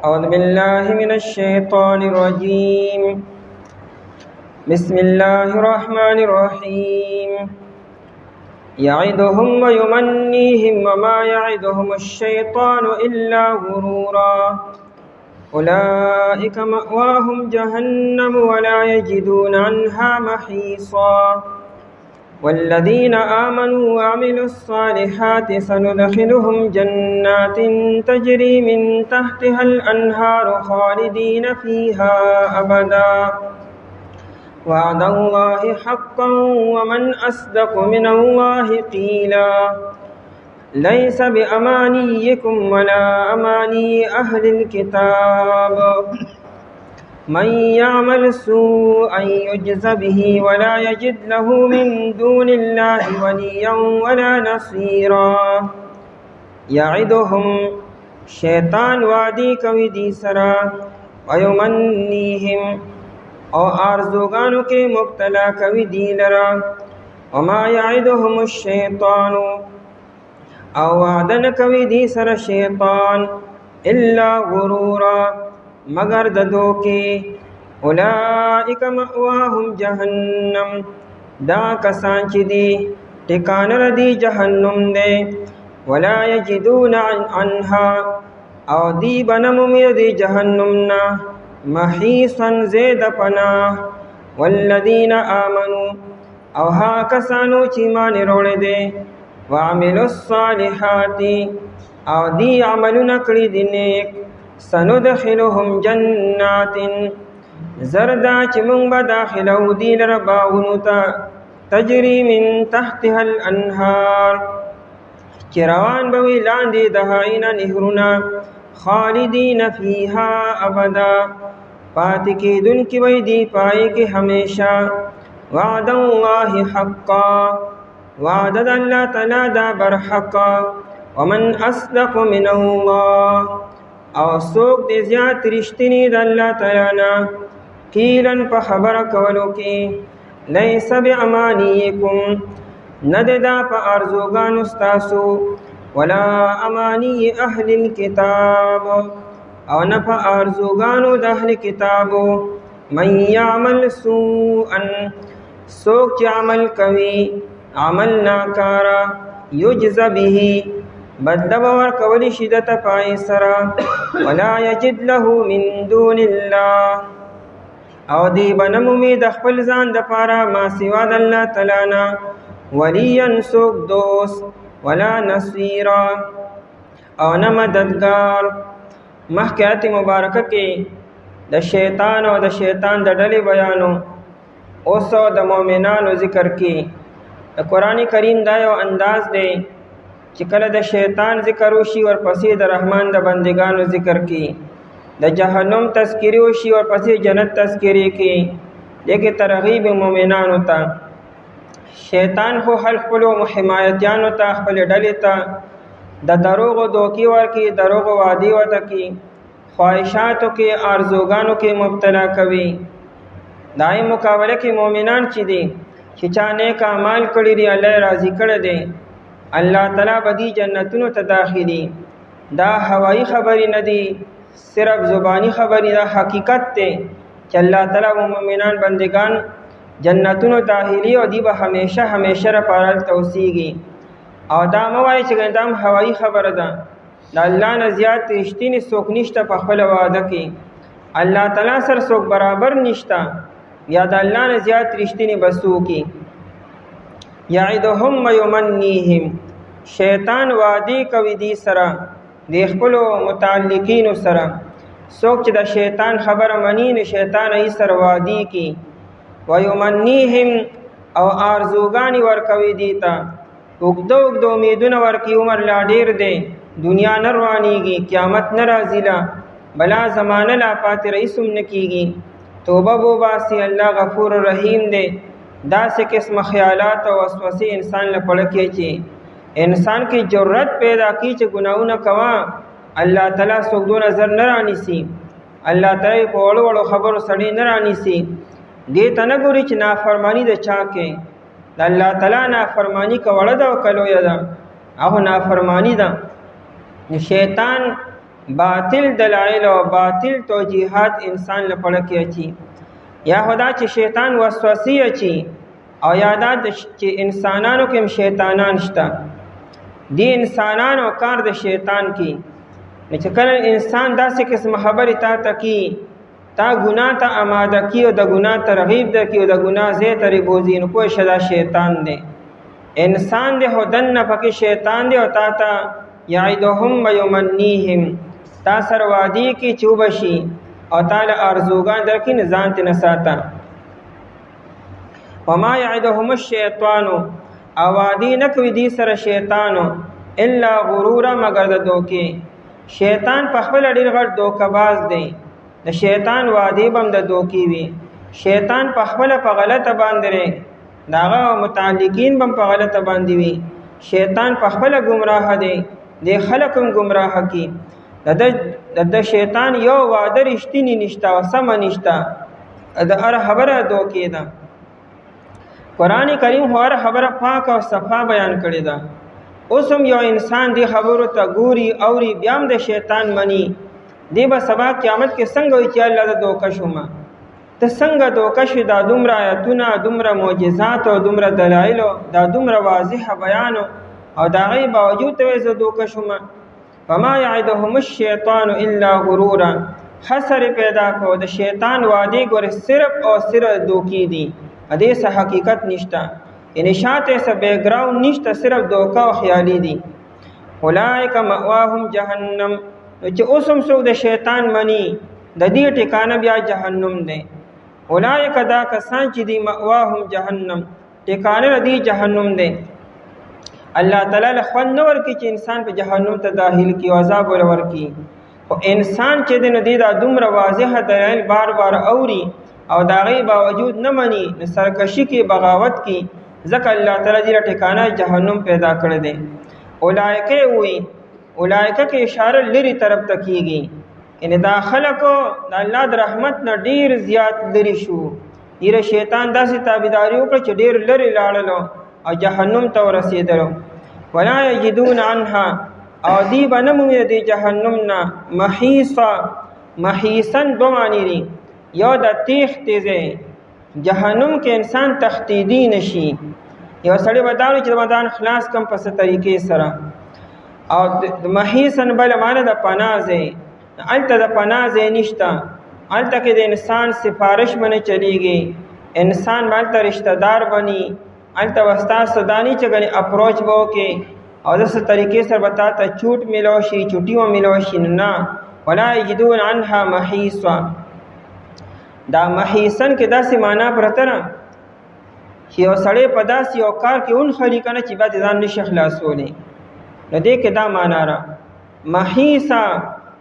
أعوذ بالله من الشيطان الرجيم. بسم الله الرحمن الرحيم. يعدهم ويمنيهم وما يعدهم الشيطان إلا غرورا. أولئك مأواهم جهنم ولا يجدون عنها محيصا. والذين آمنوا وعملوا الصالحات سندخلهم جنات تجري من تحتها الأنهار خالدين فيها أبدا. وعد الله حقا ومن أصدق من الله قيلا. ليس بأمانيكم ولا أماني أهل الكتاب. من يعمل سوءا يجز به ولا يجد له من دون الله وليا ولا نصيرا. يعدهم شیطان وعدی کوي دی سرا ويمنيهم او آرزوگانو کے مبتلا کوي دی لرا. وما يعدهم الشیطان او وعدن کوي دی سر شیطان الا غرورا مگر ددو کے. اولئک مأواهم جہنم دا کسان چی دی ٹکان ردی جہنم دے. ولا یجدون عنها او دی بنمومی دی جہنمنا محیصا زید پناہ. والذین آمنوا او ہا کسانو چی مانی روڑ دے. وعملوا الصالحات او دی عملو نکڑی دی نیک. سندخلهم جنات زردا چی منگ بداخلو دی لرباغنتا تجری من تحتها الانہار چروان بوی لاندی دہائین نہرنا خالدین فیہا ابدا پاتی کی دن کی وی دی پائی کی ہمیشہ. وعد اللہ حقا وعدد اللہ تعالی دا برحقا. ومن اصدق من اللہ او سوک دی زیاد رشتنی دا اللہ تعالیٰ قیلن پا خبر کولو کی. لیس بعمانیکم نددا پا ارزوگان استاسو ولا امانی اہل الكتاب او نپا ارزوگانو دا اہل کتابو. من یعمل سوءا سوک چی عمل کوي عمل ناکارا یجز به بدبور کولی شدت پائی سرا. ولا یجد له من دون اللہ او دی بنمومی دخپل زان دپارا ما سوا داللہ تلانا ولیا سوک دوست ولا نصیرا او نمددگار. محکیات مبارکہ کے دا شیطان او دا شیطان دا ڈلی بیانو اوسو دا مومنانو ذکر کی. دا قرآن کریم دا یو انداز دے چکل دا شیطان ذکر وشی اور پسی دا رحمان دا بندگانو ذکر کی. دا جہنم تذکری وشی اور پسی جنت تذکری کی لیکن ترغیب مومنانو تا. شیطان خو خلقلو محمایتیانو تا خپل ڈلی تا دا دروغ و دوکی ور کی دروغ و وعدی ورتا کی خواہشاتو کے آرزوگانو کے مبتلا کوي. دائی مقابلہ کی مومنان چی دی چچا نیک اعمال کړي دی اللہ راضی کړه دی اللہ تعالیٰ بدی جنتونو تا داخلی. دا ہوائی خبری ندی صرف زبانی خبری دا حقیقت تے کہ اللہ تعالیٰ و مومنان بندگان جنتونو داخلی اور دی با ہمیشہ ہمیشہ رپارل توسیگی. او دا موائی چگن دام ہوائی خبر دا اللہ نزیاد رشتی نی سوک نشتا پخبل وعدہ کی. اللہ تعالیٰ سر سوک برابر نشتا یا دا اللہ نزیاد رشتی نی بسو کی. یعدهم و یمنیهم شیطان وعدی کوي دی سرا دی خپلو متعلقین سرا. سوک چې دا شیطان خبر منین شیطان ای سر وعدی کی. ویمنیهم او آرزوگانی ورکوي دیتا اگدو اگدو امیدون ورکی عمر لا دیر دے دنیا نروانیگی قیامت نرازیلا بلا زمانہ لا پاتی رئیسم نکیگی. توبہ بو باسی اللہ غفور رحیم دے. دا سے قسم خیالات و وسوسے انسان لپڑکے چی انسان کی جرت پیدا کی چی گناہونا کوا اللہ تعالیٰ سوکدو نظر نرانی سی. اللہ تعالیٰ کو وڑو وڑو خبر سڑی نرانی سی. دیتا نگوری چی نافرمانی دا چاکے دا اللہ تعالیٰ نافرمانی کا وڑا دا و کلو یدا اہو نافرمانی دا. شیطان باطل دلائل او باطل توجیهات انسان لپاره کې اچي، یا خدا چې شیطان وسوسې اچي، او یادات چې انسانانو کې شیطانان شته، دی انسانانو کار د شیطان کې. چې کله انسان داسې قسم خبرې تا ته کی، تا ګناه ته آماده کی او د ګناه ترغیب درکړي او د ګناه ځای ته رېبوځي، نو پوه شه دا شیطان دی. انسان دی خو دننه پکې شیطان دی، او تا ته یعدهم ویمنیهم، تا سره وعدې کې چې وبشي او تا له ارزوګان درکړي، نه ځان ترې نه ساته. وما یعدهم الشیطان، او وعدې نه کوي دې سره شیطانو الا غرورا، مگر د دوکې. شیطان په خپل ډېر غټ دوکه‌باز دی، د شیطان وعدې به هم د دوکې وي. شیطان په خپله په غلطه باندې د هغه متعلقین به هم په غلطه باندې وي. شیطان په خپله ګمراه دی، د خلک هم ګمراه کي. د شیطان یو وعده رښتینې نشته او سمه نشته، د هر خبره دوکې ده. قرآن کریم هر خبره پاک او صفا بیان کړې ده. اوس هم یو انسان دی خبرو ته ګوري اوري، بیا هم د شیطان مني. دی به سبا قیامت کې څنګه وي چې الله د دوکه شومه، ته څنګه دوکه شوې؟ دا دومره آیتونه، دومره معجزات او دومره دلایل، دا دومره واضح بیان، او د هغې باوجود ته وایې زه دوکه شومه. وما یعدهم الشیطان الا غرورا، حسر پیدا کو د شیطان وعدې ګورې صرف او صرف دوکې دي، دې څه حقیقت نشته، یعنی شاته څه بیک ګراوند نشته، صرف دوکه او خیالي دي. اولئک مأواهم جهنم، چې اوس هم څوک د شیطان مني د دې ټکانه بیا جهنم دی. اولئک دا کسان چې دي مأواهم جهنم، ټکانه دی جهنم دی. الله تعالی له خوند نه ورکړي چې انسان په جهنم ته داخل کړي او عذاب ورکړي، خو انسان چې دی نو دی دا دومره واضحه دلایل بار بار اوري او د هغې باوجود نه مني، نو سرکشي کې بغاوت کې، ځکه الله تعالی دې له ټکانه جهنم پیدا کړی دی. اولئکه وي، اولئکه کې اشاره لري طرف ته کېږي، یعنې دا خلکو د الله د رحمت نه ډېر زیات لرې شو. ډېره شیطان داسې تابعداري وکړه چې ډېر لرې لاړلو او جهنم ته ورسېدلو. ولا یجدون عنها، او دی به نه مومي د جهنم نه محیصا. محیصن دو معنی دي، یو د تیښتې ځای، جهنم کې انسان تښتېدی نشي. یو سړی به دا وایي چې رمضان خلاص کم په څه طریقې سره، او د محیصن بله معنی د پناه ځای. هلته د پناه ځای نشته، هلته کې د انسان سفارش باندې چلیږي، انسان به هلته رشته دار بني، هلته به ستا صداني چې ګنې اپروچ به وکړې او داسې طریقې سره به تا ته چوټ میلو شي، چوټي به میلو شي. نه، ولا یجدون عنها محیصا. دا محیصن کې داسې معنا پرته ده چې یو سړی په داسې یو کار کې ونښلي که نه چې بیا د ځان نشي خلاصولی، نو دې کې دا معنا ده محیصا.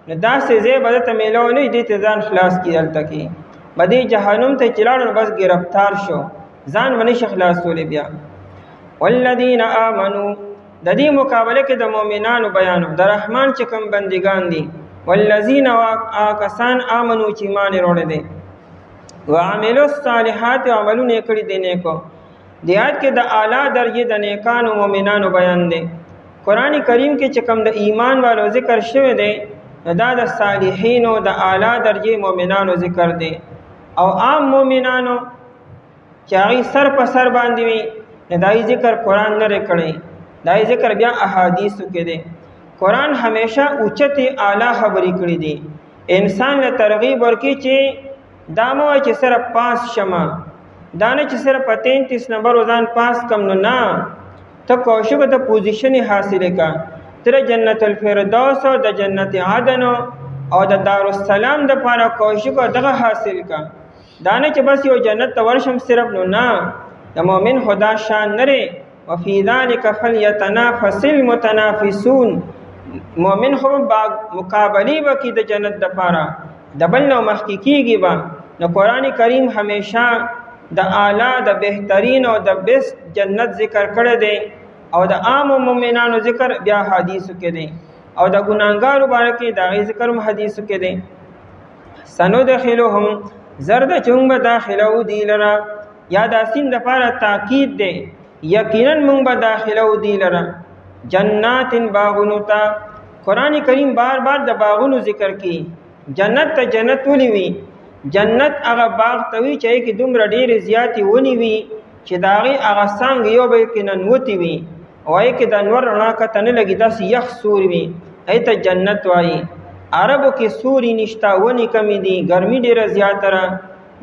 نو داسې ځای به دته میلو نه وي، دې ته ځان خلاص کړي. هلته کې به دې جهنم ته چې لاړو نو بس ګرفتار شو، ځان به نشي خلاصولی بیا. والذین آمنو، د دې مقابله کې د مؤمنانو بیانو، د رحمان چې کوم بندگان دي. والذین آکسان آمنو چې ایمان یې وروړی دی، وعملوا الصالحات، عملونه یې کړي دي نیکو. د آیت کې د اعلی درجې د نیکانو مؤمنانو بیان دی. قرآن کریم کې چې کوم د ایمان والو ذکر شوی دی، دا د صالحینو د اعلی درجې مؤمنانو ذکر دی. او عام مؤمنانو چې هغې سر په سر باندې وي، نو دای ذکر قرآن نه دی کړی، دای ذکر بیا احادیثو کې دی. قرآن همیشه اوچتې اعلی خبرې کړي دي، انسان له ترغیب ورکړي چې دا مه وایي چې صرف پاس شمه، دا نه چې صرف په 33 نمبر ځان پاس کم، نو نه، ته کوشش وکړه ته پوزیشن یې حاصلې کړه، ته د جنت الفردوس او د جنت عدن او د دارالسلام دپاره کوشش وکړه دغه حاصل کړه. دا نه چې بس یو جنت ته ورشم صرف، نو نه، د مؤمن خدا شان نه دی. وفي ذلك فليتنافس المتنافسون، مؤمن خو مقابلې به کړي د جنت دپاره، د بل نه مخکې کېږي به. نو قرآن کریم همیشه د اعلی د بهترین او د بیسټ جنت ذکر کړی دی، او د عامو مؤمنانو ذکر بیا حدیثو کې دی، او د ګناهګارو باره کې د هغې ذکر هم حدیثو کې دی. سندخلهم، زرد چونګ به داخلو دی لره، یا دا سین دپاره تاکید دی، یقینا مونږ به داخلو دی لره جنات باغونو ته، قرآن کریم بار بار د باغونو ذکر کی. جنت ته جنت ونی وي. جنت هغه باغ ته وي چې کې دومره ډېرې زیاتې ونی وي چې د هغې هغه څانګې یو بل کې ننوتې وي او هغې کې د انور رڼا کته نه لګي، داسې یخ سوري وي، هغې ته جنت وایي. عربو کې سوري نشته، ونې کمې دي، ګرمي ډېره زیاته ده،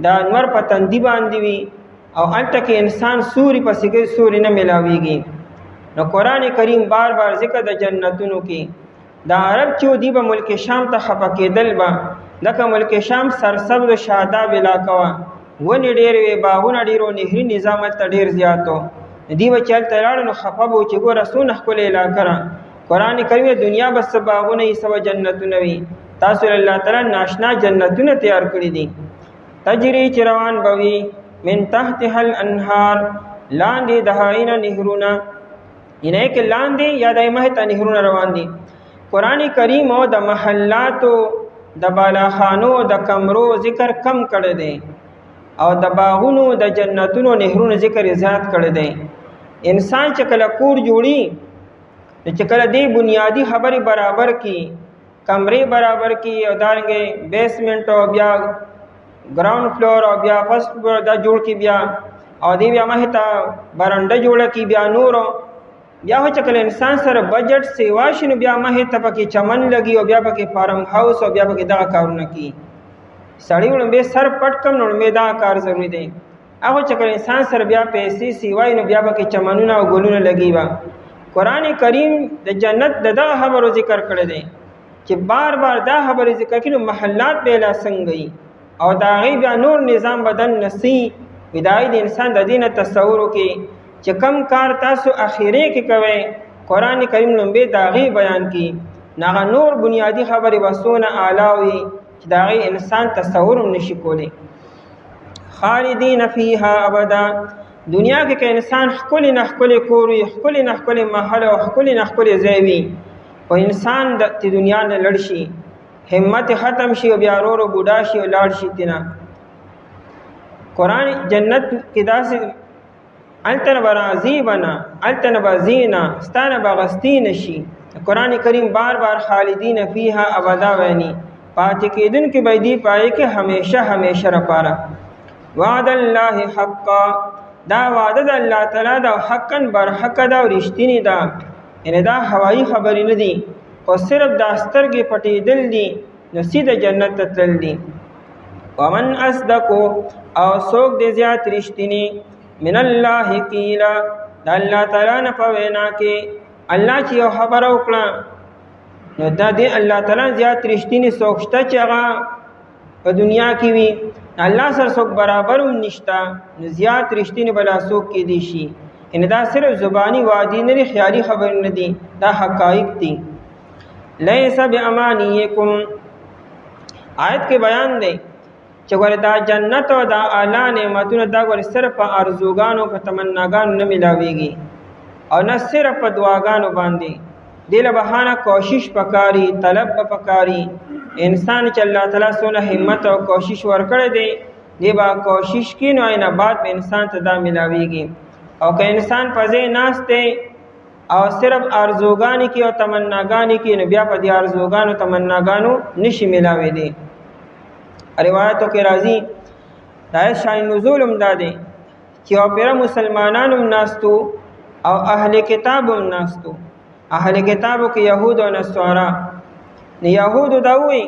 د انور په تندي باندې وي او هلته کې انسان سوري پسې کوي، سوري نه میلاویږي. نو قرآن کریم بار بار ذکر د جنتونو کې. د عرب چې دی به ملک شام ته خفه کېدل به، لکه ملک شام سرسبز و شاداب علاقه وه، ونې ډېرې وې، باغونه ډېر و، نهري نظام هلته ډېر زیات و. دی به چې هلته لاړ نو خفه به و چې ګوره څونه ښکلې علاقه ده. قرآن کریم دنیا به څه باغونه وي، څه به جنتونه وي. تاسو له الله تعالی ناشنا جنتونه تیار کړي دي. تجري چې روان به وي من تحتها الانهار، لاندې د هغې نه نهرونه، یعنې کې لاندې یا د مخې ته نهرونه روان دي. قرآن کریم او د محلاتو د بالاخانو د کمرو ذکر کم کړی دی او د باغونو د جنتونو نهرونو ذکر زیات کړی دی. انسان چې کله کور جوړي چې کله دی بنیادی خبرې برابر کی، کمرې برابر کی او دارنګې بیسمنټ او بیا ګراوند فلور او بیا فرسٹ فلور دا جوړ کی، بیا او دی بیا مخې ته برنډه جوړه کی، بیا نورو بیا هو چې کله انسان سره بجټ سیوا شي نو بیا مخې ته پکې چمن لګي او بیا پکې فارم هاوس او بیا پکې دغه کارونه کوي. سړی وړاندې سر پټ کم نو وړاندې دا کار ضروري دی. هغه چې کله انسان سره بیا پیسې سیوای نو بیا پکې چمنونه او ګلونه لګي با. قرآن کریم د جنت د دغه خبرو ذکر کړی دی چې بار بار دا خبرې ذکر کړي نو محلات به لا څنګه وي او د هغې بیا نور نظام بدن نسی ودای د انسان د دینه تصور کې چې کم کار تاسو اخیره کې کوئ قرآن کریم لومبې د هغې بیان کی، هغه نور بنیادی خبرې وسونه اعلی وي چې د هغې انسان تصور هم نشي کولی. خالدین فیها ابدا، دنیا کې که انسان ښکلې نه ښکلې کور وي، ښکلې نه ښکلې محل او ښکلې نه ښکلې ځای وي، خو انسان د دنیا نه لړ شي، همت ختم شي او بیا ورو ورو بوډا شي او لاړ شي تینا. قرآن جنت کې داسې هلته نه به راځي به نه، هلته نه به ځي نه، ستا نه به اخیستي نه شي. قرآن کریم بار بار خالدین فیها ابدا ویني، پاتې کېدونکي به دي په هغې کې همیشه همیشه لپاره. وعد الله حقا، دا وعده د الله تعالی دا حقا برحقه ده او رښتینې ده، یعنې دا هوایي خبرې نه دي خو صرف دا سترګې پټېدل دي نو سیده جنت ته تلل دي. ومن اصدقو، او څوک دی زیات رښتینی، من الله قیلا، د الله تعالی نه په وینا کې الله چې یو خبره وکړه نو دا دی الله تعالی زیات رښتینی څوک شته چې هغه په دنیا کې وي، الله سره څوک برابر هم نشته، نو زیات رښتینی بلا څوک کېدی شي. یعنې دا صرف زبانی وعدې نه دي، خیالي خبرې نه دي، دا حقایق دي. لیس بامانیکم، آیت کې بیان دی چې ګوره دا جنت او دا اعلی نعمتونه دا ګوره صرف په ارزوګانو په تمناګانو نه میلاویږي او نه صرف په دعاګانو باندې، دې له بهانه کوشش پکاري، طلب به پکاري. انسان چې الله تعالی څونه همت او کوشش ورکړی دی دې به کوشش کړي نو عین بعد به انسان ته دا میلاویږي. او که انسان په ځای ناست دی او صرف ارزوګانې کې او تمناګانې کې نو بیا په دې ارزوګانو تمناګانو نشي میلاویدی. روایتو کې راځي دا شان نزول هم دا دی چې او پیره مسلمانان هم ناستو او اهل کتاب هم ناستو. اهل کتابو کې یهود او نصارا، نه یهودو دا وایي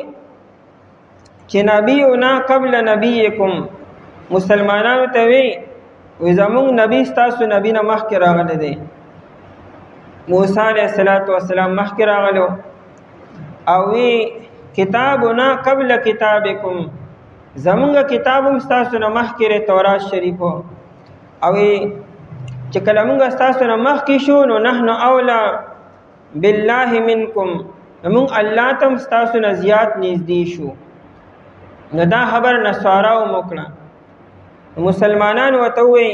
چې نبینا قبل نبیکم، مسلمانانو ته وایي زمونږ نبی ستاسو نبی نه مخکې راغلی دی، موسی علیه السلام مخکې راغلو، او وی کتابنا قبل کتابکم، زمونږ کتاب هم ستاسو نه مخکې تورات شریفو، او چې کله مونږ ستاسو نه مخکې شو نو نحن اولا بالله منکم، مونږ الله ته هم ستاسو نه زیات نږدې شو. نو دا خبر نصاراو وکړه، مسلمانانو ورته ووایي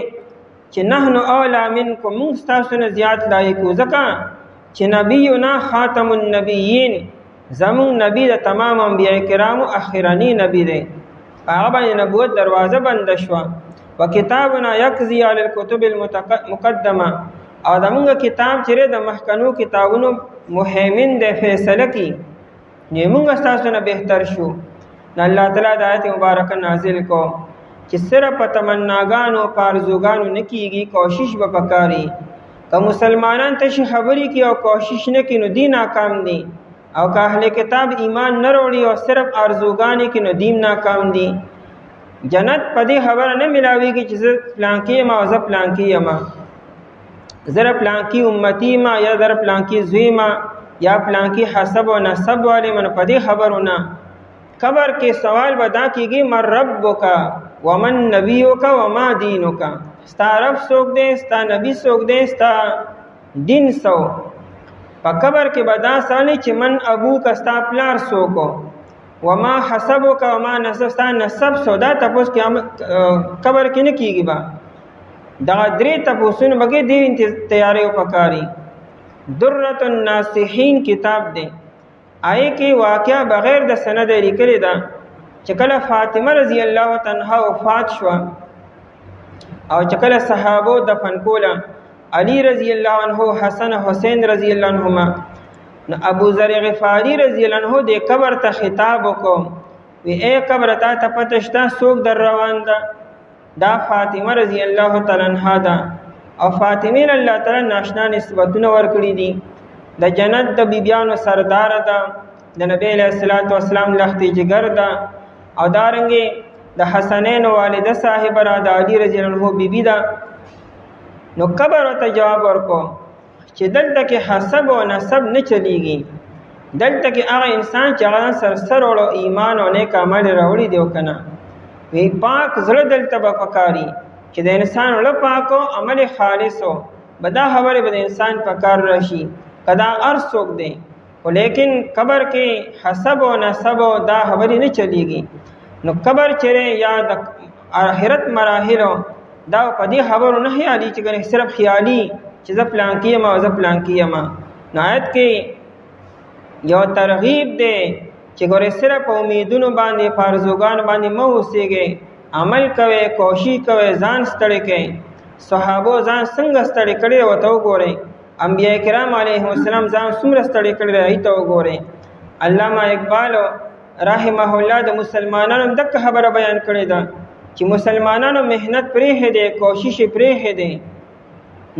چې نحن اولا منکم، مونږ ستاسو نه زیات لایق یو، ځکه چې نبینا خاتم النبیین، زمون نبی د تمام انبیاء کرامو اخرنی نبی دی، هغه باندې نبوت دروازه بند شوه. وکتابنا یقضی علی الکتب المقدمه، او زمونږ کتاب چې د مخکنو کتابونو مهیمن دی فیصله کی موږ ستاسو نه بهتر شو. نو الله تعالی د آیت مبارکه نازل کو چې صرف په تمناګانو په آرزوګانو نه کیږي، کوشش به پکاري. که مسلمانان تشي خبرې کوي او کوشش نه کوي نو دین ناکام دي، او که اهل کتاب ایمان نه وروړي او صرف آرزوګانې کوي نو دین ناکام دي. جنت په دې خبره نه ملاويږي چې زه پلانکی یم او زه پلانکی یم، زه پلانکی امتی ما یا زه پلانکی زوی ما یا پلانکی حسب و نسب والے من، په دې خبرو نه. قبر کې سوال ودا کیږي من ربک ومن نبیک وما دینک، ستا رب څوک دی، ستا نبی څوک دی، ستا دین څو. په قبر کې ودا سالي چې من ابوک، ستا پلار څوک، وما حسبک وما نسب، ستا نسب څو. دا تاسو کې قبر کې نه کیږي. با دا درې تاسو نه بګې دی تیارې وکاري. درۃ الناصحین کتاب دی، آئے کې واقعا بغیر د سند لیکل دا چې کله فاطمه رضی الله عنها وفات شو او چې کله صحابو دفن کوله، علی رضی الله عنه، حسن حسین رضی الله عنهما، نو ابو ذر غفاری رضی الله عنه د قبر ته خطاب وکړ، وی اے قبر ته پته شته څوک در روان ده؟ دا فاطمه رضی الله تعالی عنها ده. او فاطمه الله تعالی ناشنا نسبتونه ورکړي دي. د جنت د بیبیانو سردار ده، د نبی علیہ الصلوۃ والسلام لختي جگر ده، او دارنګي د حسنین والده صاحب را د علی رضی الله عنه بیبی ده. نو قبر ته جواب ورکو چې دلته کې حسب او نسب نه چلیږي، دلته کې هغه انسان چې هغه سر او ایمان او نیک عمل راوړي دی وکنه، وی پاک زړه دلته به پکاري چې د انسان له پاکو عمل خالصو بدا خبره به انسان پکار راشي کدا ارسوک دی. ولیکن قبر کې حسب او نسب دا خبرې نه چلیږي. نو قبر چره یا د آخرت مراحل دا په دې خبرو نه خیالي چې ګنې صرف خیالي چې زه پلانکی یم او زه پلانکی یم. نو آیت کې یو ترغیب دی چې ګوره صرف امیدونو باندې پارزوګانو باندې مو اوسېږئ، عمل کوئ، کوشش کوئ، ځان ستړی کوئ. صحابو ځان څنګه ستړی کړی ورته وګورئ، انبیاء کرام علیهم السلام ځان څومره ستړي کړي راځي ته وګورئ. علامه اقبال رحمه الله د مسلمانانو دغه خبره بیان کړې ده چې مسلمانانو مهنت پرېښې دی، کوشش پرېښې دی،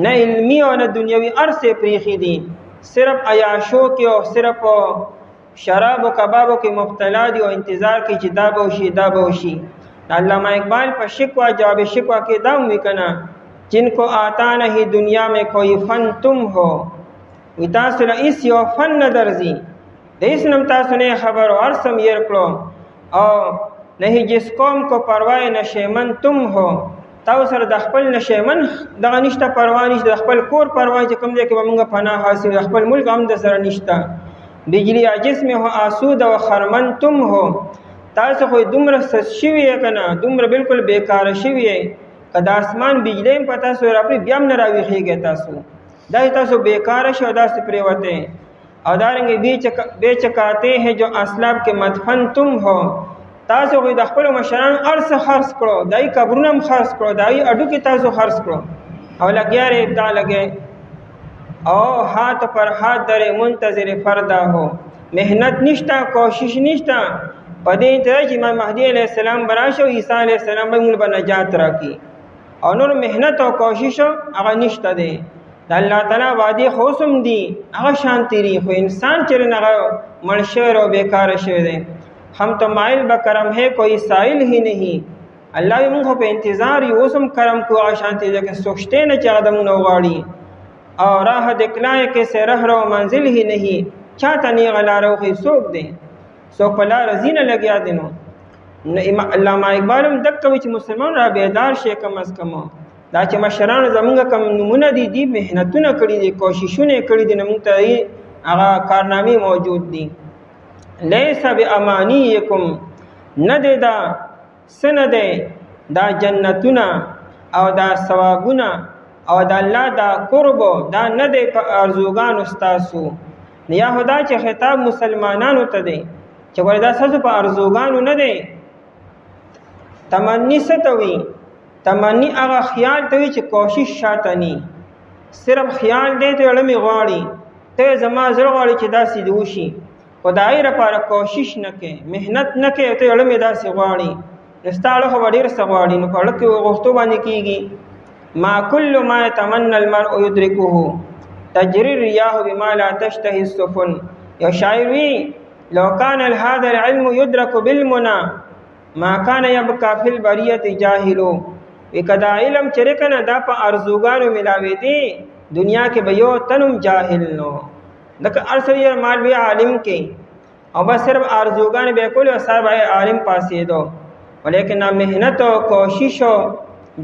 نه علمي او نه دنیوي ارسه پرېښې دي، صرف عیاشو کې او صرف شراب او کبابو کې مبتلا دي او انتظار کې چې دا به وشي دا به وشي. علامه اقبال په شکوہ جواب شکوہ کې دا وی کنا جن کو آتا نہیں دنیا میں کوئی فن تم ہو، وی تاسو له اس یو فن نه درځي، د هیڅ نه تاسو نه خبر او ارسم ير کړو، او نہیں جس قوم کو پروا نشیمن تم ہو، تاسو سره د خپل نشیمن دغه نشته پروا نشته، د خپل کور پروا چې کوم ځای کې به موږ پناه حاصل، د خپل ملک هم د سره نشته. بجلی عجز میں ہو آسود و خرمن تم ہو، تاسو خو دومره سس شوی کنه، دومره بالکل بیکار شوی کدا اسمان بجلی پتا سو راپری بیام نه راویخیږي، تاسو دا تاسو بیکار شو داس پریوته. او دارنګ بیچکاتے ہیں جو اسلاب کے مدفن تم ہو، تاسو خو د خپل مشران ارس خرڅ کړو، دای قبرونم خرڅ کړو، دای اډو کې تاسو خرڅ کړو، او لګیا ری ابدا لګے او ہاتھ پر ہاتھ درے منتظر فردا ہو. محنت نشتا، کوشش نشتا، پدې ته چې امام مهدی علیہ السلام براشو، عیسی علیہ السلام به موږ نجات راکړي، او نور محنت او کوشش هغه نشته دی. د الله تعالی وعده خوسم دی هغه شانتی ری، خو انسان چې نه منشور او بیکار شوی دی. ہم تو مائل بکرم ہے کوئی سائل ہی نہیں، الله موږ په انتظار یو سم کرم کو شانتی ځکه سوچته نه چې ادم نو غاړي، او راه دکلای کې سے رہ رو منزل ہی نہیں، چاته نی غلارو خې سوق دی، سو پلا رزینه لګیا دینو. علامه اقبال هم دک کوي چې مسلمان را بیدار شي، کم از کم دا چې مشران زمونږ کم نمونه دي، دی محنتونه کړي دي، کوششونه کړي دي، نمونږ ته هغه کارنامې موجود دي. لیس بامانیکم، نه دی دا سنه دی دا جنتونه او دا ثوابونه او دا الله دا قرب دا نه دی په ارزوګانو ستاسو. یا خدا چې خطاب مسلمانانو ته دی چې ګوره دا ستاسو په ارزوګانو نه دی. تمنی ستوي، تمنی هغه خیال ته وي چې کوشش شاته ني، صرف خیال دی ته اړمې غواړي، ته زما زړه غواړي چې داسې دې وشي خو د هغې لپاره کوشش نه کوې محنت نه کوې ته زړه مې داسې غواړي نو ستا زړه خو به ډېر څه غواړي نو په زړه کې غوښتو باندې کېږي ما كل ما يتمنى المرء يدركه تجري الرياح بما لا تشتهي السفن یو شاعر وی لو كان هذا العلم يدرك بالمنى ما كان يبقى في البرية جاهل وکدا علم چرې کنه دا په ارزوګانو ملاوي دي دنیا کې به یو تنم جاهل نو دغه ارسل مال به عالم کې او بس صرف ارزوګان به کول او صاحب عالم پاسې دو ولیکن مهنت او کوشش او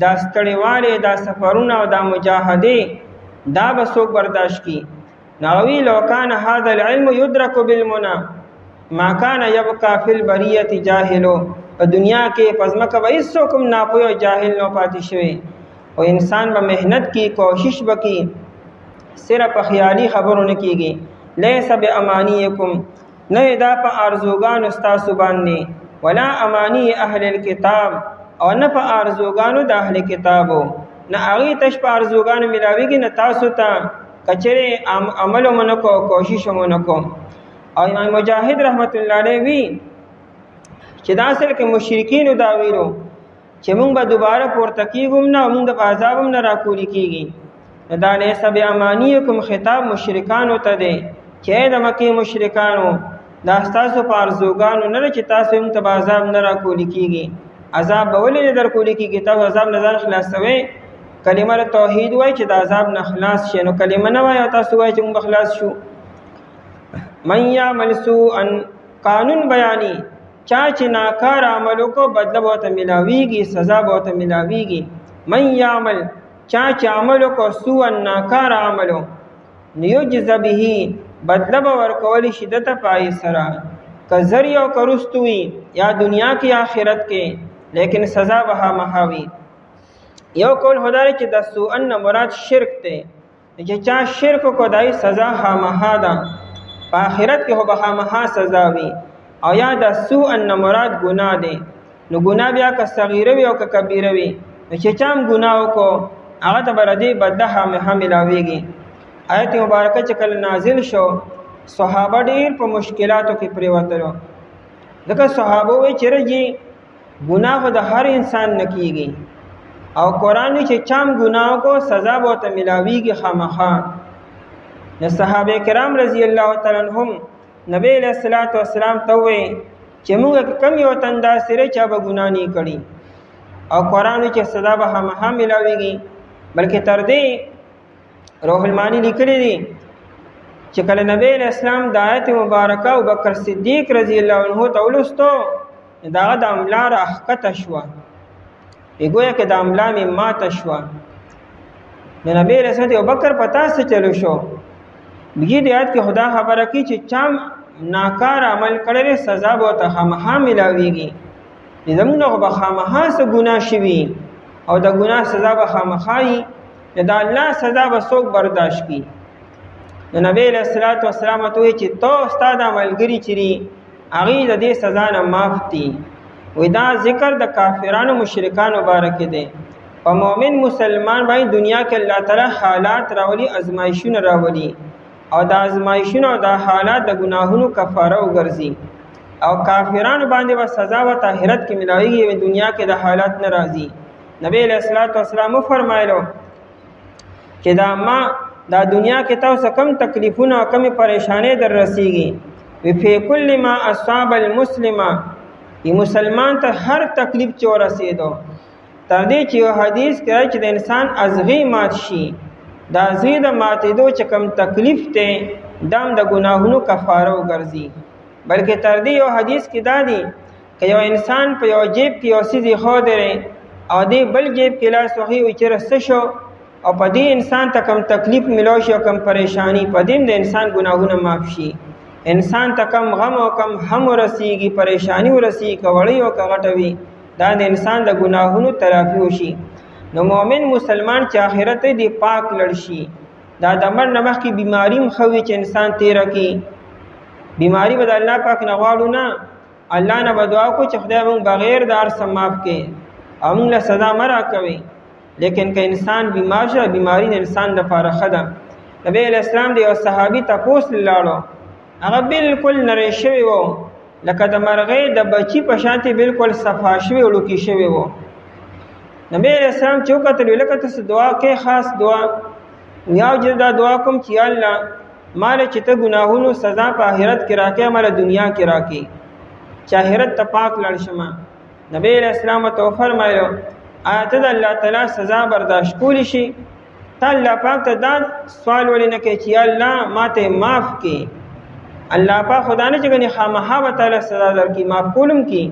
دا ستړیواله دا سفرونه او دا مجاهده دا به څوک برداشت کی ناوی لو کان هذا العلم يدرك بالمنى ما كان يبقى في البريه جاهل په دنیا کې پزماکه به هیڅ کوم ناپوه او جاهل نه پاتې شوی او انسان به مهنت کی کوشش وکي صرف خیالي خبرونه کیږي ليس بامانيكم نه دا په ارزوګان استاسو باندې ولا اماني اهل الكتاب او نه په ارزوګانو د اهل کتابو نه هغه تش په ارزوګانو ملاويږي نه تاسو ته کچره عمل منکو کوشش منکو او امام مجاهد رحمت الله علیه وی چې دا اصل کې مشرکین دا ویلو چې موږ به دوباره پورته کیږو نه موږ د عذاب نه راکولي کیږي دا له سبب امانیکم خطاب مشرکانو ته دی چې د مکه مشرکانو دا تاسو په ارزوګانو نه چې تاسو موږ ته عذاب نه راکولي کیږي عذاب به ولې در کولی کیږي تاسو عذاب نه ځان خلاصوي کلمه توحید وای چې د عذاب نه خلاص شې نو کلمه نه وای تاسو وای چې موږ خلاص شو من یعمل سوءا قانون بیانی چا چې ناکار عملو کو بدله بوته ملاویږي سزا بوته ملاویږي من یعمل چا چې عملو کو سوءا ناکار عملو نیوجز به بدله ورکول شدت پای سره کزری او کرستوی یا دنیا کی آخرت کې لیکن سزا بها محاوی یو کول خدای چې د سوء ان مراد شرک ته چې چا شرک کو دای سزا ها مها ده په آخرت کې هو بها مها سزا وی او یا د سوء ان مراد ګناه ده نو ګناه بیا که صغیره وی او که کبیره وی چې چام ګناه کو هغه ته بردی بدها مها ملاویږي آیت مبارکه چې کله نازل شو صحابه ډیر په مشکلاتو کې پریوتلو ځکه صحابه وی چیرې ګناه د هر انسان نکیږي او قرآن چې چام ګناه کو سزا بوته ملاویږي خامخا د صحابه کرام رضی الله تعالی عنهم نبی علیہ الصلوۃ والسلام ته وی چې موږ کم یو تندا سره چا به ګناه نه کړي او قرآن چې سزا به خامخا ملاویږي بلکې تر دې روح المانی لیکلی دی چې کله نبی اسلام د آیت مبارکه او بکر صدیق رضی الله عنه ته ولستو دا د املا راحقت شو ایګویا کې د املا می مات شو د نبی رسول او بکر پتا څه چلو شو بګی د آیت کې خدا خبره کی چې چام ناکار عمل کړي سزا به ته خامخا ملاویږي زمونږ به خامخا څه ګناه شوي او د ګناه سزا به خامخایي دا الله سزا به څوک برداشت کی د نبی علیہ الصلوۃ والسلام ته چې تو استاد عملګری چری هغه د دې سزا نه معاف دي وې دا ذکر د کافرانو مشرکانو مبارک دي په مؤمن مسلمان باندې دنیا کې الله تعالی حالات راولي ازمایښونه راولي او د ازمایښونو د حالات د ګناهونو کفاره وګرځي او کافرانو باندې به سزا او طاهرت کې ملایږي او دنیا کې د حالات ناراضي نبی علیہ الصلوۃ والسلام فرمایلو چې دا ما دا دنیا کې تاسو کم تکلیفونه او کم پریشانې در رسیږي وی فی کل ما اصاب المسلمه ای مسلمان ته هر تکلیف چور رسیدو تر دې چې یو حدیث کې چې د انسان ازغی مات شي دا زید ماتېدو چې کم تکلیف ته دام د ګناهونو کفاره وګرځي بلکې تر دې یو حدیث کې دا دی چې یو انسان په یو جیب کې یو سیزي خو درې او دې بل جیب کې لاس وهي او چې رسته شو او په دې انسان ته کم تکلیف ملو شي او کم پریشانی په دې د انسان ګناهونه معاف شي انسان ته کم غم او کم هم رسیږي پریشانی ورسیږي کوړی او کغټوي دا د انسان د ګناهونو تلافي وشي نو مؤمن مسلمان چې آخرت دی پاک لړشي دا د مر نمخ کی بیماری مخوي چې انسان تیر کی بیماری بد الله پاک نه غواړو نه الله نه بدعا کو چې خدای مونږ بغیر دار سماپ کې امون له سزا مرا کوي لیکن که انسان بیمار شه بیماری د انسان د لپاره خده نبی علیہ السلام دی او صحابي تپوس لاړو، هغه بالکل نری شوی وو لکه د مرغۍ د بچی په شانتي بالکل صفا شوی وړوکی شوی وو. نبی علیہ السلام چې وکتل لکه تاسو دعا کې خاص دعا یا دا دعا کوم چې الله مال چې ته ګناهونو سزا په آخرت کې راکې مال دنیا کې راکې چې آخرت ته پاک لړ شمه. نبی علیہ السلام تو فرمایلو آیت د الله تعالی سزا برداشت کولی شي ته الله پاک ته دا سوال ولې نه کوي چې الله ماته معاف کړي. الله پاک خدا نه چګني خامخا به تعالی سزا درکې معاف کولم کی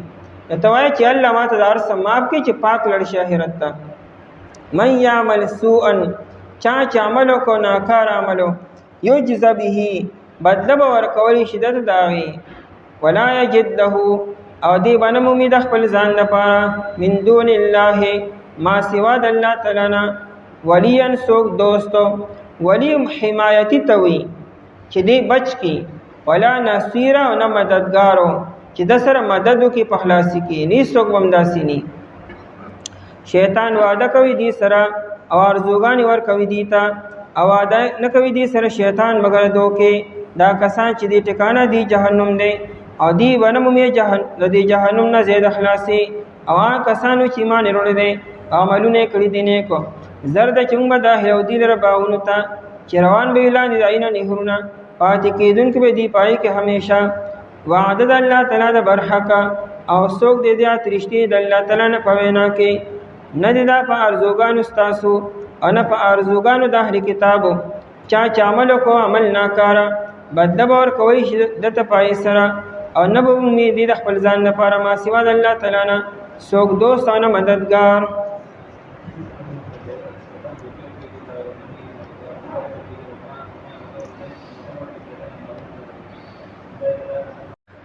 ته وایي چې الله ماته دا ارسم معاف کړي چې پاک لړ شي آخرت ته. من یعمل سوءا چا چې عمل کو ناکار عملو یجز به بدله به ورکولی شدت داغي ولا یجد له او دی باندې امید خپل ځان لپاره من دون الله ما سوا د الله تعالی نه ولیا سوک دوستو ولی حمایتی توي چې دی بچ کی ولا نصير او نه مددګارو چې د سره مددو کې په خلاصي کې نه سوک بمداسي ني. شیطان وعده کوي دی سره او ارزوګانی ور کوي دی ته او وعده نه کوي دی سره شیطان مگر دوکې دا کسان چې دی ټکانه دی جهنم دی او دی ونمومي جهنم نه زید خلاصي او کسانو چې ایمان لري دي عملونه کړی دي نه کو زرد چنګ د هودی لر باونو ته چروان به اعلان دی عین نهرونه پاتې کېدون کې به دی پای کې همیشه وعده د الله تعالی د برحق او څوک دې دې ترشتي د الله تعالی نه پوینا کې نه دي دا په ارزوګانو استاسو ان په ارزوګانو د اهل کتابو چا عمل کو عمل ناکارا بدل اور کوي شدت پای سره او نه به امید د خپل ځان لپاره ما سوا د الله تعالی نه څوک دوست او مددگار.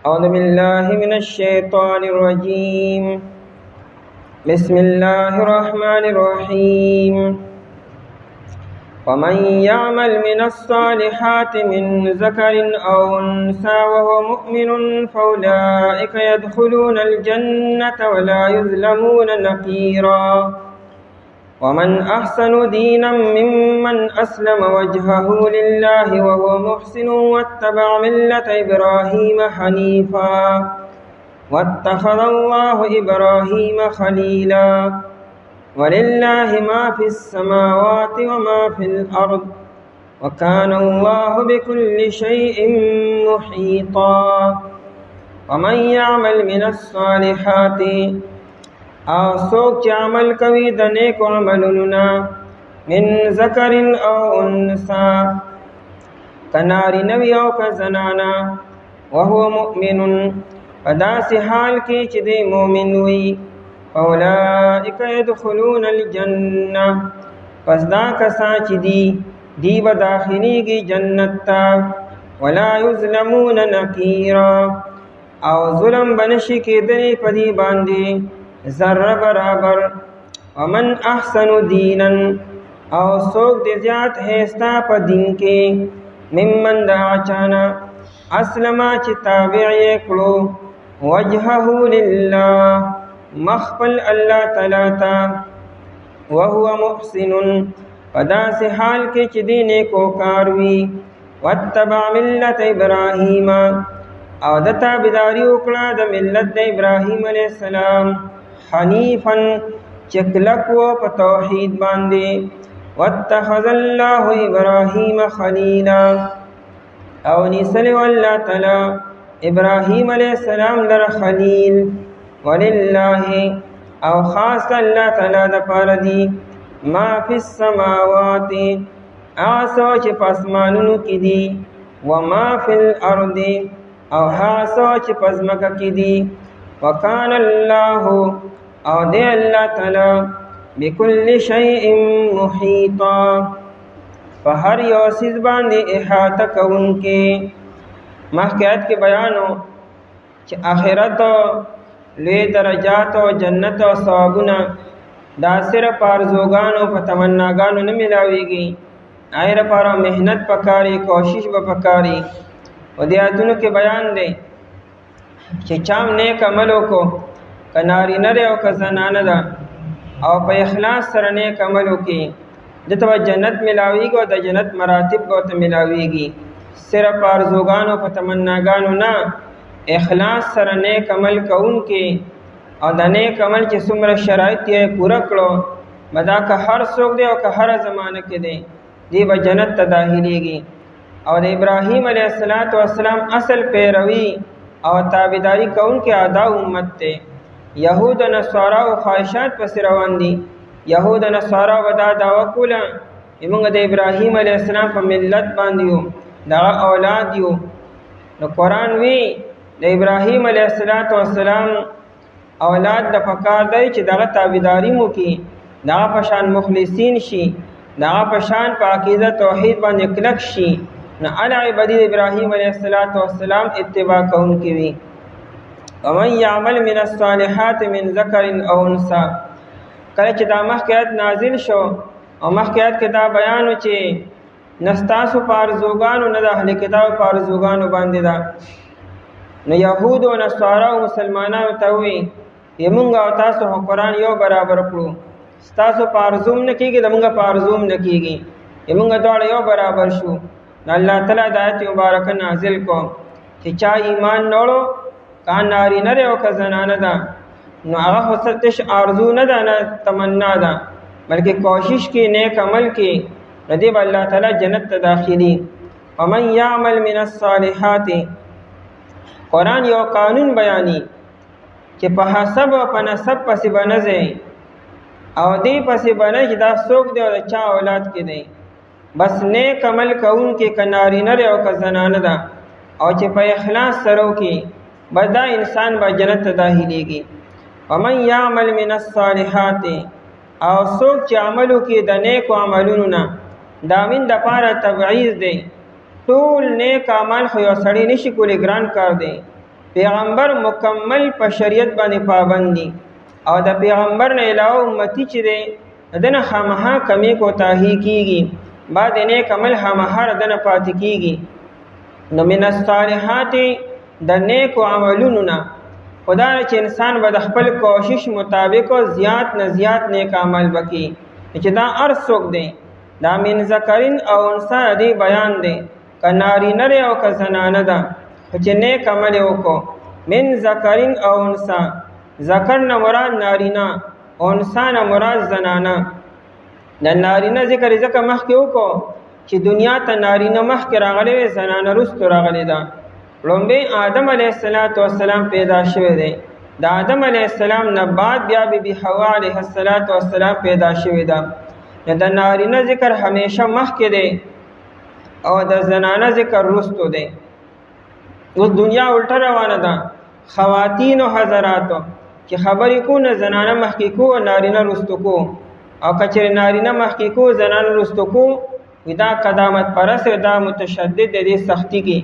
اعوذ بالله من الشیطان الرجیم بسم الله الرحمن الرحیم ومن يعمل من الصالحات من ذكر أو أنثى وهو مؤمن فأولئك يدخلون الجنة ولا يظلمون نقيرا ومن أحسن دينا ممن أسلم وجهه لله وهو محسن واتبع ملة إبراهيم حنيفا واتخذ الله إبراهيم خليلا ولله ما في السماوات وما في الأرض وكان الله بكل شيء محيطا. ومن يعمل من الصالحات او سوک چې عمل کوي د نیکو عملونو من ذکر او انثى کناری نوی او که زنانا وهو مؤمن پداسې حال کې چې دی مؤمن وي فاولئک يدخلون الجنه پس دا کسان چې دی به داخليږي جنت ته ولا یظلمون نقیرا او ظلم بنشي کېدلی په دې باندې ذره برابر. ومن احسن دینا او څوک دې زیات هستا په دین کې ممن دا چانا اسلم چې تابع یې کړو وجهه لله مخفل الله تعالی تا وهو محسن پداس حال کې چې دین کو کاروي واتبع ملت ابراهیم او د تابعداري وکړه د ملت د ابراهیم علیه السلام حنیفا چکلک و په توحید باندې واتخذ الله ابراهیم خلیلا او نیسلی الله تعالی ابراهیم علیه السلام در خلیل ولله او خاص الله تعالی د پاره دی ما فی السماوات آسو چې پاسمانونو کې دی وما فی الارض او هاسو چې پزمکه کې دی وکان الله او دی الله تعالی بكل شیء محیطا په هر یو سیز باندې احاطه کوونکې. مخکې آیت کې بیانو چې آخرت لوی درجات او جنت او ثوابونه دا صرف ارزوګانو په تمناګانو نه ملاويږي، آخر پر مهنت پکاري کوشش به پکاري. او دې آیتونو کې بیان دی چې چام نیک عمل وکړو کناری نه او که زنانه ده او په اخلاص سره نیک عمل وکړي دته جنت ملاویږي او د جنت مراتب به ته ملاویږي. صرف آرزوګانو په تمناګانو نه، اخلاص سره نیک عمل کوونکې او د نیک عمل چې څومره شرایط یې پوره کړو بدا که هر څوک دی او که هر زمانه کې دی دی به جنت ته داخليږي. او د ابراهیم علیه السلام اصل پیروي او تابعداري کوونکې ادا امت ته. یهود او نصارا او خواهشات پس روان دي. یهود او نصارا ودا دعوا کوله موږ د ابراهیم علیه السلام په ملت باندې یو دا اولاد یو. نو قرآن وی د ابراهیم علیه السلام اولاد د پکار دی چې دغه تابعداري مو کی، دغه پشان مخلصین شي، دغه پشان په عقیده توحید باندې کلک شي. نو علی عبادی ابراهیم علیه السلام اتباع کوونکی وي. ومن یعمل من الصالحات من ذکر او انثى. کله چې دا مخکې آیت نازل شو او مخکې آیت کې دا بیان و چې نستاسو پارزوګانو نه د اهل کتاب پارزوګانو باندې دا، نو یهود او نصارا او مسلمانانو ته وی یمونږ او تاسو قرآن یو برابر کړو، ستاسو پارزوم نه کیږي دمونږ پارزوم نه کیږي، یمونږ دواړه یو برابر شو. نو الله تعالی د آیت مبارکه نازل کو چې چا ایمان نوړو کا ناری نه او کا زنانه ده، نو هغه خصتش ارزو نه ده نه تمنا ده، بلکې کوشش کې نیک عمل کې ردی الله تعالی جنت ته داخلي. ومن يعمل من الصالحات. قرآن یو قانون بیانی چې په حسب او په نسب پسې بنځي او دې پسې بنځي چې دا څوک دی او چا اولاد کې دی، بس نیک عمل کوون کې کناری نه او که زنانه ده او چې په اخلاص سره وکي بدا انسان به جنت ته داخليږي. ومن يعمل من الصالحات. او څوک چې عملو کې د نیکو عملونو نه دامن د پاره تبعیض دی، ټول نیک عمل خو یو سړی نشي کولی، ګران کار دی. پیغمبر مکمل په شریعت باندې پابند دي او د پیغمبر نه علاوه امتی چې دی دنه خامخا کمی کوتاهی کیږي، بعد نیک عمل خامخا دنه پاتې کیږي. نو من الصالحات د نیکو عملونو نه خدا چې انسان به د خپل کوشش مطابق زیات نه زیات نیک عمل وکړي، چې دا هر څوک دی دا من ذکرین او انثى دی بیان دی کناری نره او که زنانه ده چې نیک عمل وکړو. من ذکرین او انثى، ذکر نه مراد نارینا، انثى نه مراد زنانه. د نارینه ذکر ځکه مخکې وکړو چې دنیا ته نارینه مخکې راغلی وي، زنانه وروسته راغلی ده. لومبی آدم علیه السلام پیدا شوی دی، د آدم علیه السلام نه بعد بیا بی حوا علیه السلام پیدا شوی ده. د نارینه ذکر همیشه مخکې دی او د زنانه ذکر وروسته دی. اوس دنیا الټه روانه ده، خواتین او حضراتو چې خبرې کو نه زنانه مخکې کو او نارینه وروسته کو، او کچې نارینه مخکې کو زنانه وروسته کو دا قدامت پرست دا متشدد دی سختی کې.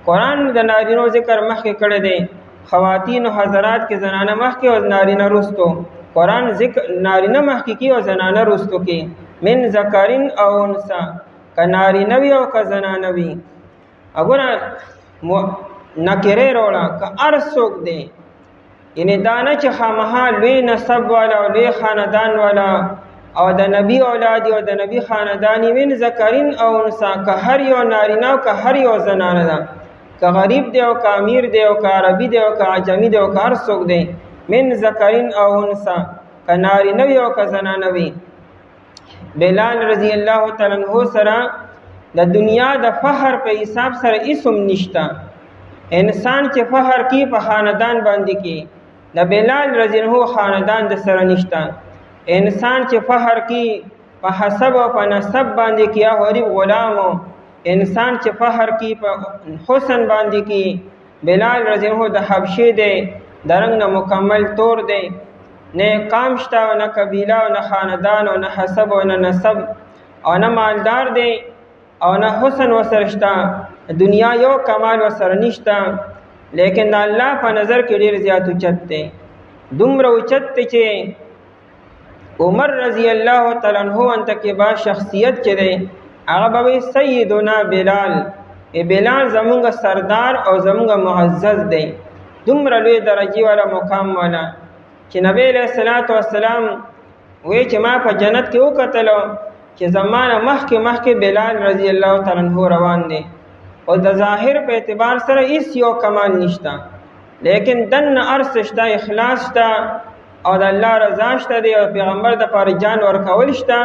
قرآن د نارینو ذکر مخکې کړی دی، خواتین او حضرات کې زنانه مخکې او نارینه وروسته. قرآن ذکر نارینه مخکې کې او زنانه وروسته کې. من ذکرین او انثى، که نارینه وي او که زنانه وي. وګوره نکره روړه که هر څوک دی، یعنی دا نه چې خامخا لوی نسب والا او لوی خاندان والا او د نبی اولاد او د نبی خاندانی. من ذکرین او انثى، که هر یو نارینه او که هر یو زنانه ده، که غریب دی او که امیر دی او که عربي دی او که عجمی دی او که هر څوک دی. من ذکرین او انثى، که نارینه وي او که زنانه وي. بلال رضی الله تعالی عنہ سره د دنیا د فخر په حساب سره اسم نشتا. انسان چې فخر کی په خاندان باندې کی، د بلال رضی الله عنه خاندان د سره نشتا. انسان چې فخر کی په حسب او په نسب باندې کی، غریب غلامو. انسان چې فخر کی په حسن باندې کی، بلال رضی الله عنه د حبشې دی، د رنګ نه مکمل تور دی، نه قام شته او نه قبیله او نه خاندان او نه حسب او نه نسب او نه مالدار دی او نه حسن وسره شته. دنیا یو کمال وسره نشته، لیکن د الله په نظر کې ډیر زیات اوچت دی. دومره اوچت دی چې عمر رضی الله تعالی عنہ انته کې با شخصیت چې دی هغه به سیدنا بلال، بلال زمونږ سردار او زمونږ معزز دی. دومره لوی درجه والا مقام والا چې نبی علیہ السلام وی چې ما په جنت کې وکتلو چې زمانه مخکې بلال رضی الله تعالی عنہ روان دی او د ظاهر په اعتبار سره هیڅ یو کمال نشته، لیکن دن ارس شته، اخلاص شته او د الله رضا شته دی او پیغمبر د پاره جان ورکول شته،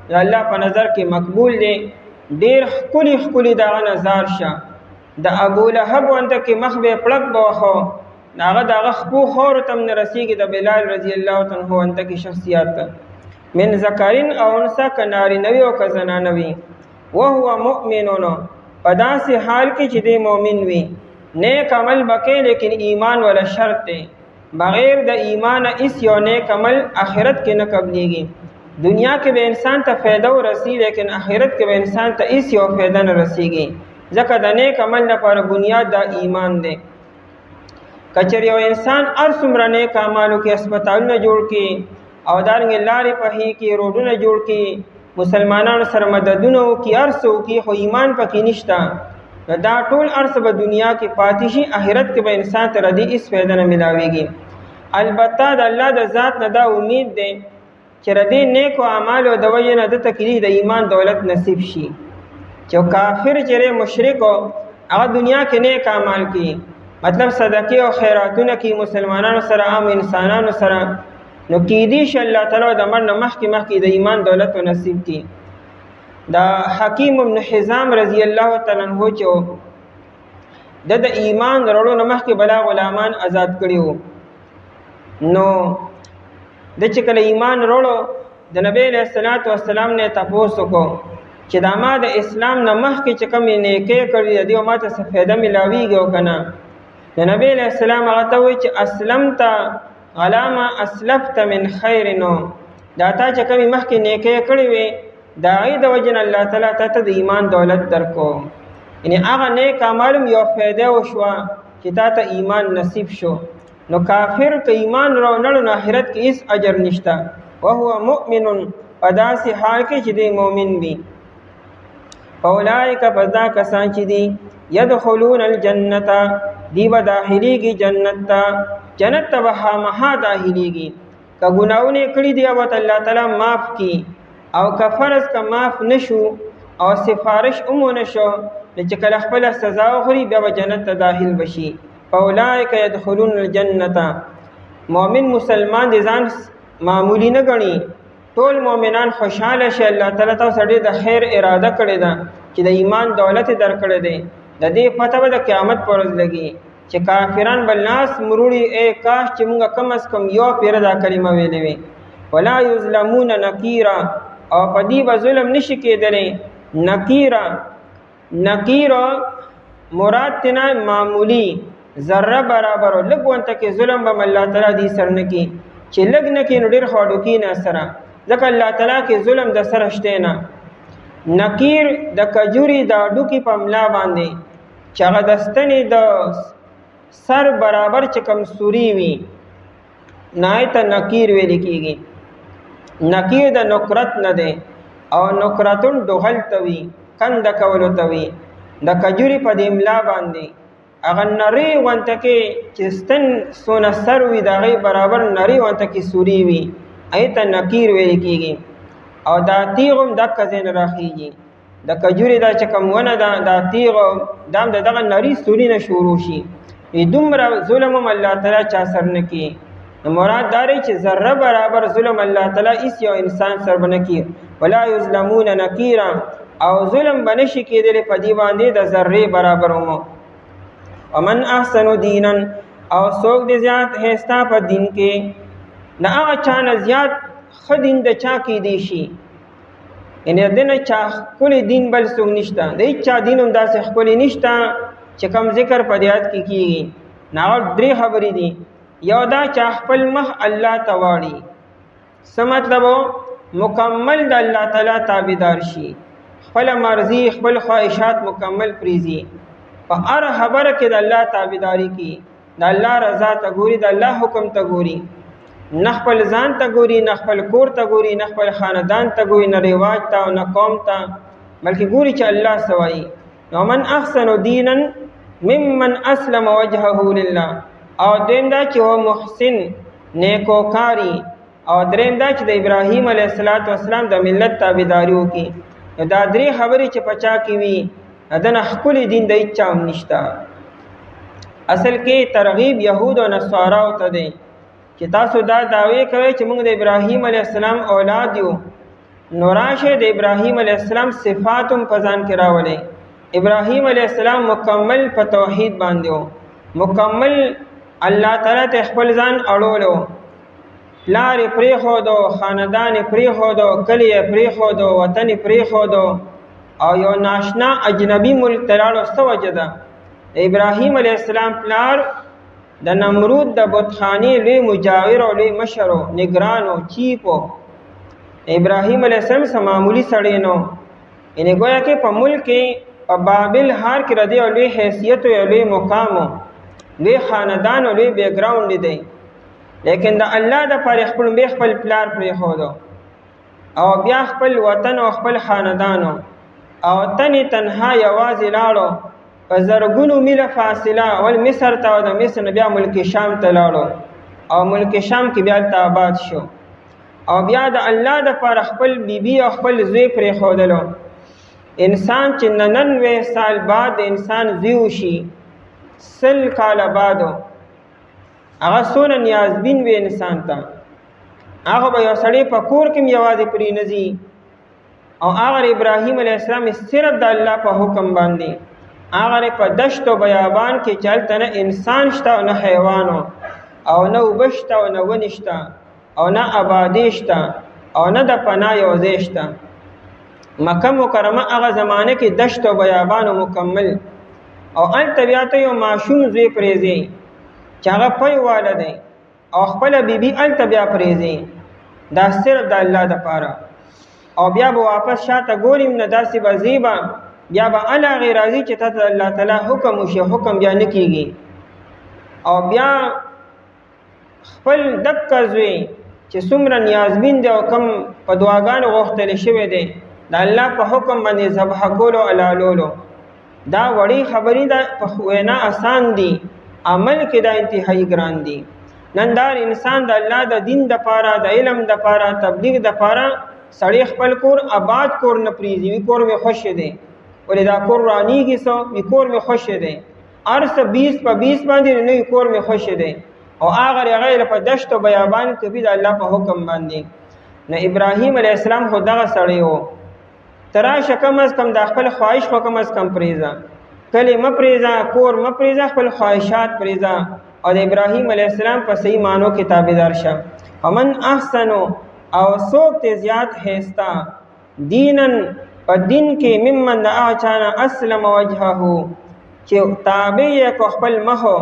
د الله په نظر کې مقبول دی. ډیر ښکلي دغه نظر شه د ابو لهب وانته کې مخ به پړک بوخو دغه خپو خور تم نه رسیږي د بلال رضی الله تعالی عنہ وانته کې شخصیت من ذکرین او انثى کناری نوی او کزنانوی وهو مؤمنون په داسې حال کې چې دی مؤمن وي، نیک عمل بکې لیکن ایمان ولا شرط دی، بغیر د ایمان اس یو نیک عمل آخرت کې نه قبلېږي. دنیا کې به انسان ته فایده ورسی لیکن آخرت کې به انسان ته اس یو فایده نه رسیږي، ځکه د نیک عمل لپاره بنیاد د ایمان دی. کچری یو انسان هر څومره نیک اعمالو کې هسپتالونه جوړ کړي او دارنګې لارې پهې کې روډونه جوړ کړي، مسلمانانو سره مددونه وکړي، هر څه وکړي، خو ایمان پکې نشته، نو دا ټول هر څه به دنیا کې پاتې شي، آخرت کې به انسان ته ردي هېڅ فایده نه میلاویږي. البته د الله د ذات نه دا امید دی چې ردي نیکو اعمالو د وجې نه دته کې د ایمان دولت نصیب شي. چې کافر چې مشرک هغه دنیا کې نیک اعمال کوي، مطلب صدقې او خیراتونه کوي مسلمانانو سره، عام انسانانو سره، نو کېدی شي الله تعالی د مړ نه مخکې د ایمان دولت و نصیب کړي. دا حکیم ابن حزام رضی الله تعالی عنہ چې د ایمان وروړو نه مخکې بلا غلامان آزاد کړي وو، نو د چې کله ایمان وروړو د نبی علیه الصلاۃ والسلام نه تپوس وکړو چې دا ما د اسلام نه مخکې چې کومې نیکۍ کړې دي او ما ته څه فایده میلاویږي او که نه؟ د نبی علیه السلام هغه ته وایي چې اسلمت علامه اسلفت من خیر، نو دا تا چې کومې مخکې نیکۍ کړې وې د هغې د وجې نه الله تعالی تا ته د ایمان دولت درکو، یعنې هغه نیک اعمال هم یو فایده وشوه چې تا ته ایمان نصیب شو. نو کافر که ایمان راونړو نو آخرت کې هېڅ اجر نشته. وهو مؤمن په داسې حال کې چې دی مؤمن وي. فاولئک پس دا کسان چې دي یدخلون الجنة دی به داخلیږي جنت ته، جنت ته به خامخا داخلیږي. که ګناهونه کړي دي او الله تعالی معاف کړي، او که فرض که معاف نشو او سفارش ونه شو، نو چې کله خپله سزا وخوري بیا به جنت ته داخل بشي. فاولئک یدخلون الجنة. مؤمن مسلمان د ځان معمولی نه ګڼي، ټول مؤمنان خوشحاله شي، الله تعالی تاسو ډېر د خیر اراده کړې ده چې د ایمان دولت یې درکړی دی. د دې پته به د قیامت په ورځ لګي چې کافران به لاس مروړي، ای کاش چې موږ کم از کم یو پیره دا کلمه ویلې وي. ولا یظلمون نکیرا، او په دې به ظلم نشي کېدلی. نکیرا مراد تینا معمولی ذره برابر لږ ونته کې ظلم به الله تعالی دې سر نه کړي، چې لږ نه کړي نو ډېر خو هډوکي نه سره، ځکه الله تعالی کې ظلم د سره شته نه. نکیر د کجوري د هډوکي په ملا باندې چې هغه د ستنې د سر برابر چې کم سوري وي نای ته نکیر ویل کېږي. نکیر د نکرت نه دی، او نکرتون ډوغل ته وي، کنده کولو ته وي. د کجوري په دې ملا باندې هغه نری غونته کې چې ستن څونه سر وي د هغې برابر نری غونته کې سوري وي، هغې ته نکیر ویل کېږي. او دا تیغ هم دقه ځای نه راخېږي. د کجوري دا چې کوم ونه ده دا تیغ دا هم د دغه نري سوري نه شروع شي. دومره ظلم هم الله تعالی چا سر نه کړي. مراد دا دی چې ذره برابر ظلم الله تعالی هېڅ یو انسان سر به نه کړي. ولا یظلمون نکیرا، او ظلم به نشي کېدلی په دې باندې د ذرې برابر هم. ومن احسن دینا، او څوک دې زیات ښایسته په دین کې، د هغه چا نه زیات ښه دین د چا کېدی شي، یعنې د نه چا ښکلی دین بل څوک نشته، د هېڅ چا دین هم داسې ښکلی نشته چې کوم ذکر په دې آیت کې کېږي. نو هغه درې خبرې دي. یو دا چې خپل مخ الله ته واړي، څه مطلب مکمل د الله تعالی تابعدار شي، خپله مرضي خپل خواهشات مکمل پریزي، په هر خبره کې د الله تابعداري کوي، د الله رضا ته ګوري، د الله حکم ته ګوري، نه خپل ځان ته ګوري، نه خپل کور ته ګوري، نه خپل خاندان ته ګوري، نه رواج ته او نه قوم ته، بلکې ګوري چې الله څه وایي. ومن احسن دینا ممن اسلم وجهه لله، او دویم دا چې هو محسن نیکوکاری او دریم دا چې د ابراهیم علیه السلام د ملت تابعداري وکړي. نو دا درې خبرې چې پچا کې وي دنه ښکلی دین د هیچا هم نشته. اصل کې ترغیب یهود او نصاراو ته دی چې تاسو دا دعوی کوئ چې موږ د ابراهیم علیه السلام اولاد یو، نو راشه د ابراهیم علیه السلام صفات هم په ځان کې راولئ. ابراهیم علیه السلام مکمل په توحید باندې و، مکمل الله تعالی ته خپل ځان اړولو، پلار یې پرېښودو، خاندان یې پرېښودو، کلی یې پرېښودو، وطن یې پرېښودو او یو ناشنا اجنبي ملک ته لاړو. څه وجه ده؟ د ابراهیم علیه السلام پلار د نمرود د بتخانې لوی مجاور او لوی مشر و، نگران و، چیف و. ابراهیم علیه السلام څه معمولي سړی نو، یعنې گویا کې په ملک کې په بابل ښار کې ردی او لوی حیثیت او لوی مقام و، لوی خاندان او لوی بیک ګراونډ دی. لیکن د الله د پاره خپل پلار پرېښودو او بیا خپل وطن او خپل خاندانو او تنها یوازې لاړو په زرګونو میله فاصله ول مصر ته او د مصر نه بیا ملک شام ته لاړو او ملک شام کې بیا هلته آباد شو او بیا د الله دپاره خپل بیبي او خپل زوی پرېښودلو. انسان چې 99 سال بعد د انسان زوی وشي 100 کاله بعدو هغه څونه نیازبین وي انسان ته. هغه به یو سړی په کور کې هم یوازې پرې نه ځي او هغه ابراهیم علیه السلام صرف د الله په حکم باندې هغه په دشت او بیابان کې چې هلته نه انسان شته او نه حیوان او نه اوبه شته او نه ونې شته او نه آبادي شته او نه د پناه یو ځای شته. مکه مکرمه هغه زمانه کې دشت او بیابان مکمل او هلته بیا ته یو ماشوم زوی پرېږدي چې هغه پی واله دی او خپله بیبي هلته بیا پرېږدي، دا صرف د الله دپاره. او بیا به واپس شاته ګوریم نه داسې به ځي به بیا به هغې راځي چې تا ته د الله تعالی حکم وشي، حکم بیا نه کېږي. او بیا خپل دقه زوی چې څومره نیازبین دی او کم په دعاګانو غوښتلی شوی دی د الله په حکم باندې ذبح کولو حلالولو، دا وړې خبرې ده، په وینا آسان دي، عمل کې دا انتهایی ګران دي. نن دا انسان د الله د دین دپاره د علم دپاره تبلیغ دپاره سړی خپل کور آباد کور نه پرېږدي. وي کور مې خوښ دی، ولې دا کور رانیږي څه، وي کور مې خوښ دی، هر څه 20 په 20 باندې نوی کور مې خوښ دی او هغه هغه په دشت او بیابان کوي د الله په حکم باندې. نو ابراهیم علیه السلام خو دغه سړی و. ته راشه کم از کم د خپل خواهش خو کم از کم پرېږده، کلی مه پرېږده، کور مه پرېږده، خپل خواهشات پرېږده او د ابراهیم علیه السلام په صحیح معنو کې تابعدار شه. ومن احسنو او څوک ته زیات ښایسته دینن په دین کې ممن د هغه چانه اسلم وجهه چې تابع یې کو خپل مخو.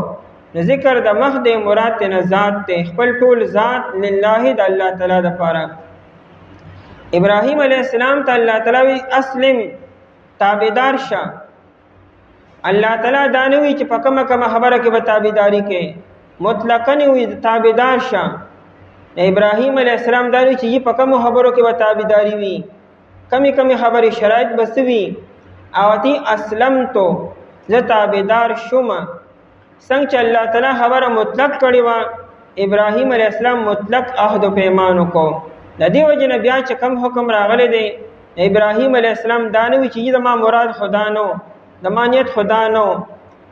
نو ذکر د مخ دی مراد ته نه ذات دی، خپل ټول ذات لله د الله تعالی دپاره. ابراهیم علیه السلام ته الله تعالی وی اسلم، تابعدار شه. الله تعالی دا نه وی چې په کومه خبره کې به تابعداري کوي، مطلقا نه وی تابعدار شه. ابراهیم علیه السلام دا نه چې په کومو خبرو کې به تابعداري وي، کمی خبرې شرایط بس وي. او تی اسلمتو، زه تابعدار شوم. څنګه چې الله تعالی خبره مطلق کړې وه، ابراهیم علیه السلام مطلق عهد و پیمان وکړو. د دې وجې نه بیا چې کوم حکم راغلی دی ابراهیم علیه السلام دا نه وي چې زما مراد خدا نو، زما نیت خدا نو،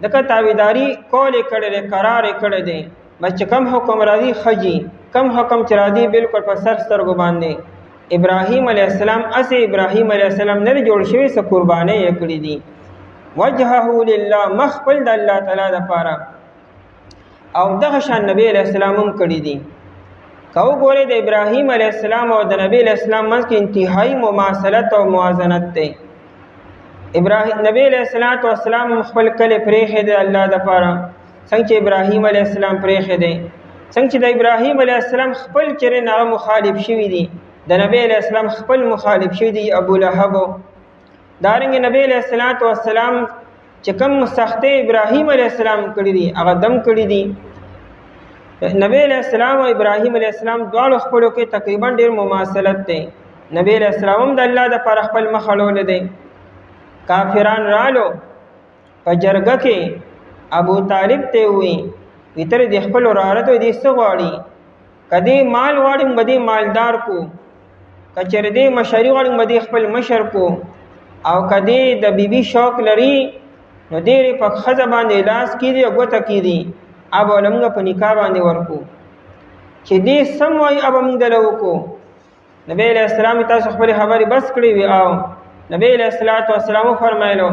ځکه تابعداري کول یې کړی دی، قرار یې کړی دی. بس چې کوم حکم راځي ښه، کم حکم چې راځي بالکل په سر سترګو باندې. ابراهیم علیه السلام اسې ابراهیم علیه السلام نه جوړ شوی، څه قربانۍ یې کړي دي. وجهه لله، مخ خپل د الله تعالی دپاره. او دغه شان نبی علیه السلام هم کړي دي. که وګورئ د ابراهیم علیه السلام او د نبی علیه السلام منځ کې انتهایی مماثلت او موازنت دی. نبی علیه السلام خپل کلی پرېښی دی الله دپاره، څنګه چې ابراهیم علیه السلام پرېښی دی. څنګه چې د ابراهیم علیه السلام خپل چرې هغه مخالف شوي دي، د نبی علیه السلام خپل مخالف شوي دي ابو لهب. دارنګې نبی علیه السلام چې کوم سختۍ ابراهیم علیه السلام کړي دي هغه دم کړي دي. نبی علیہ السلام او ابراهیم علیہ السلام دواړو خپلو کې تقریبا ډېر مماثلت دی. نبی علیہ السلام هم د الله دپاره خپل مخ اړولی دی. کافران رالو په جرګه کې ابو طالب ته وی ته د خپل وراره ته دې څه غواړي؟ کدی مال غواړي بدی مالدار کو، کچر دې مشری غواړي بدی خپل مشر کو، او کدی د بیبي شوق لري نو ډېرې په ښځه باندې لاس کېدي او ګوته کېدي، اب ولمږه په نکاح باندې ورکو چې دې سم وایي اب موږ دله وکړو. نبی علیہ السلام تاسو خپلې خبرې بس کړې وي او نبی علیہ السلام وفرمایلو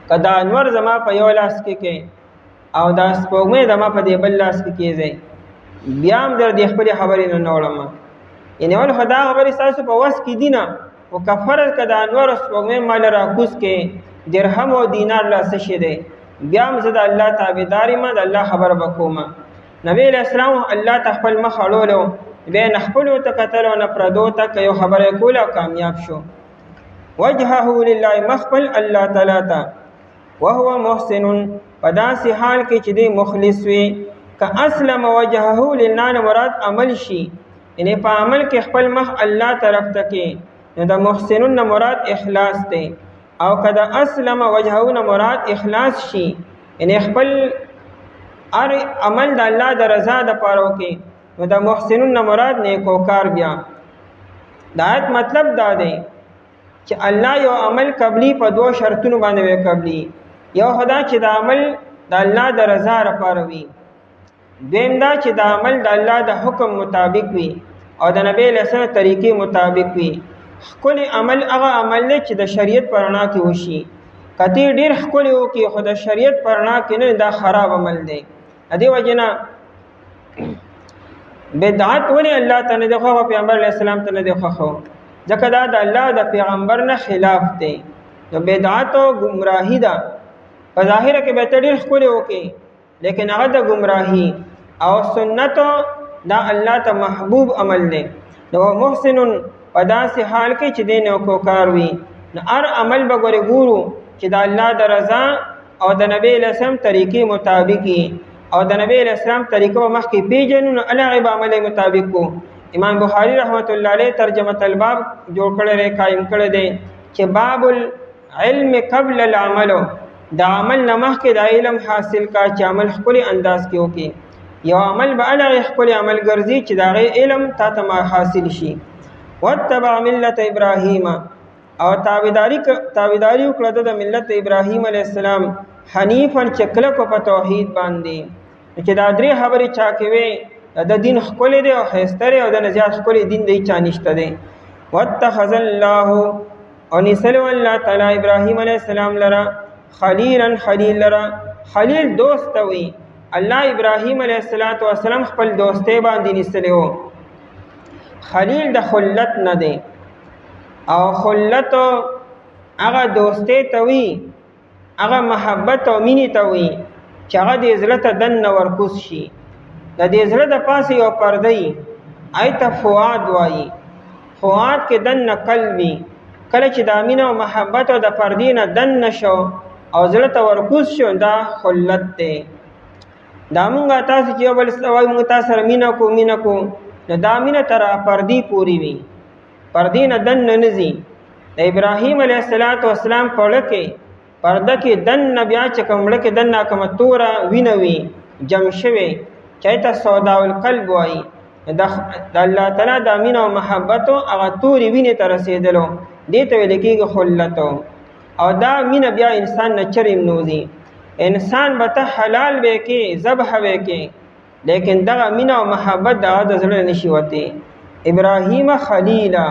که دا انور زما په یو لاس کې او دا سپوږمۍ زما په دې بل لاس کې کېږي بیا هم در دې خپلې خبرې نه وړم. یعنې ولې خو دا خبرې ستاسو په وس کې دي نه، خو که فرض که د انور او سپوږمۍ مال راکوز کې درهم او دینار لا څه شی دی، بیا هم زه د الله تابعدار یم، د الله خبره به کوم. نبی علیہ السلام الله ته خپل مخ اړولو، بیا نه خپلو ته کتل او نه پردو ته که یو خبره یې کوله او کامیاب شو. وجهه لله، مخبل الله تعالی ته، وهو محسن، په داسې حال کې چې دی مخلص وي. که اسلم وجهه لله نه مراد عمل شي، یعنې په عمل کې خپل مخ الله طرف ته کې، نو د محسنون نه مراد اخلاص دی. او که د اسلم وجهه نه مراد اخلاص شي، یعنې خپل هر عمل د الله د رضا دپاره وکړي، نو د محسنون نه مراد نیکوکار. بیا د آیت مطلب دا دی چې الله یو عمل قبلی په دوه شرطونو باندې وی قبلی. یو خدا چې د عمل د الله د رضا لپاره وي، دویم دا چې د عمل د الله د حکم مطابق وي او د نبی له سره طریقې مطابق وي. ښکلی عمل هغه عمل دی چې د شریعت په رڼا کې وشي. کتی ډېر ښکلی وکړي خو د شریعت په رڼا کې نه، دا خراب عمل دی. د دې وجې نه بدعت ولې الله ته نه دی خوښ او پیغمبر علیه السلام ته نه دی خوښ؟ ځکه دا د الله د پیغمبر نه خلاف دی. نو بدعت او ګمراهي ده. په ظاهره کې به ته ډېر ښکلی وکړي لیکن هغه د ګمراهي او سنتو دا الله ته محبوب عمل دی. نو محسنون په داسې حال کې چې دی نیکوکار وي، نو هر عمل به ګورو چې د الله د رضا او د نبی علیه السلام طریقې مطابق وي او د نبی علیه السلام طریقه به مخکې پیژنو، نو هغې به عمل مطابق کو. امام بخاری رحمت الله علیه ترجمه الباب جوړ کړی دی، قایم کړی دی چې باب العلم قبل العمل، د عمل نه مخکې د علم حاصل کا چې عمل ښکلي انداز کې وکړي. یو عمل به هغې ښکلي عمل ګرځي چې د هغې علم تا ته حاصل شي. واتبع ملت ابراهیم، او تابعداري وکړه د ملت ابراهیم علیه السلام، حنیفا چې کلکو په توحید باندې. چې دا درې خبرې چا کې وې د دین ښکلی دی او ښایسته دی او د نه زیات ښکلی دین دی چا نشته دی. واتخذ الله، او نیسلی الله تعالی ابراهیم علیه السلام لره خلیلا، خلیل لره. خلیل دوست ته وي. الله ابراهیم علیه السلام خپل دوستی باندې نیسلی و. خلیل د خلت نه دی، او خلت هغه دوستی ته وي، هغه محبت او مینې ته وي چې هغه د زړه ته دننه ورکوز شي. د دې زړه د پاسه یو پرده وي، هغې ته فؤاد وایي. فؤاد کې دننه قلب وي. کله چې د مینه او محبت او د پردې نه دننه شو او زړه ته ورکوز شو، دا خلت دی. دا مونږ تاسو چې یو بل سره وایو مونږ تاسو سره مینه کو مینه کو، نو دا مینه تر پردې پورې وي، پردې نه دننه نه ځي. د ابراهیم علیه السلام په زړه کې پرده کې دننه بیا چې کوم زړه کې دننه کومه توره وینه وي جمع شوې، چې ته سودا القلب وایي. د الله تعالی د مینه او محبتو هغه تورې وینې ته رسېدلو، دې ته ویل کېږي خلتو. او دا مینه بیا انسان نه چرې نوځي. انسان به ته حلال به کې ذبح به کې، لیکن دغه مینه او محبت دغه د زړه نشي وتی. ابراهیم خلیلا،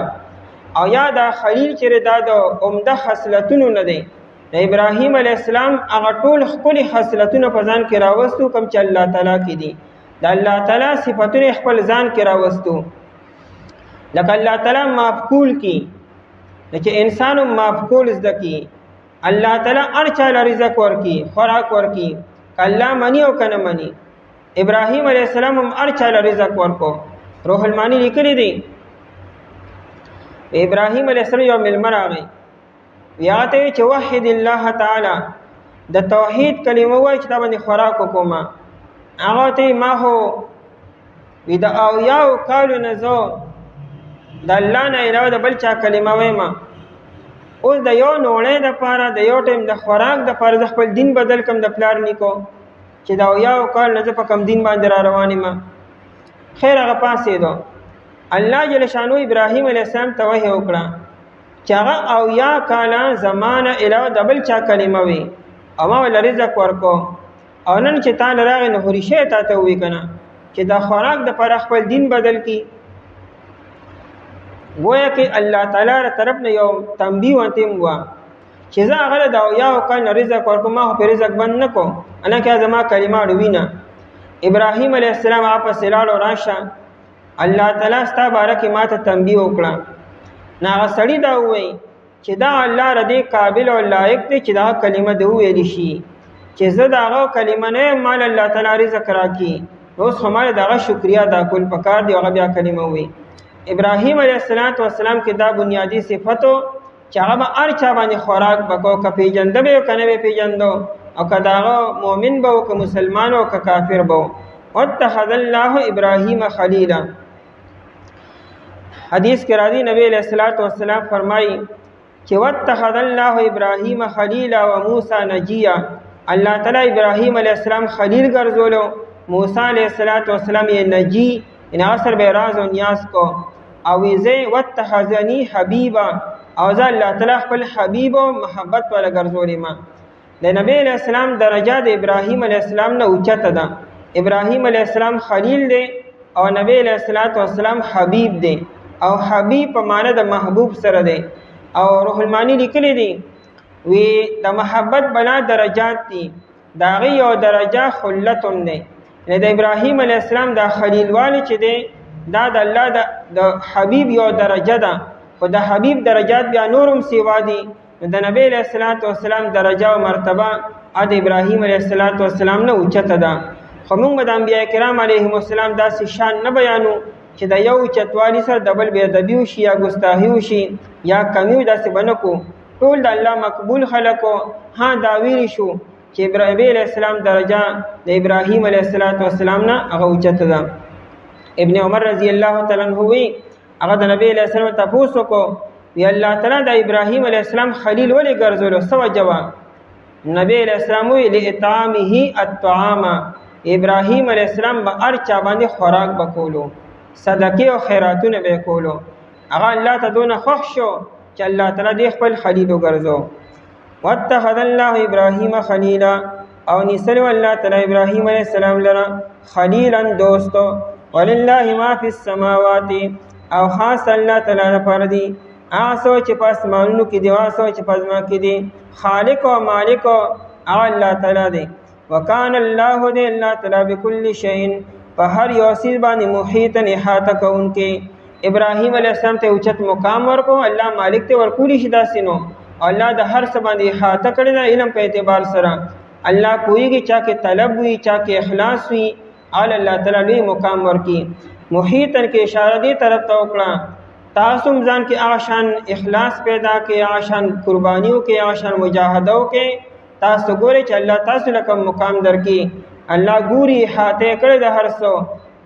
او یا دا خلیل چې دا د عمده خصلتونو نه دی. د ابراهیم علیه السلام هغه ټول ښکلي خصلتونه په ځان کې راوستو کوم چې الله تعالی کې دي. د الله تعالی صفتونه خپل ځان کې راوستو. لکه الله تعالی مافکول کی، چې انسانو مافکول زده کی. الله تعالی هر چاله رزق ورکی، خوراک ورکی، که الله منی او که نه منی. ابراهیم علیه السلام هم هر چاله رزق ورکو. روح المانی لیکلی دی ابراهیم علیه السلام یو مېلمه راغی، یا ته چې وحد الله تعالی، د توحید کلمه وایي چې تا باندې خوراک وکوم. هغه ته ما خو وي د اویاو کالو نه زه د الله نه علاوه د بل چا کلمه وایم. اوس د یو نوړۍ دپاره د یو ټایم د خوراک دپاره زه خپل دین بدل کړم د پلار نیکو، چې د اویاو کال نه زه په کوم دین باندې را روان یم. خیر هغه پاسېدو. الله جل شانو ابراهیم علیه السلام ته وحی وکړه چې هغه 80 کاله زمانه علاوه د بل چا کلمه وي او ما ول رزق ورکو او نن چې تا لراغې نه هریشه تا ته وی کنه چې دا خوراک د پر خپل دین بدل کی. گویا کې الله تعالی تر طرف نه یو تنبیه وته مو چې زه هغه دا یا کله رزق ورکو ما په رزق بند نکو انا کې زما کلمه ډوینه. ابراهیم علیه السلام واپس لاړو راشه الله تعالی ستا بارک ما ته تنبیه وکړه. ناغه سړی دا وای چې دا الله ردی قابل او لایق دی چې دا کلمه دی ویل شي چې زه داغه کلمه نه مال الله تعالی رزق راکې اوس هماره داغه شکریا دا کول پکار دی هغه بیا کلمه وی. ابراهیم علیه السلام کې دا بنیادی صفاتو چې هغه هر چا باندې خوراک بکو ک پیجنده به کنه به پیجندو او کداغه مؤمن به او ک مسلمان او ک کافر به. واتخذ الله ابراهیم خلیلا. حدیث کې راځي نبی علیہ الصلوۃ والسلام فرمایي چې واتخذ الله ابراهیم خلیلا و موسی نجیا. الله تعالی ابراهیم علیہ السلام خلیل ګرځولو موسی علیہ السلام یې نجی ان اثر به راز او نیاز کو او یې واتخذنی حبیبا او ځا الله تعالی خپل حبیب او محبت ولا ګرځولې ما. د نبی علیہ السلام درجه د ابراهیم علیہ السلام نه اوچته ده. ابراهیم علیہ السلام خلیل دی او نبی علیہ السلام حبیب دی او حبیب په معنی د محبوب سره دی. او روح المانی لیکلی دی وی د محبت بنا درجات دي داغي یو درجه خلتم دی. د ابراهیم علیہ السلام د خلیل والی چې دی دا د الله د حبیب یو درجه ده خو د حبیب درجات بیا نورم سیوا دي. د نبی علیہ السلام درجه او مرتبه د ابراهیم علیہ السلام نه اوچته ده. خو موږ د انبیاء کرام علیهم السلام داسې شان نه بیانو چې د یو چتوالی سره د بل بې ادبي وشي یا ګستاخي وشي یا کمی داسې بنکو. ټول د الله مقبول خلکو ها دا ویلی شو چې ابراهیم علیہ السلام درجه د ابراهیم علیہ السلام نه هغه اوچته ده. ابن عمر رضی الله تعالی عنہ وی هغه د نبی علیہ السلام تاسو کو وی الله تعالی د ابراهیم علیہ السلام خلیل ولې ګرځولو سو جواب. نبی علیہ السلام وی لئطعامه الطعام. ابراهیم علیہ السلام به هر چا باندې خوراک وکولو صدقه او خیراتونه به کولو. هغه الله ته دونه خوښ شو چې الله تعالی دې خپل خلیل وګرځو. واتخذ الله ابراهیم خلیلا او نسلو الله تعالی ابراهیم علیہ السلام لرا خلیلا دوستو. ولله ما فی السماوات او خاص الله تعالی لپاره دی آسو چې په اسمانونو کې دی آسو چې په ځمکه کې دی. خالق او مالک او الله تعالی دی. وکان الله دی الله تعالی بكل شیء په هر یو شی باندې محیطا احاطه کوونکی. ابراهیم علیہ السلام ته اوچت مقام ورکو الله مالک ته ورکولی شي داسې نو الله د هر څه باندې احاطه کړی دا علم په اعتبار سره. الله پوهیږي چا کې طلب وي چا کې اخلاص وي الله تعالی لوی مقام ورکی. محیطا کې اشاره دی طرف ته وکړه تاسو ځان کې آشان اخلاص پیدا کې آشان قربانیو کې آشان مجاهدو کې تاسو ګوري چې الله تاسو لکه مقام درکې. الله ګوري احاطه کړی د هر څه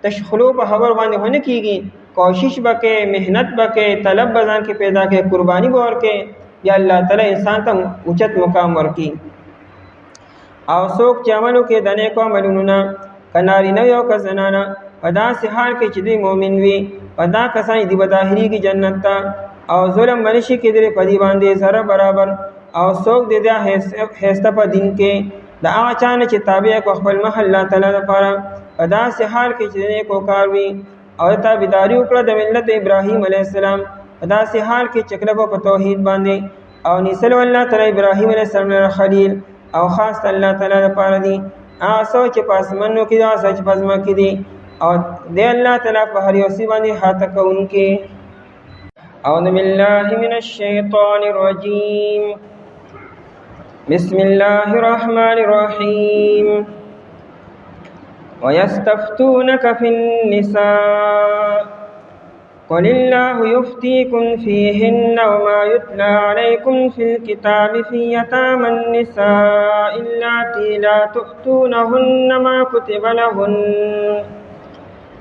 تشخلو په خبر باندې هونه کیږي کوشش وکې محنت وکې طلب بزان کې پیدا کې قربانی به ورکې یا الله تعالی انسان ته اوچت مقام ورکې. او څوک چې عملو کې د نیکو عملونو نه کناری نه یو که زنانه په داسې حال کې چې دوی مؤمن وي په دا کسان دي به داخلېږي جنت ته او ظلم منشي کېدلی په دې باندې ذره برابر. او څوک د دې ښایسته په دین کې د هغه چا نه چې تابع کو خپل مخ الله تعالی لپاره په داسې حال کې چې نیکو کار وي او تابعداري وکړه د ملت ابراهیم علیه السلام په داسې حال کې چې کلک په توحید باندې او نسلو الله تعالی ابراهیم علیه السلام خلیل او خاص الله تعالی لپاره دي آسو چې په اسمانو کې دي آسو چې په ځمکه کې دي او د الله تعالی په هر یو شی باندې احاطه کوونکی. اعوذ بالله من الشیطان الرجیم بسم الله الرحمن الرحیم. ويستفتونك في النساء قل الله يفتيكم فيهن وما يتلى عليكم في الكتاب في يتامى النساء اللاتي لا تؤتونهن ما كتب لهن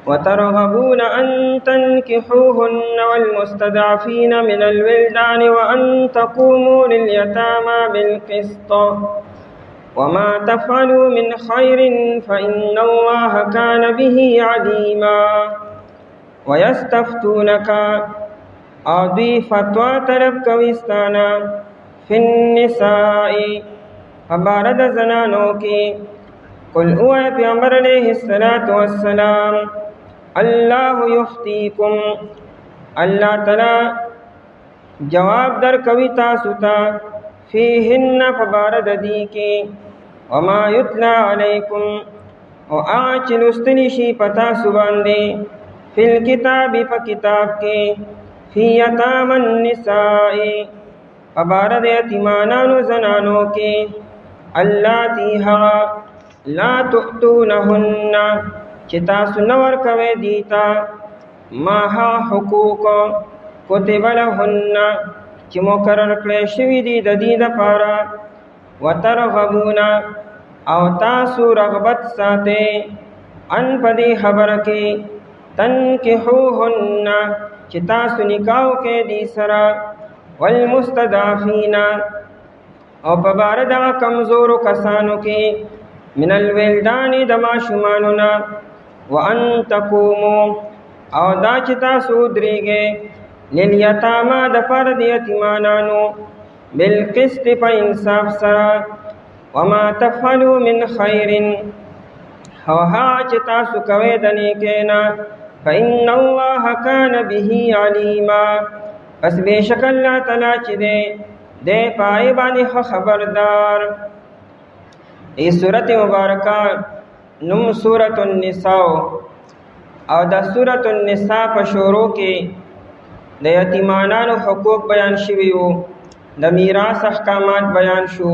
وترغبون أن تنكحوهن والمستضعفين من الولدان وأن تقوموا لليتامى بالقسط وما تفعلوا من خير فإن الله كان به عليما. ويستفتونك او دوی فتوا طلب کوي ستانا فی النساء فبارد زنانو کی قل اوه پیغمبر علیہ السلام اللہ یفتیکم اللہ تعالی جواب در کوي تاسو ته فیهن فبارد دی کی وما یتلا علیکم او آچ لستلی شی پتا سباندے فی الکتاب پا کتاب کے فی یتام النساء فبارد یتیمانانو زنانو کے اللاتی حغا لا تؤتونہن چتا سنور کوے دیتا ماہا حقوق کتب لہن چی مقرر کلیشوی دی ددید پارا وترغبون او تاسو رغبت ساتے ان پدی خبر کے تنکحوہن چی تاسو نکاو کے دی سرا والمستضعفین او پبارد کمزور کسانو کے من الولدان دما شمانونا وان تقومو او دا چی تاسو دریگے لیلیتاما دفرد یتیمانانو بالقسط پا انصاف سرا وما تفعلوا من خیر وها چی تاسو کوي د نیکینا فإن الله كان به علیما پس بیشک اللہ تعالی چی دے پائے بانی خبردار. ای سورت مبارکہ نم سورت النساء او دا سورت النساء پا شروع کے د یتیمانانو حقوق بیان شویو د میراث احکامات بیان شو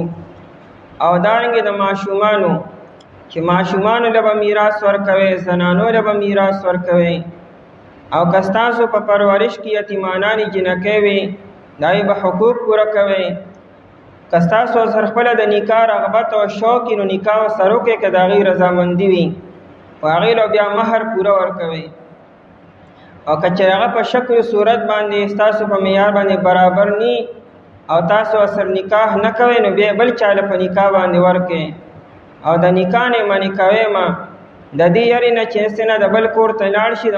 او دارنګه د ماشومانو چې ماشومانو له میراث ورکوي زنانو له میراث ورکوي او کستاسو په پرورش کې یتیمانانی جنکې وي دای به حقوق پورا کوي کستاسو سره خپل د نکاح رغبت او شوق نو نکاح سره کې کداغي رضامندي وي واغې له بیا مہر پورا ورکوي او کچره هغه په شکل صورت باندې تاسو په معیار باندې برابر ني او تاسو اثر نکاح نه کوي نو به بل چاله په نکاح باندې ورکه او د نکاح نه معنی کوي ما د دې یاري نه چې سینه د بل کور ته لاړ شي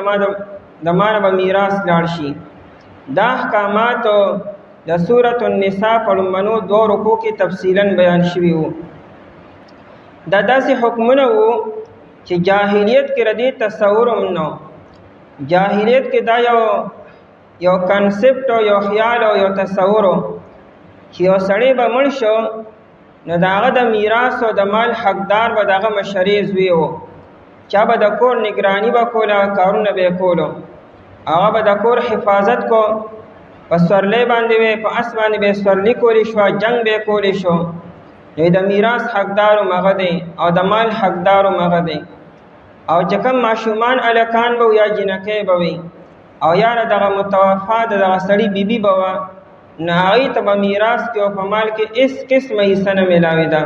د ما به میراث لاړ شي. دا احکامات د سورۃ النساء په لمنو دوه رکوع کې تفصیلا بیان شوي وو. دا داسې حکمونه وو چې جاهلیت کې ردی تصور هم نو جاهلیت کې دا یو کنسپټ او یو خیال او یو تصور چې یو سړی به مړ شو نو داغه د میراث او د مال حقدار به دغه مشرې زوی وو چا به د کور نگرانی به کوله کارونه به کولو هغه به د کور حفاظت کو په سورلې باندې وي په اس باندې به سورلې کولی شو جنگ به کولی شو نو د میراث حقدار مغه دی او د مال حقدار مغه دی او چې کوم ماشومان الکان به یا جنکې به وي او یا دغه متوفا دغه سړی بیبي به وا نهایی ته به میراث کې او په مال کې اس قسمه حصہ نه ملاوي دا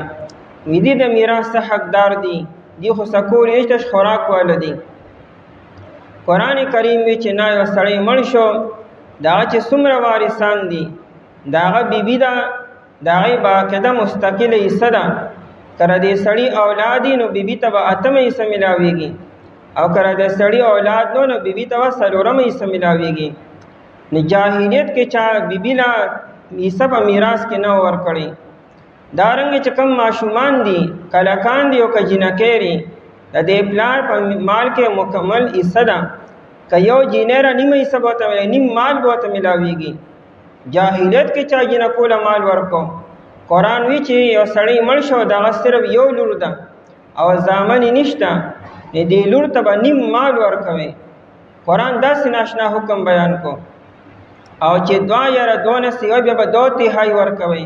وی دي د میراث حقدار دي دی خو سکول هیڅ خوراک ولدي. قران کریم وی چې نه یو سړی مړ شو دا چې څومره وارثان دي داغه بیبي دا داغه باقاعده مستقله حصہ ده کړه دې سړی اولاد نو بیبي ته به اتمه حصہ ملاويږي او کړه دې سړی اولاد نو بیبي ته سلورمه حصہ ملاويږي. نه جاهلیت کې چا بیبي لا حصہ په میراث کې نه ور کړی. دارنګ چې کم ماشومان دي کلکان دي او کجنکېری د دې پلان په مال کې مکمل حصہ ده که یو جینره نیمه حصہ بوته نیم مال بوته ملاويږي. جاهلیت کې چا جنکول مال ورکو قران وی چې یو سړی مړ شو دا صرف یو لور ده او ځامن نشته نه دی لور ته نیم مال ورکوي. قران داسې ناشنا حکم بیان کو او چې دوا یا دونه سی بیا به دوه تهائی ورکوي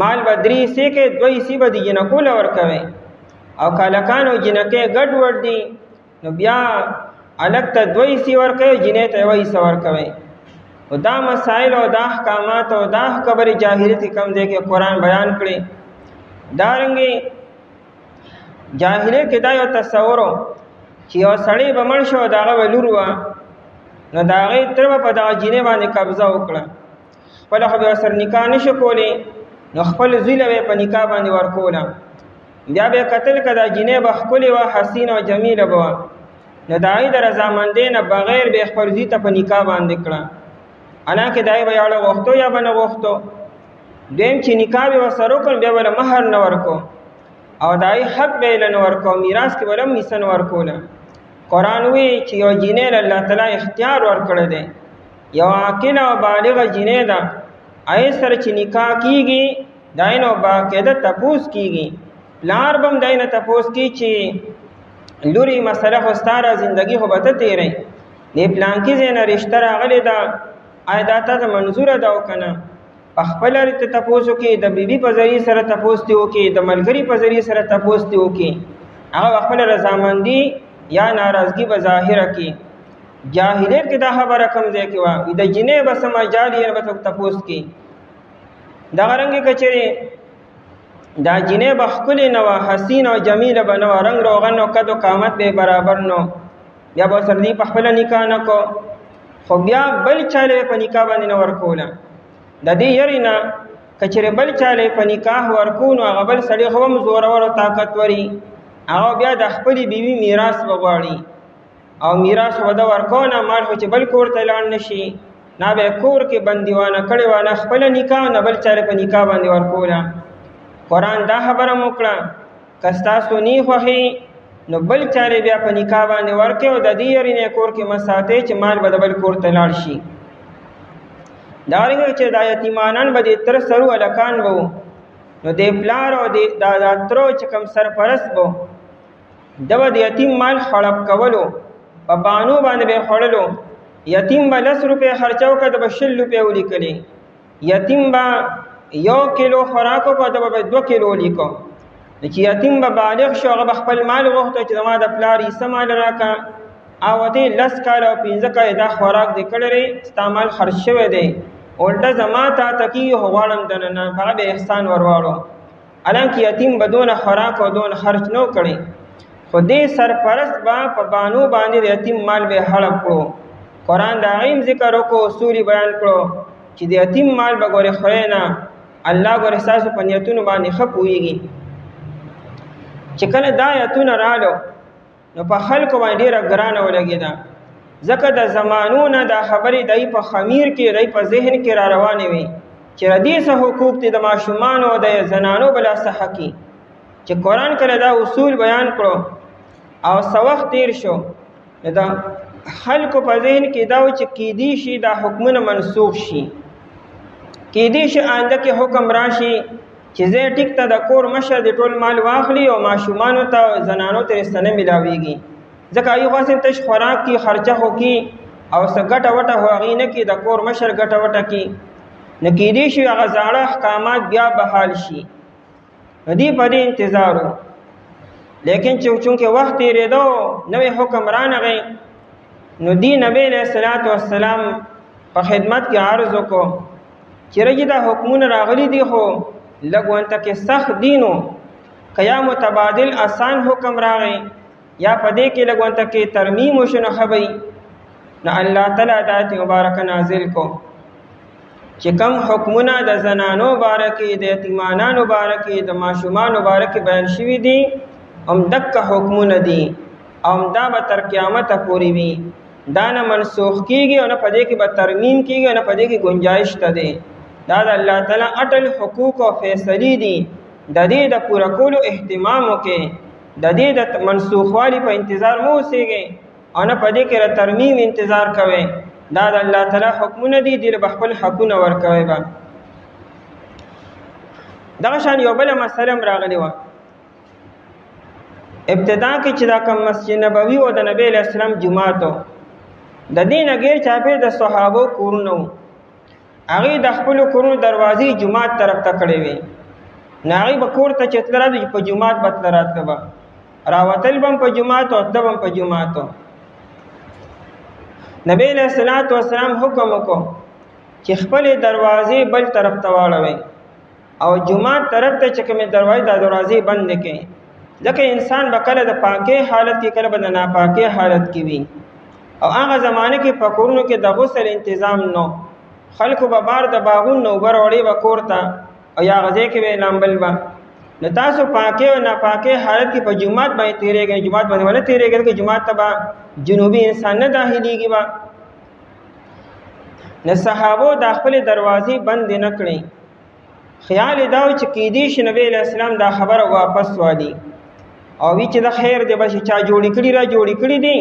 مال بدری سي کې دوی سی به دی جنکول ورکوي او کلکان او جنکه ګډ ور دي نو بیا الګ ته دوی سی ورکوي جنې ته وای سی ورکوي. او دا مسائل او دا احکامات او دا خبر جاهلیت کم دے کې قران بیان کړي. دارنګي جاهلیت کې دا یو تصور چې یو سړی بمړ شو داغه ولوروا نو داغه تر په دغه جینې باندې قبضه وکړه خپل خو به سر نکاح نشو کولی نو خپل زویله په نکاح باندې ورکوله بیا به قتل کړه جینې به خپل وا حسین او جمیله بوا نو دای د رضامندۍ نه بغیر به خپل زوی ته په نکاح باندې کړه، حالانکه دای به یاړه غوښتو یا به نه غوښتو. دویم چې نکاح به ورسره وکړ بیا به مهر نه ورکو او دای حق به یې نه ورکو، میراث کې به هم حصه نه ورکوله. قرآن وی چې یو جینۍ له الله تعالی اختیار ورکړی دی، یو عاقله او بالغه جینۍ ده، هغې سره چې نکاح کېږي دای نه باقاعده تپوس کېږي، پلار به هم دای نه تپوس کېږي چې لورې مسله خو ستا را زندګي خو به ته تېری، د پلانکي ځای نه رشته راغلې ده، آیا دا ته منظوره ده او که نه؟ په خپله ته تپوس وکړي، د بیبي په ذریعې سره تپوس دې وکړي، د ملګري په ذریعې سره تپوس دې وکړي، هغه خپله رضامندي یا ناراضګي به ظاهره کړي. جاهلیت کې دا خبره کوم ځای کې وه، د جینۍ به څه مجال یې به تپوس کړي. دغه رنګې که چېرې دا جینۍ به ښکلې نه وه، حسین او جمیله به نه وه، رنګ روغن او قد و قامت به برابر نه، بیا به ورسره دوی په خپله نکاح نه کو، خو بیا بل چاله په نکاح باندې نه ورکوله. د دې یرې نه که چېرې بل چاله په نکاح ورکو نو هغه بل سړی خو هم زورور او طاقتوري، هغه بیا د خپلې بیوي میراث به غواړي او میراث به ده ورکو نه، مال خو چې بل کور ته لاړ نه شي، نه به یې کور کې بندیوانه کړې وه، نه خپله نکاح نه بل چاله په نکاح باندې ورکوله. قرآن دا خبره مو کړه که ستاسو نی خوښي نو بل چاله بیا په نکاح باندې ورکړئ او د دې یرې نه کور کې مه ساتئ چې مال به د بل کور ته لاړ شي. دارنګه چې دا یتیمانان به د تر سرو هلکان به وو، نو د پلار او د ترو چې کوم سرپرست به ده به د یتیم مال خړپ کولو، په بانو باندې به یې خوړلو. یتیم به 10 روپۍ خرچه وکړه د به 20 روپۍ ولیکلې، یتیم به 1 کیلو خوراک وکړه د به 2 کیلو ولیکو. چې یتیم به بالغ شو هغه به خپل مال غوښته چې زما د پلار حصه مال راکړه، او دې 10 کاله او 15 کاله دا خوراک دې کړی ستا مال خرچ شوی دی، الټه زما تا ته کېږي خو غواړم دننه، هغه به احسان ورواړو. حالانکه یتیم به دونه خوراک او دونه خرچ نه کړی، خو دې سرپرست به په بانو باندې د یتیم مال به هړپ کړو. قرآن د هغې ذکر وکړو، اصول بیان کړو چې د یتیم مال به ګورې خورئ نه، الله ګورې ستاسو په نیتونو باندې ښه پوهېږي. چې کله دا آیتونه رالو نو په خلکو باندې ډېره ګرانه ولګېده، ځکه د زمانو نه دا خبرې دای په خمیر کې دای په ذهن کې را روانې وي چې ردی څه حقوق دي د ماشومانو او د زنانو بلا څه حقي. چې قرآن کله دا اصول بیان کړو او څه وخت تېر شو، دا خلکو په ذهن کې دا و چې کیدی شي دا حکمونه منسوخ شي، کیدی شي آینده کې حکم راشي چې زه ټیک ته د کور مشر د ټول مال واخلي او ماشومانو ته زنانو ته رسته نه ملاویږي، ځکه ایو خاصم تش خوراک کی خرچه خو کی او څه ګټه وټه خو هغې نه کې د کور مشر ګټه وټه کی، نو کیدی شي هغه زاړه احکامات بیا بحال شي. نو دې په دې انتظار و، لیکن چونکې وخت تېرېدو نوی حکم رانغی، نو دی نبی علیہ السلام په خدمت کې عرض وکړو چې رجې دا حکمونه راغلي دي خو لږ ونته کې سخت دي، نو که یا متبادل آسان حکم راغی یا په دې کې لږ ونته کې ترمیم وشو نو ښه به نو الله تعالی دا آیت مبارکه نازل کو چې کوم حکمونه د زنانو باره کې، د یتیمانانو باره کې، د ماشومانو باره کې بیان شوي دي، همدقه حکمونه دي، همدا به تر قیامته پورې وي، دا نه منسوخ کېږي او نه په دې کې به ترمیم کېږي او نه په دې کې گنجایش ته دی. دا د الله تعالی اټل حقوق او فیصلې دي، د دې د پوره کولو اهتمام وکړئ، د دې د منسوخوالي په انتظار مو اوسېږئ او نه په دې کې د ترمیم انتظار کوئ. دا د الله تعالی حکمونه دي، دې به خپل حقونه ورکوئ. به دغه شان یو بله مسله هم راغلې وه، ابتدا کې چې دا کوم مسجد نبوي او د نبی علیه السلام جومات و، د دې نه غیر چاپېر د صحابو کورونه وو، هغې د خپلو کورونو دروازې جومات طرف ته کړې وې، نو هغې به کور ته چې تله راتله په جومات به تله راتله به راوتل به هم په جومات او تله به هم په جومات و. نبی علیه السلام حکم وکړو چې خپلې دروازې بل طرف ته واړوئ او جومات طرف ته چې کومې دروازې دا دروازې بندې کړئ، ځکه انسان به کله د پاکۍ حالت کې کله به د ناپاکۍ حالت کې وي، او هغه زمانه کې په کورونو کې د غسل انتظام نو، خلکو به بار د باغونو اوبه راوړې به کور ته او یا هغه ځای کې به یې لامبل به، نو تاسو پاکه او ناپاکه حالت کې په جمعات باندې تیرېږئ، جمعات باندې ونه تیرېږئ چې جمعات ته به جنوبي انسان نه داخليږي با. نه صحابو د خپل دروازې بند نه کړې. خیال دا چې کېدی شي نبی علیہ السلام دا خبره واپس والی او وی چې د خیر دی به چا جوړی کړي را جوړی کړي دي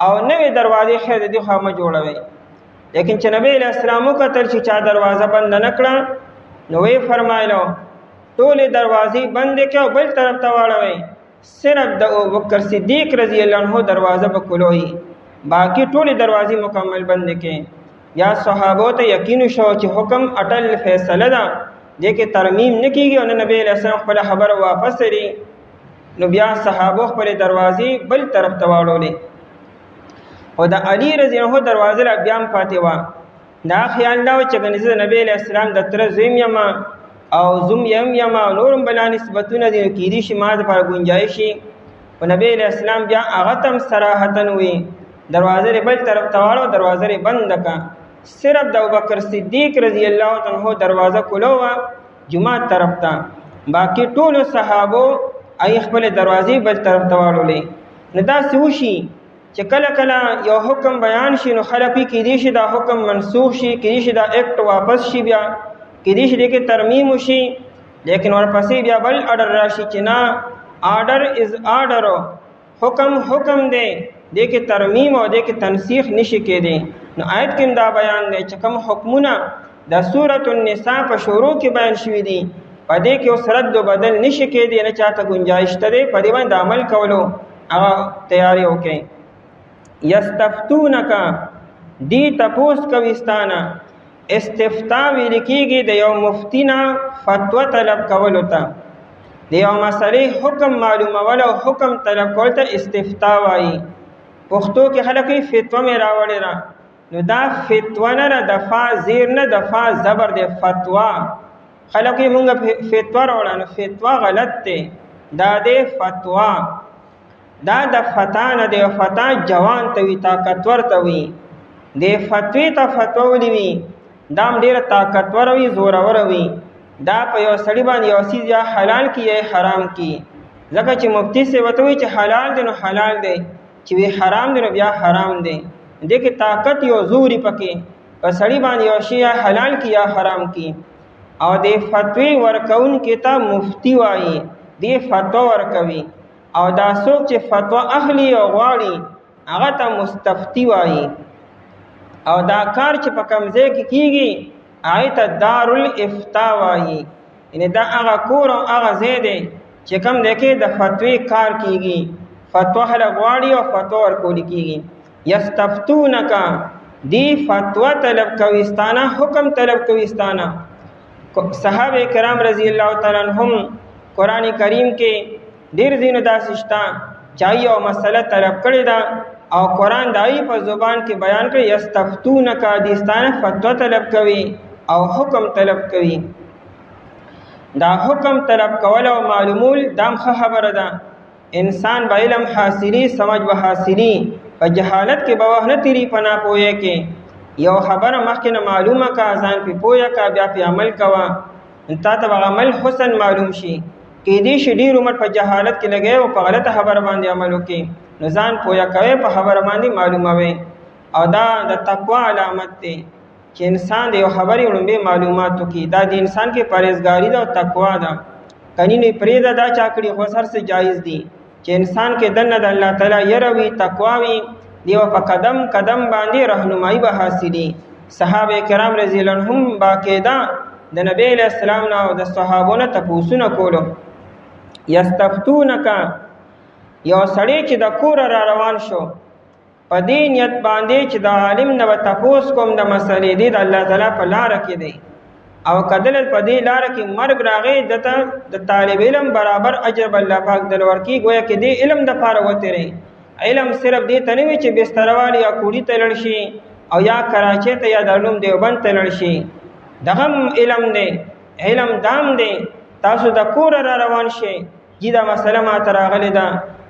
او نوې دروازې خیر دی خو ما جوړوي. لیکن چې نبی علیہ السلام وکتل چې چا دروازه بند نه کړه نو وی فرمایلو ټول دروازې بند کړو بل طرف ته واړوي، صرف د ابوبکر صدیق رضی الله عنه دروازه په کولوي، باقی ټول دروازې مکمل بند کړي. یا صحابو ته یقین شو چې حکم اٹل فیصله ده دې کې ترمیم نه کیږي او نبی علیہ السلام خپل خبر واپس لري. نو بیا صحابو خپل دروازې بل طرف ته واړولې او د علی رضی الله عنه دروازه لا بیا پاتې و. دا خیال دا چې غنځه نبی علیہ السلام د تر زویم یما او زوم یما نورم بل نسبتونه دي کېدي شي ما د پر گنجائشي او نبی علیہ السلام بیا هغه تم صراحتن وی دروازه بل طرف ته واړو، دروازه بند کا. صرف د ابوبکر صدیق رضی الله عنه دروازه کولو جمعه طرف ته، باقی ټول صحابو ای خپل دروازې بل طرف ته واړولې. نو دا سوشي چې کله کله یو حکم بیان شي نو خلک کې دي شي دا حکم منسوخ شي، کې دي شي دا اکټ واپس شي، بیا کې دي شي کې ترمیم شي، لیکن ورپسې بیا بل آرډر راشي چې نه آرډر از آرډر، حکم دی دې کې ترمیم او دې کې تنسیخ نشي کېدی. نو آیت کې دا بیان دی چې کوم حکمونه د سورۃ النساء په شروع کې بیان شوي دي په دې کې اوس رد و بدل نشي کېدی، نه چاته گنجائش ته په دې باندې عمل کولو هغه تیاری وکړي. یستفتونک دی تپوس کويستانه، استفتاء ویل کېږي د یو مفتینا فتوا طلب کولو ته، د یو مسلې حکم معلومول او حکم طلب کول ته استفتاء وایي. پښتو کې خلک فتوا مې راوړې را، نو دا فتوا نه د فا زیر نه د فا زبر د فتوا، خلک یې مونږ فتوا راوړل نو فتوا غلط دی، دا د فتوا، دا د فتا نه د فتا جوان ته وي، طاقتور ته وي، د فتوی ته فتوا ولي وي دا ډیره طاقتور وي، زورور وي. دا په یو سړي باندې یو سیز یا حلال کی یا حرام کی، ځکه چې مفتی سے وته وي چې حلال دی نو حلال دی، چې وی حرام دی نو بیا حرام دی. دې کې طاقت یو زوري پکې په سړي باندې یو شی یا حلال کی یا حرام کی. او د فتوی ورکون کې ته مفتی وایي، دې فتوا ورکوي. او دا څوک چې فتوا اخلي او غواړي هغه ته مستفتی وایي. او دا کار چې په کوم ځای کې کیږي هغه ته دارالافتا وایي، یعنی دا هغه کور او هغه ځای دی چې کوم دی کې د فتوی کار کیږي، فتوا خلک غواړي او فتوا ورکول کیږي. یستفتونک دی فتوا طلب کويستانه، حکم طلب کويستانه. صحابه کرام رضی الله تعالی عنهم قران کریم کې ډیر زینو داسې شته چای او مسله طلب کړی دا او قران دای په زبان کې بیان کړي. یستفتونک دیستانه فتوا طلب کوي او حکم طلب کوي. دا حکم طلب کول او معلومول دام خبره ده. انسان با علم حاصلی سمجھ و حاصلی په جهالت کې به نه تیری پنا پوهه کې یو خبره مخکې نه معلومه کا ځان په پوهه کا بیا په عمل کوا تا ته عمل حسن معلوم شي. کې دې شي ډیر عمر په جهالت کې لګي او په غلطه خبره باندې عمل وکي، نو ځان پوهه کوي په خبره باندې معلومه وي. او دا د تقوا علامت دی چې انسان د یو خبرې وړاندې معلومات وکي. دا د انسان کې پرهیزګاری ده او تقوا ده. کني نه پرېدا دا چاکړي خو سر سے جایز دي چې انسان کې دنه د الله تعالی يروي تقوا وي، دیو په قدم قدم باندې راهنمایي به حاصلي. صحابه کرام رضی الله عنهم باقاعده د نبی له سلام نه او د صحابو نه تاسو کولو. یستفتونک یو سړی چې د کور را روان شو په دې نیت باندې چې د عالم نه تاسو کوم د مسلې دی د الله تعالی په لار کې دی او کدل په دې لار کې مرګ راغی د طالب علم برابر اجر الله پاک دلور کی گویا کې دې علم د پاره وته رہی. علم صرف دې تنوي چې بستروالي یا کوړی تلل شي او یا کراچي ته یا د علوم دیوبند تلل شي، دغه علم دی. علم دام دی تاسو د کور را روان شي چې دا مسله ما تراغلی ده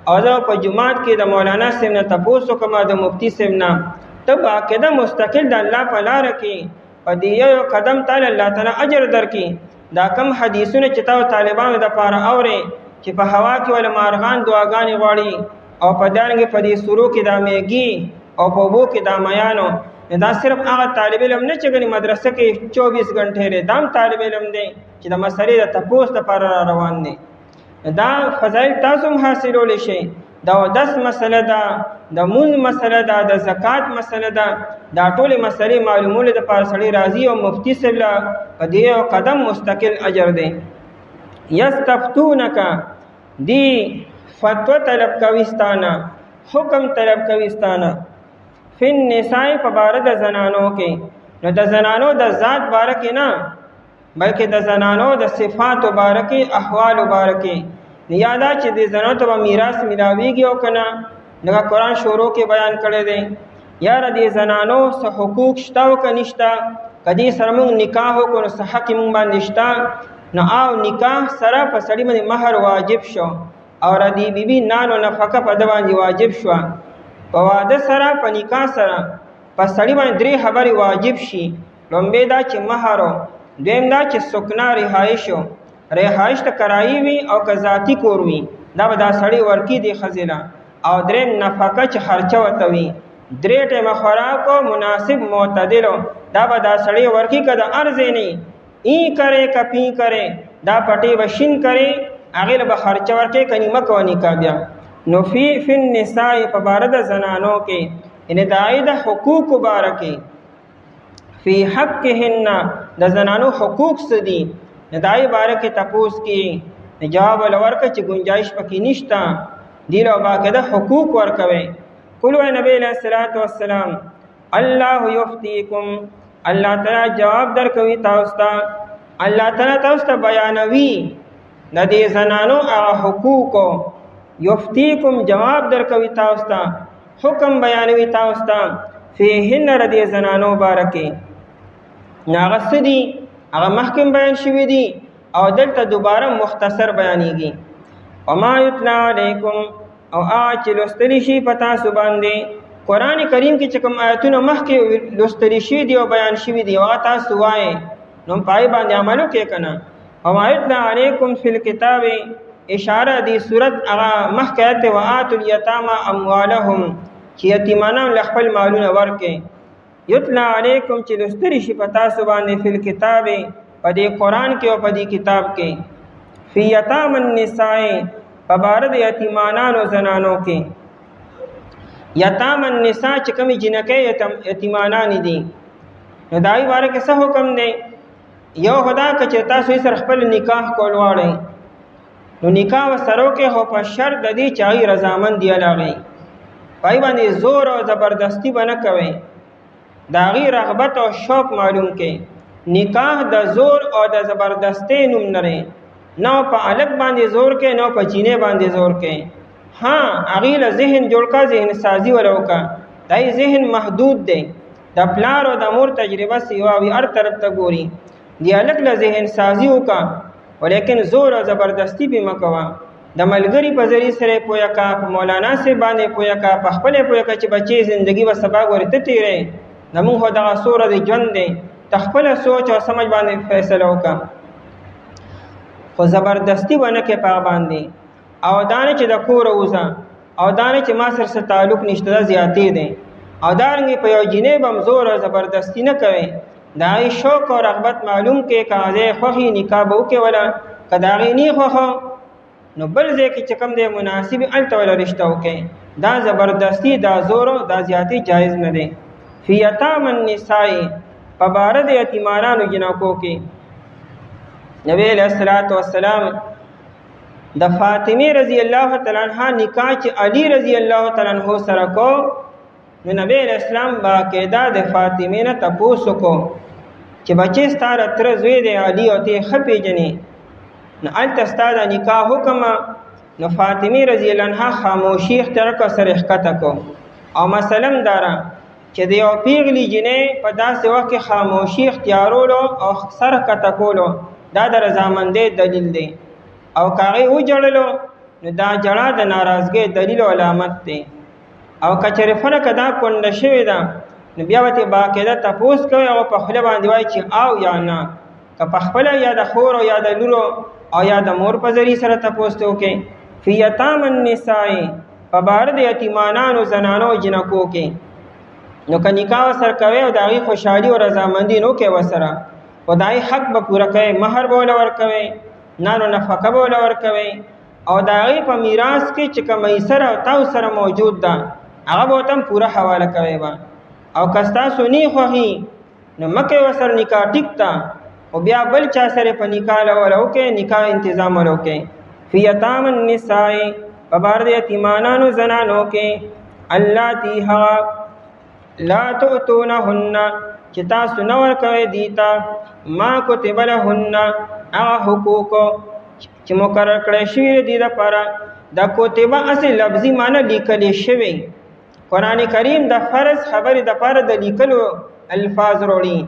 او زه په جماعت کې د مولانا صاحب نه تاسو کوم د مفتی صاحب نه ته باقاعده مستقل د الله په لار کې په دې یو قدم تعالی الله تعالی اجر درکې. دا کم حدیثونه چې تاسو طالبانو د پاره اوري چې په هوا کې ول مارغان دعاګانې غواړي او په دانګې په دې سورو کې د میږي او په وبو کې د میانو، دا صرف هغه طالب علم نه چې ګنې مدرسه کې 24 غنټې لري، دام طالب علم دی چې د مسلې د تپوس لپاره روان دی. دا فضایل تاسو هم حاصلولی شئ. د اودس مسله ده، د مونځ مسله ده، د زکات مسله ده، دا ټولې مسلې معلومولو دپاره سړی راځي او مفتي صاحب له په دې یو قدم مستقل اجر دی. یستفتونک دی فتوا طلب کوي ستانه، حکم طلب کوي ستانه فی النساء په باره د زنانو کې. نو د زنانو د ذات باره کې نه بلکې د زنانو د صفاتو باره کې، احوالو باره کې. یادا چې د زنانو ته به میراث ملاویږي او که نه، لکه قرآن شروع کې بیان کړی دی. یاره د زنانو څه حقوق شته او که نشته، که دې سره موږ نکاح وکړو نو څه حق موږ باندې شته. نو او نکاح سره په سړي باندې مهر واجب شو او ردی بیبي نانو نفقه په ده باندې واجب شوه. په واده سره په نکاح سره په سړي باندې درې خبرې واجب شي. لومبی دا چې مهر، دویم دا چې سکنا رهایشو، رهایش ته کرایي وي او که ذاتي کور وي دا به دا سړی ورکي دی ښځې له، او دریم نفقه چې خرچه ورته وي، درې ټیمه خوراکو مناسب معتدلو دا به دا سړی ورکي که د هر ځای نه ای کرے که پی کرے دا پټې به شین کرے هغې له به خرچه ورکې که نیمه کوه نکاح بیا. نو فی النساء په باره د زنانو کې، یعنې د هغې د حقوقو باره کې، فی حقهن د زنانو حقوق څه دي د هغې باره کې تپوس کې جواب ول ورکړه چې گنجایش پکې نشته، دې له باقاعده حقوق ورکوئ. قل وایي نبی علیه الصلاة والسلام الله یفتیکم، الله تعالی جواب درکوي تاسو ته، الله تعالی تاسو ته بیانوي د دې زنانو هغه حقوقو. یفتیکم جواب درکوي تاسو ته، حکم بیانوي تاسو ته فیهن د دې زنانو باره کې. نو هغه څه دي هغه مخکې بیان شوي دي او دلته دوباره مختصر بیانېږي. وما یتلا علیکم، او هغه چې لوستلی شي په تاسو باندې. قرآن کریم کې چې کوم آیتونه مخکې لوستلی شوي دي او بیان شوي دي هغه تاسو وایئ، نو په هغې باندې عمل وکړئ که نه. وما یتلا علیکم فی الکتاب، اشاره دی صورت هغه مخکې آیت دی وآتوا الیتامی اموالهم، چې یتیمانان له خپل مالونه ورکړئ. یتلا علیکم چې لوستلی شي په تاسو باندې فی الکتاب، په دې قرآن کې او په دې کتاب کې، فی یتام النساء په باره د یتیمانانو زنانو کې. یتام النساء چې کومې جنکۍ یتیمانانې دي نو د هغې باره کې څه حکم دی؟ یو خو دا که چې تاسو یې سره خپل نکاح کول غواړئ نو نکاح ورسره وکړئ، خو په شرط د دې چې هغې رضامند یې له هغې، په هغې باندې زور او زبردستي به نه کوئ، د هغې رغبت او شوق معلوم کړئ. نکاح د زور او د زبردستۍ نوم نه دی، نه په هلک باندې زور کوي نه په چینې باندې زور کوي. ها هغې له ذهن جوړ کړه، ذهن سازي ور وکړه، دا ذهن محدود دی، د پلار او د مور تجربه سیوا وي، هر طرف ته ګوري. د هلک له ذهن سازي وکړه ولیکن زور او زبردستي پې مه کوه. د ملګري په ذریعې سره یې پویه کړه، په مولانا صاحب باندې پویه کړه، په خپله یې پویه کړه چې بچې زندګي به سبا ګورې ته تېرئ، زمونږ خو دغه څو ورځې ژوند دی، ته خپله سوچ او سمجھ باندې فیصله وکړه، خو زبردستي به نه کړې په هغه باندې. او دا نه چې د کوره وځه، او دا نه چې ما سره څه تعلق نشته، دا زیاتې دی. او دارنګې په یو جینۍ به هم زور او زبردستي نه کوئ، د هغې شوق او رغبت معلوم کړې، که هغې خوښې نکاح به وکړې وله، که د هغې نه خوښه نو بل ځای کې چې کوم دی مناسب هلته وله رشته وکړئ. دا زبردستي، دا زور او دا زیاتې جایز نه دی. فی یتام النساء په باره د یتیمانانو جنکو کې نبی علیہ الصلوۃ والسلام د فاطمه رضی الله تعالی عنها نکاح چې علی رضی الله تعالی عنہ سره کو، نو نبی علیہ السلام باقاعده د فاطمه نه تپوس وکړو چې بچی ستا د تره زوی دی علی او ته ښه پېژنې، نو هلته ستا د نکاح حکم. نو فاطمه رضی الله عنها خاموشي اختیار کړه، سر یې ښکته کو. او مثلا داره چې د یو پیغلې جنۍ په داسې وخت کې خاموشي اختیارولو او سر ښکته کولو دا د رضامندۍ دلیل دی، او که هغې وجړلو نو دا جړه د ناراضګۍ دلیل او علامت دی. او که چېرې فرقه دا کونډه شوې ده نو بیا به ترې باقاعده تپوس کوئ او په خوله باندې وایي چې او یا نه. که په خپله یا د خور او یا د لورو او یا د مور په ذریعه سره تپوس ته وکړې. فی یتام النساء په باره د یتیمانانو زنانو جنکو کې. نو که نکاح ورسره کوئ او د هغې خوشحالي او رضامندي نه وکړئ ورسره، خو د هغې حق به پوره کوئ، مهر به ورله ورکوئ، نان و نفقه به ورله ورکوئ، او د هغې په میراث کې چې کوم میسر او تاسو سره موجود ده هغه به ورته هم پوره حواله کوئ به. او که ستاسو نه خوښي نو مه کوئ ورسره نکاح ټیک ته، خو بیا بل چا سره په نکاح له وکړئ، نکاح انتظام ورله وکړئ. فی یتام النساء په باره د یتیمانانو زنانو کې، اللاتی هغه لا تؤتونهن چې تاسو نه ورکوئ دیتا ما کتب لهن هغه حقوقو چې مقرر کړی شوي د دې لپاره. دا کتبه اصل لفظي معنی لیکلی شوی. قرآن کریم د فرض خبرې دپاره د لیکلو الفاظ وروړي.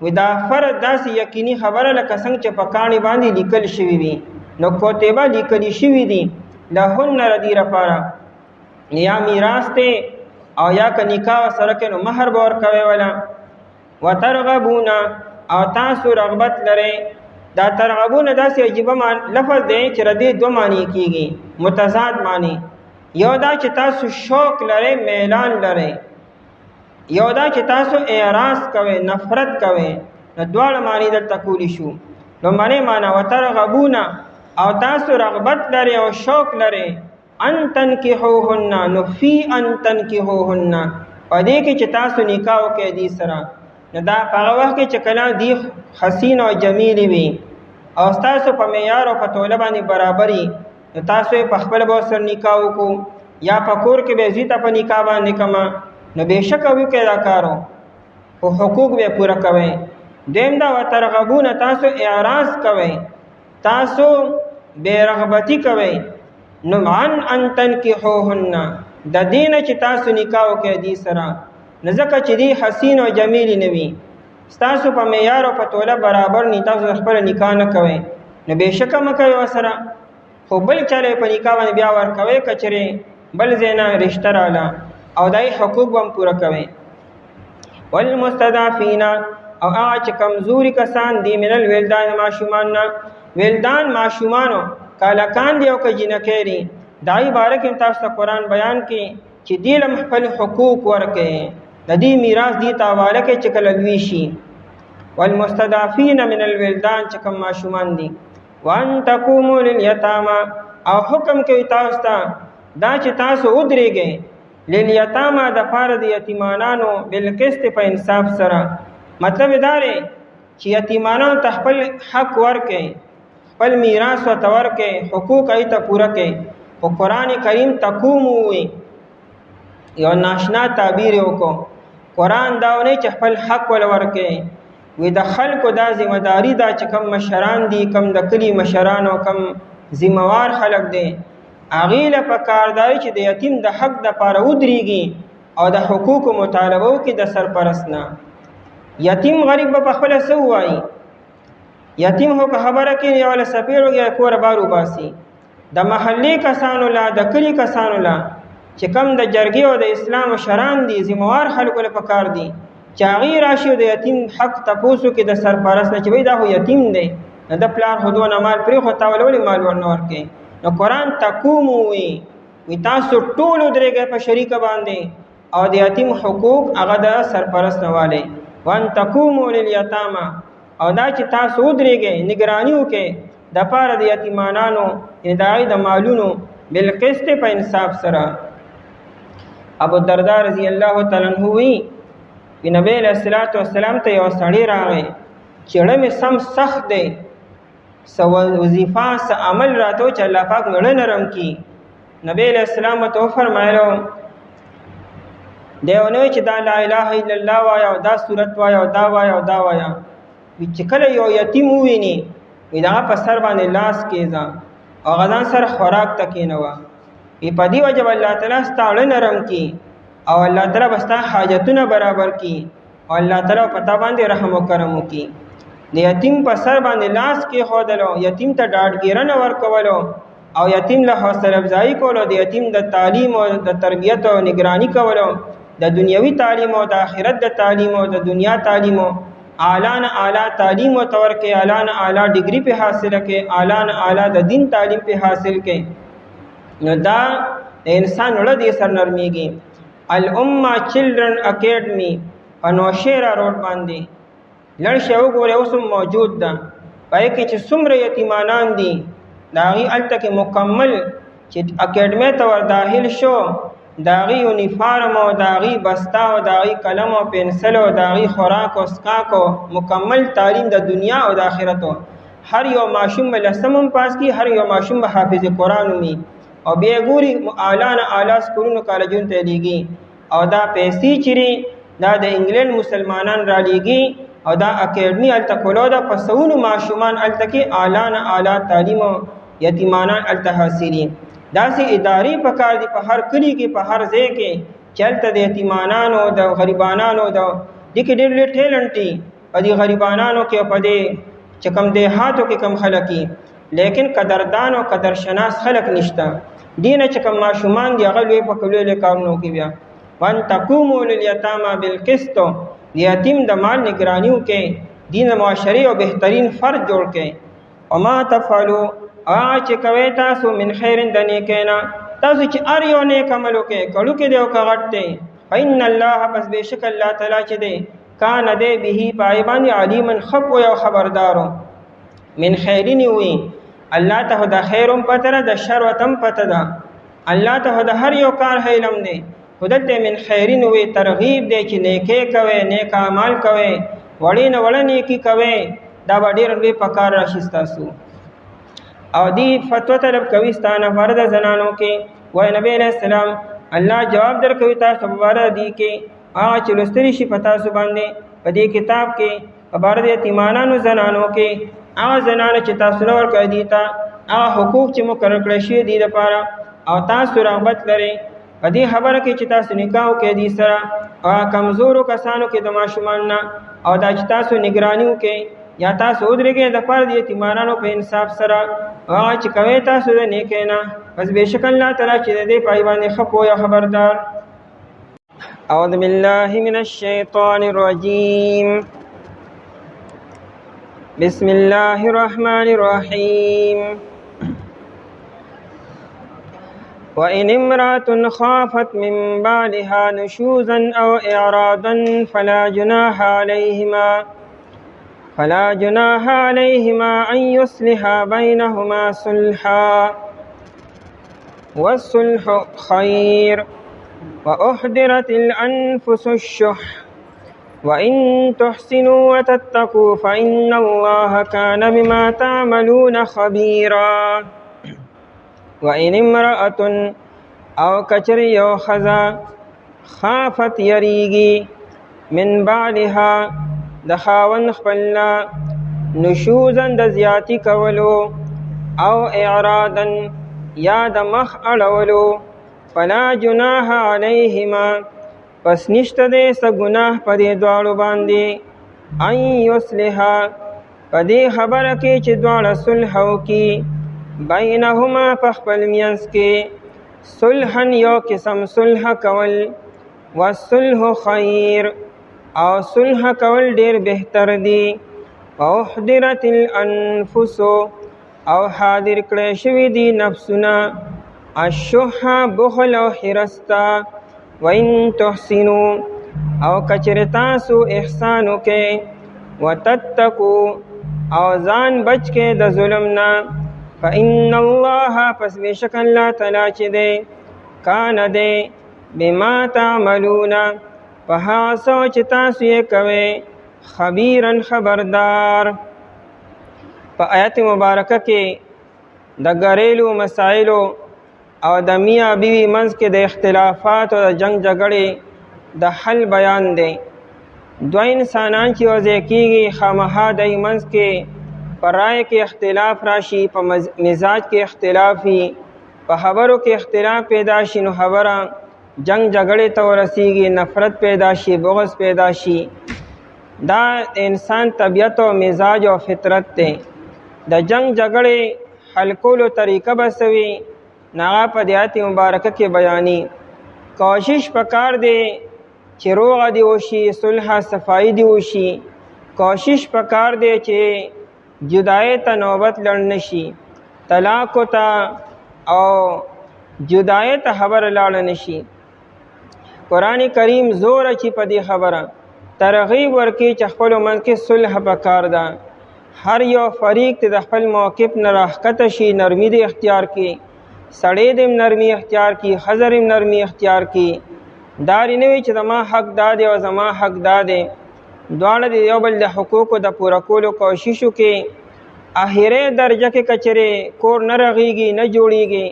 وی دا فرض داسې یقیني خبره لکه څنګه چې په کاڼي باندې لیکل شوي وي، نو کتبه لیکلی شوي دي لهن د دې لپاره. یا میراث دی او یا که نکاح سره کې نو مهر به ورکوئ وله. وترغبون او تاسو رغبت لرئ. دا ترغبون داسې عجیبه لفظ دی چې ردې دوه معنی کېږي، متضاد معنی. یو دا چې تاسو شوق لرئ، میلان لرئ، یو دا چې تاسو اعراض کوئ، نفرت کوئ. نو دواړه معنی دلته کولی شو. لومړنۍ معنی وترغبون او تاسو رغبت لرئ او شوق لرئ ان تنکحوهن، نو فی ان تنکحوهن په دې کې چې تاسو نکاح وکړئ دې سره. نو دا په هغه وخت کې چې کله دی حسین او جمیلې وي او ستاسو په معیار او په توله باندې برابري، نو تاسو یې په خپله به ورسره نکاح وکړو یا په کور کې به زوی ته په نکاح باندې کړمه، نو بېشکه وکړئ دا کارو، خو حقوق به پوره کوئ. دویم دا وترغبون تاسو اعراض کوئ، تاسو بې رغبتي کوئ. نو عن ان تنکحوهن د دې نه چې تاسو نکاح وکړئ دې سره، نو ځکه چې دی حسین او جمیل نه وي، ستاسو په معیار او په توله برابر نه، تاسو خپله نکاح نه کوئ، نو بېشکه مه کوئ ورسره، خو بل چا له په نکاح باندې بیا ورکوئ که چېرې بل ځای نه رشته راله، او د هغې حقوق به هم پوره کوئ. والمستضعفین او هغه چې کمزوري کسان دي من الولدان ماشومان نه، ولدان ماشومانو کالکان دي او که جینکۍ دي، د هغې باره کې تاسو ته قرآن بیان کړي چې دې له خپل حقوق ورکړئ، د دې میراث دې ته حواله کړئ چې کله لوی شي. والمستضعفین من الولدان چې کوم ماشومان دي. وان تقوموا للیتاما او حکم کوي تاسو ته دا چې تاسو ودرېږئ للیتاما د پاره د یتیمانانو بالقسط په انصاف سره. مطلب دا دی چې یتیمانانو ته خپل حق ورکړئ، خپل میراث ورته ورکړئ، حقوق هغې ته پوره کړئ. خو قرآن کریم تقومو وی یو ناشنا تعبیر وکړو. قرآن دا ونه چې خپل حق ول ورکړي، وی د خلکو دا ذمہداري ده چې کم مشران دي، کم د کلي مشران او کم ذمہوار خلک دي، هغې له پکار دی چې د یتیم د حق دپاره ودرېږي او د حقوقو مطالبه وکړي د سرپرست نه. یتیم غریب به پخپله څه ووایي؟ یتیم خو که خبره کوي یو له سپېړ وږي کوره بار وباسي. د محلې کسانو له، د کلي کسانو له چې کم د جرګې او د اسلام مشران دي، ذمہوار خلکو له پکار دي چې هغې راشي او د یتیم حق تپوس وکړي د سرپرست نه چې بھئی دا خو یتیم دی، د پلار خو دونه مال پرېښود، تا ولې مال ورنه ورکوې؟ نو قرآن تقومو وی تاسو ټول ودرېږئ په شریکه باندې او د یتیم حقوق هغه د سرپرست نه والئ. وان تقوموا للیتاما او دا چې تاسو ودرېږئ نگراني وکړئ د پاره د یتیمانانو، یعنې د هغې د مالونو بالقسط په انصاف سره. ابو الدرداء رضی الله تعالی عنہ وی نبی علیہ الصلوۃ والسلام ته یو سړی راغی چې زړه مې سم سخت دی، څه وظیفه څه عمل راته چې الله پاک مې زړه نرم کړي. نبی علیہ السلام ورته وفرمایلو دی ونه چې دا لا اله الا الله وایه او دا صورت وایه او دا وایه او دا وایه. چې کله یو یتیم وویني وي د هغه په سر باندې لاس کېږده او هغه ځان سره خوراک ته کېنوه، په دې وجه به الله تعالی ستا زړه نرم کړي او الله تعالی به ستا حاجتونه برابر کړي او الله تعالی په تا باندې رحم و کرم وکړي. د یتیم په سر باندې لاس کېښودلو، یتیم ته ډاډګیرنه ورکولو او یتیم له حوصله افزایي کولو، د یتیم د تعلیم او د تربیت او نگرانی کولو، د دنیوي تعلیم او د آخرت د تعلیم او د دنیا تعلیم اعلی نه اعلی تعلیم ورته ورکې، اعلی نه اعلی ډګري په حاصله کې، اعلی نه اعلی د دین تعلیم په حاصل کې، نو دا د انسان زړه دې سر نرمیږي. الامه چلډرن اکیډمي په نوشیره روډ باندې لړ شئ وګورئ، اوس هم موجود ده. په هغې کې چې څومره یتیمانان دي د هغې هلته کې مکمل چې اکیډمۍ ته ور داخل شو، د هغې یونیفارم او د هغې بسته او د هغې قلم او پنسل او د هغې خوراک او څښاک او مکمل تعلیم د دنیا او د آخرت. هر یو ماشوم به لسم هم پاس کړي، هر یو ماشوم به حافظ قرآن وي، او بیا ګوري اعلی نه اعلی سکولونو کالجونو ته لیږي. او دا پیسې چې دا د انګلینډ مسلمانان را لیږي او دا اکیډمي هلته کولو ده، په سوونو ماشومان هلته کې اعلی نه اعلی تعلیم او یتیمانان هلته حاصلي. داسې ادارې پکار دي په هر کلي کې، په هر ځای کې، چې هلته د یتیمانانو د غریبانانو د دې کې ډېر ډېر ټیلنټ دي په دې غریبانانو کې او په دې چې کوم دیهاتو کې کوم خلک دي، لیکن قدردان او قدرشناس خلک نشته. دې نه چې کوم ماشومان دي هغه لوی په لوی کارونو کې بیا وان تقوموا للیتامى بالقسط، د یتیم د مال نگرانی وکړئ، دین معاشرې او بهترین فرد جوړ کړئ. وما تفعلوا چې کوئ تاسو من خیر د نیکۍ نه، تاسو چې هر یو نیک عمل وکړئ، کړو کې دی او که غټ دی، فإن الله پس بېشک الله تعالی چې دی کان دی به په هغې باندې علیما ښه پوی او خبردارو. من خیرین وي الله ته د خیر هم پته ده، د شر ورته هم پته ده. الله ته د هر یو کار علم دی، خو دلته من خیرین وي ترغیب دی چې نیکۍ کوئ، نیک اعمال کوئ، وړې نه وړه نیکي کوئ، دا به ډېر لوی په کار راشي ستاسو. او دی فتوا طلب کوي ستانه فرد زنانو کې، وای نبی علیہ السلام الله جواب درکوي تاسو په باره دی کې هغه چې لوستلی شي په تاسو باندې په دې کتاب کې په باره د یتیمانانو زنانو کې، هغه زنانو چې تاسو نه ورکوئ دي ته هغه حقوق چې مقرر کړی شوي دي دپاره، او تاسو رغبت لرئ په دې خبره کې چې تاسو نکاح وکړئ دي سره، او کمزورو کسانو کې د ماشومانو نه، او دا چې تاسو نگراني وکړئ یا تاسو ودرېږئ د پاره د یتیمانانو په انصاف سره، هغه چې کوئ تاسو د نیکۍ نه، پس بېشک الله تعالی چې د دې په باندې ښه پوی او خبردار. اعوذ بالله من الشیطان الرجیم، بسم الله الرحمن الرحیم. وإن امرأة خافت من بعلها نشوزا أو إعراضا فلا جناح عليهما أن يصلحا بينهما صلحا، والصلح خير، وأحضرت الأنفس الشح، وإن تحسنوا وتتقوا فإن الله كان بما تعملون خبيرا. وإن امرأة او کچری یو خزا خافت یریگی من بعلها د خاوند خپلنا نشوزا د زیاتی کولو او اعراضا یا د مخ اړولو، فلا جناح علیهما پس نشته دی څه ګناه په دې دواړو باندې، ان یصلحا په دې خبره کې چې دواړه صلح وکړي، بینهما په خپل منځ کې، صلحا یو قسم صلح کول، والصلح خیر او صلح کول ډیر بهتر دی. واحضرت الانفس او حاضر کړی شوي دي نفسونه، الشح بخل او حرستا، وان تحسنوا او کچر تاسو احسان وکئ، وتتقوا او ځان بچ کې د ظلم نه، فإن الله پس بېشک الله تعالی چې دی کان دی بما تعملون په هغه څه چې تاسو یې کوئ خبیرا خبردار. په آیت مبارکه کې د ګریلو مسایلو او د میاں بیوی منځ کې د اختلافات او د جنگ جګړې د حل بیان دی. دوه انسانان چې یو ځای کېږي خامخا د منځ کې په رائے کې اختلاف راشي، په مزاج کې اختلاف وي، په خبرو کې اختلاف پیدا شي، نو خبره جنگ جګړې ته ورسیږي، نفرت پیدا شي، بغض پیدا شي. دا انسان طبیعت او مزاج او فطرت دی. د جنگ جګړې حل کولو طریقه به څه وي نو هغه په دې آیت مبارکه کې بیاني. کوشش پکار دی چې روغه دې وشي، صلح صفایي دې وشي، کوشش پکار دی چې جدای ته نوبت لړ نشي، طلاق ته او جدای ته خبر لاړ نشي. قرآن کریم زور اچي په دې خبره، ترغیب ورکړي چې خپلو منځ کې صلح پکار ده. هر یو فریق ته د خپل موقف نه راښکته شي، نرمي دې اختیار کړي، سړی دې نرمي اختیار کړي، ښځه دې نرمي اختیار کړي. دا نه وي چې زما حق دا دی او زما حق دا دی. دواړه د یو بل د حقوقو د پوره کولو کوشش وکړي. اخري درجه کې کچرې کور نه رغېږي، نه جوړېږي،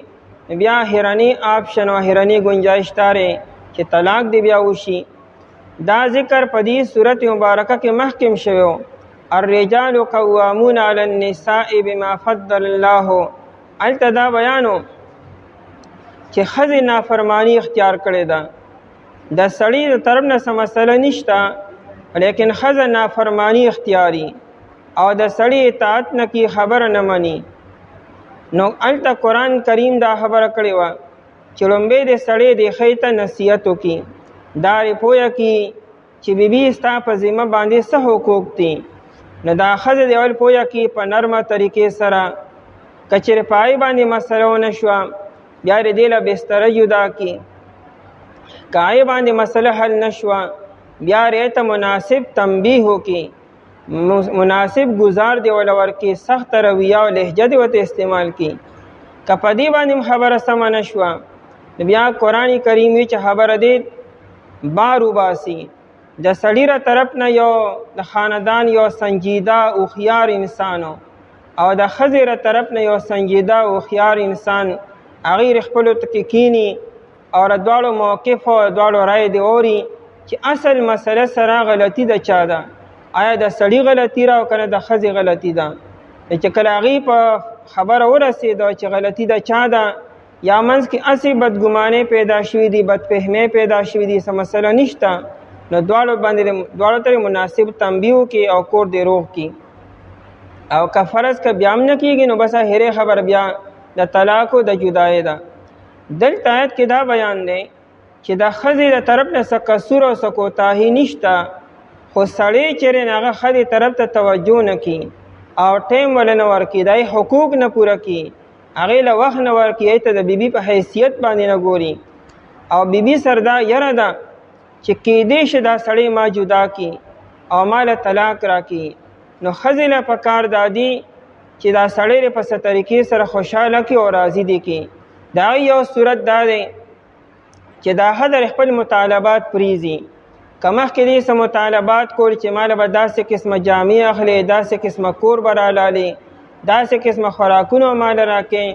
بیا اخرني آپشن او اخرني گنجائش تاره چې طلاق دی بیا وشي. دا ذکر په دې صورت مبارکه کې محکم شوی. الرجال قوامون علی النساء بما فضل الله. هلته دا بیانو چې ښځې نافرمانی اختیار کړې ده. د سړي د طرف نه څه مسله نشته، لیکن ښځه نافرمانی اختیاري او د سړي اطاعت نه کی خبره نه مني. نو هلته قرآن کریم دا خبره کړې وه چې لومبی د سړی د ښځې ته نصیحت وکړي، دا یې پوهه کړي چې بیبي ستا په ذمه باندې څه حقوق دي. نو دا ښځه د اول پوهه کړي په نرمه طریقې سره. که چېرې په هغې باندې مسله ونه شوه، بیا یې دې له بستره جدا کړي. که هغې باندې مسله حل نه شوه، بیا یې ته مناسب تنبیه وکړي، مناسب گزار دی ول ورکې، سخت رویه او لهجه دی ورته استعمال کړي. که په دې باندې خبره سمه نه شوه، بیا قرآن کریم وی چې خبره دې بار وباسي. د سړي را طرف نه یو د خاندان یو سنجیده هوښیار انسان او د ښځې را طرف نه یو سنجیده هوښیار انسان، هغې خپلو ته کیني او د دواړو موقف او دواړو رایې دې اوري چې اصل مسله سره غلطي د چا ده. آیا د سړي غلطي را او که نه د ښځې غلطي ده؟ چې کله هغې په خبره ورسېده چې غلطي د چا ده، یا منځ کې هسې بدګمانۍ پیدا شوي دي، بدفهمۍ پیدا شوي دي، څه مسله نشته، نو دواړو ته مناسب تنبیه وکړي او کور دې روغ کړي. او که فرض که بیا هم نه کېږي، نو بس هرې خبر بیا د طلاق او د جدایۍ ده. دلته آیت کې دا بیان دی چې د ښځې د طرف نه څه قصور او څه کوتاهي نشته، خو سړی چېرې هغه ښځې طرف ته توجه نه کړي او ټیم ول نه ورکړي، د حقوق نه پوره کړي، هغې له وخت نه ورکړي، هغې ته د بیبي په حیثیت باندې نه ګوري، او بیبي سره دا یره ده چې کېدی شي دا سړی ما جدا کړي او ما له طلاق راکړي. نو ښځې له پکار دا دي چې دا سړی په څه طریقې سره خوشحاله کړي او راضي دي کړي. دا یو صورت دا دی چې دا ښځه خپل مطالبات پریزي. که مخکې دې څه مطالبات کول چې ماله به داسې قسمه جامې اخلي، داسې قسمه کور به رالالي، داسې قسمه خوراکونه ماله راکړي،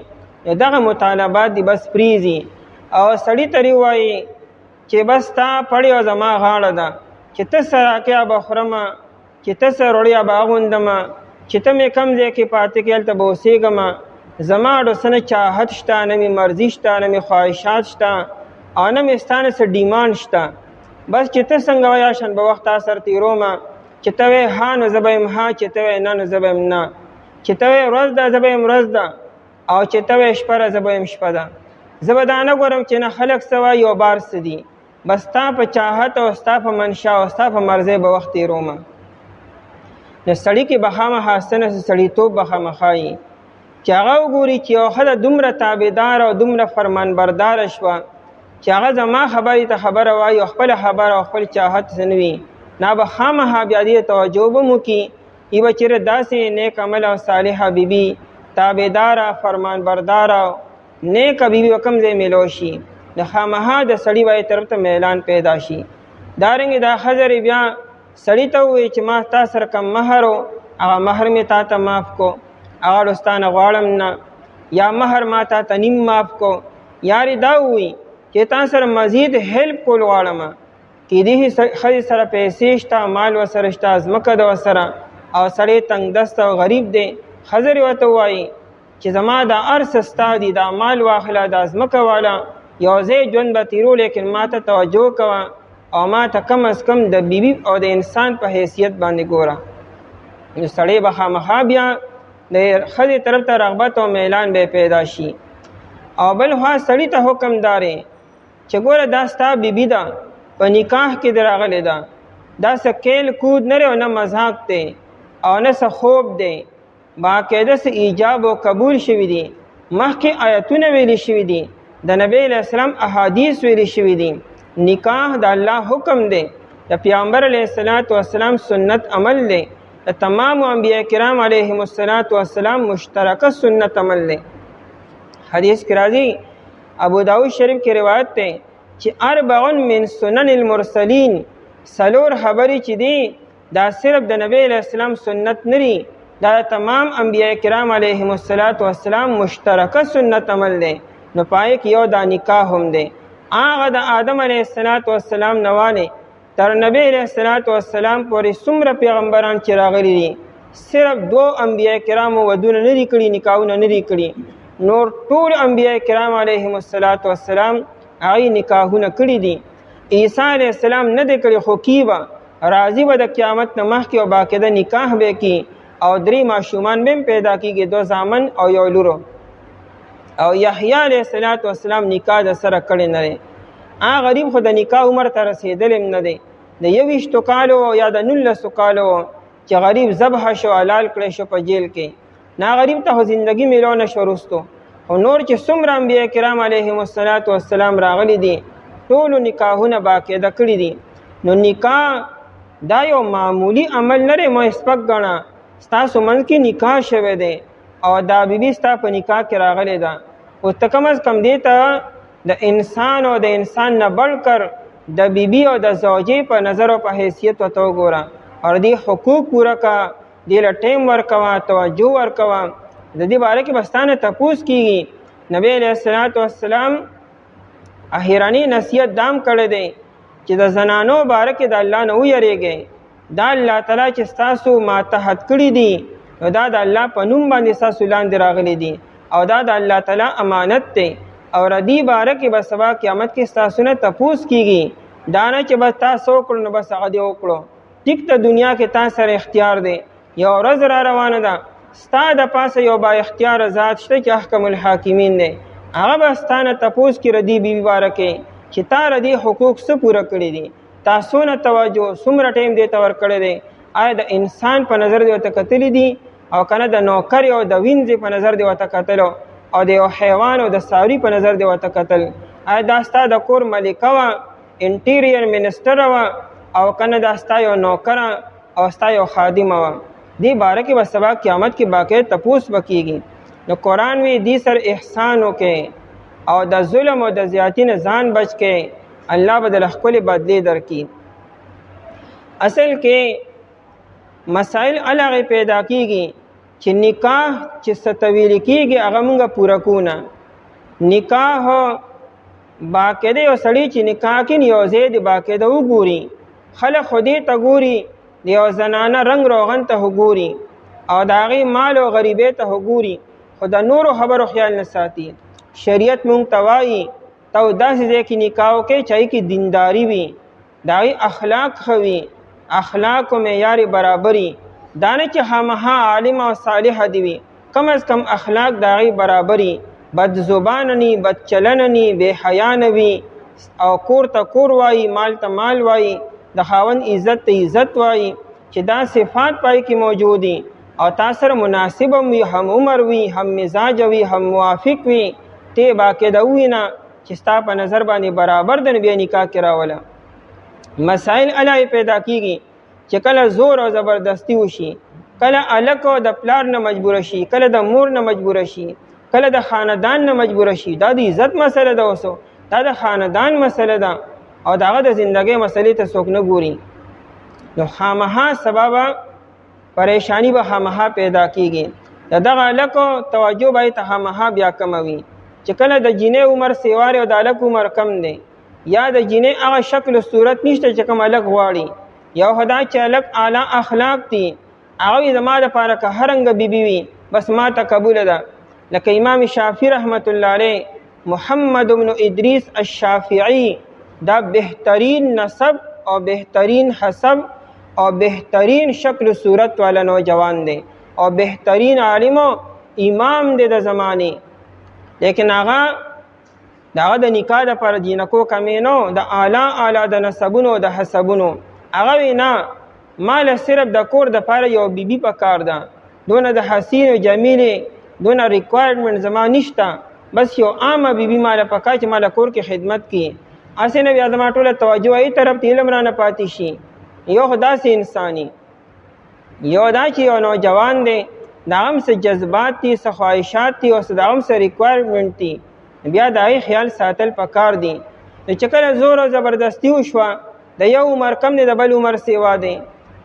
نو دغه مطالبات دي بس پریزي او سړي ته وایي چې بس تا پړې او زما غاړه ده، چې ته څه راکړې به خورمه، چې ته څه روړې به اغوندمه، چې ته مې کوم ځای کې پاتې کړې هلته به اوسېږمه. زما اړو څه نه چاهت شته، نه مې مرضي شته، نه مې خواهشات شته او نه مې ستا نه څه ډیمانډ شته. بس چې ته څنګه وایې شان به وخت تا سره تېرومه، چې ته وایې ها نو زه به یم ها، چې ته وایې نه نو زه به یم نه، چې ته وایې ورځ ده زه به یم ورځ ده، او چې ته وایې شپه ده زه به یم شپه ده. زه به دا نه ګورم چې نه خلک څه وایي او بار څه دي، بس ستا په چاهت او ستا په منشا او ستا په مرضۍ به وخت تېرومه. نو سړي کې به خامخا څه نه څه سړیتوب به خامخا وي چې هغه وګوري چې یو ښځه دومره تابعدار او دومره فرمانبرداره شوه چې هغه زما خبرې ته خبره وایي او خپله خبره او خپل چاهت څه نه وي، نه به خامخا بیا دې توجه به م وکړي. ای به چېرې داسې نیک عمل او صالحه بیبي، تابعداره، فرمانبرداره، نیکه بیبي به کوم ځای میلو شي، د خامخا د سړي به طرف ته میلان پیدا شي. دارنګې دا ښځه بیا سړي ته ووایي چې ما تا سره کم مهر و، هغه مهر مې تا ته معاف کو، هغه ډستانه غواړم نه، یا مهر ما تا ته نیم معاف کو، یارې دا ووایي چې تا سره مزید هیلپ کول غواړم، کېدای شي ښځې سره پیسې شته، مال ورسره شته، ځمکه ده ورسره، او سړی تنګ دست او غریب دی. ښځه ورته ووایي چې زما دا هر څه ستا دي، دا مال واخله، دا ځمکه واله، یو ځای ژوند به تېرو، لیکن ما ته توجه کوه او ما ته کم از کم د بیبي او د انسان په حیثیت باندې ګوره. نو سړی به خامخا بیا د ښځې طرف ته رغبت او میلان به پیدا شي. او بل خوا سړي ته حکم دارې چې ګوره دا ستا بیبي ده، په نکاح کې دې راغلې ده، دا څه کیل کود نه دی او نه مذاق دی او نه څه خوب دی، باقاعده څه ایجاب او قبول شوي دي. مخکې آیتونه ویلي شوي دي، د نبی علیه السلام احادیث ویلي شوي دي. نکاح د الله حکم دی، د پیغمبر علیه السلام سنت عمل دی، د تمام انبیاء کرام علیهم السلام مشترکه سنت عمل دی. حدیث کې راځي، ابو داود شریف کې روایت دی چې 40 من سنن المرسلین، 4 خبرې چې دي دا صرف د نبی علیه السلام سنت نری، دا تمام انبیاء کرام علیهم السلام مشترکه سنت عمل دی. نو پای کې یو دا نکاح هم دی. هغه د آدم علیه السلام نواله تر نبی علیه السلام پورې څومره پیغمبران چې راغلي دي، صرف 2 انبیاء کرام ودونه نه دي کړي، نکاحونه نه دي کړي. نور ټول انبیاء کرام علیهم السلام هغه نکاحونه کړي دي. عیسی علیه السلام نه دی کړي، خو کیبه راضي به د قیامت نه مخکې او باقاعده نکاح به کی او 3 ماشومان به پیدا کیږي، 2 زامن او یو لورو. او یحیی علیه السلام نکاح د سره کړي نه دی. هغه غریب خو د نکاح عمر ته رسېدلی هم نه دی، د 21 کالو یا د 19 کالو چې غریب ذبح شو حلال کړی شو په جیل کې، نا غریب ته زندگی میلو نه شو وروستو. او نور چې څومره انبیاء کرام علیهم السلام راغلي دي ټولو نکاحونه باقاعده کړي دي. نو نکاح دا یو معمولی عمل نه دی، مو سپک ګڼه. ستاسو منځ کې نکاح شوی دی او دا بیبي ستا په نکاح کې راغلی ده، او ته کم از کم دی ته د انسان او د انسان نه بڑکر د بیبي او د زوجې په نظر او په حیثیت ورته وګوره، او دې حقوق پوره کا، دې له ټیم ورکوه، توجه ورکوه. د دې باره کې به ستا نه تپوس کېږي. نبی علیه السلام اخرنی نصیحت دام کړی دی چې د زنانو باره کې د الله نه ویریږئ. دا الله تعالی چې ستاسو ماتحت کړي دي، نو دا د الله په نوم باندې ستاسو لاندې راغلي دي او دا د الله تعالی امانت دی. او ردی باره کې به سبا قیامت کې ستاسو نه تپوس کېږي. دا نه چې بس تاسو وکړو نو بس هغه دې وکړو. ټیک ته دنیا کې تا سره اختیار دی، یو ورځ را روانه ده، ستا د پاسه یو با اختیار ذات شته چې احکم الحاکمین دی. هغه به ستا نه تپوس کړي ردی بیبي باره کې چې تا ردی حقوق څه پوره کړي دي، تاسو نه توجه څومره ټیم دې ته ورکړی دی، آیا د انسان په نظر دې ورته کتلی دي او که نه د نوکر او د وینځې په نظر دې ورته کتلو او د یو حیوان او د څاروي په نظر دې ورته کتل. آیا دا ستا د کور ملکه وه، انټیریر منسټره وه، او که نه دا ستا یو نوکره او ستا یو خادمه وه. دې باره کې به سبا قیامت کې باقاعده تپوس به کېږي. نو قرآن وی دې سره احسان وکړئ او د ظلم او د زیاتی نه ځان بچ کړئ، الله به د خپل بدلی درکړي. اصل کې مسائل الګ پیدا کیږي چې نکاح چې ستویل کیږي هغه موږ پوره کوونه. نکاح باقاعده یو سړی چې نکاح کې یو ځای دی باقاعده وګوري، خلک خودی ته ګوري، د یو زنانه رنگ روغن ته وګوري او د هغې مال او غریبۍ ته وګوري، خو د نورو خبرو خیال نه ساتي. شریعت مونږ ته وایي ته داسې ځای کې نکاح وکړې چې هغې کې دینداري وي، د هغې اخلاق ښه وي، اخلاق و معیار برابري. دا نه چې خامخا عالم او صالح دي وي، کم از کم اخلاق د هغې برابري، بد زبانه ني، بد چلنه ني، بے حیا نه وي، او کور ته کور وایي، مال ته مال وایي، د خاوند عزت ته عزت وایي، چې دا صفات پای کې موجود دي او تا سره مناسب هم وي، هم عمر وي، هم مزاج وي، هم موافق وي، ته باقاعده ووینه چې ستا په نظر باندې برابر د بیا نکاح کې راوله. مسائل الای پیدا کیږي چې کله زور او زبردستی وشي، کله الک او د پلار نه مجبور شي، کله د مور نه مجبور شي، کله د خاندان نه مجبور شي. دا د عزت مسله ده، اوسو دا د خاندان مسله ده او داغه د زندګۍ مسلې ته څوک نه ګوري. نو خامخا سبب پریشانی به خامخا پیدا کیږي. دغه الک توجه به ته خامخا بیا کموي چې کله د جینې عمر سیوار او د الک عمر کم دی، یا د جینې هغه شکل او صورت نشته چې کوم الک غواړي، یو خدا چې الک اعلی اخلاق دي، هغه زما لپاره که هرنګ بیبي وي بس ما ته قبول ده. لکه امام شافعي رحمت الله علیه، محمد بن ادریس الشافعی دا بهترین نسب او بهترین حسب او بهترین شکل و صورت والا نوجوان دی او بهترین عالم او امام دی د زمانه. لیکن هغه د نکاح لپاره جینکو کمینو، د اعلی اعلی د نسبونو د حسبونو هغه وی نه مال صرف د کور د پاره یو بیبي پکار ده، دونه د حسین او جمیل دونه ریکوایرمنٹ زما نشته، بس یو عامه بیبي مال پکا چې مال کور کې خدمت کی. اسې نه بیا زما ټوله توجه ای طرف ته علم رانه پاتې شي. یو خدا سي انساني، یو دا چې یو نوجوان دی دا هم څه جذبات دي، څه خواهشات دي او څه دا هم څه ریکوایرمنټ دي، بیا د هغې خیال ساتل پکار دي. نو چې کله زور او زبردستي وشوه د یو عمر کم دی د بل عمر سیوا دی،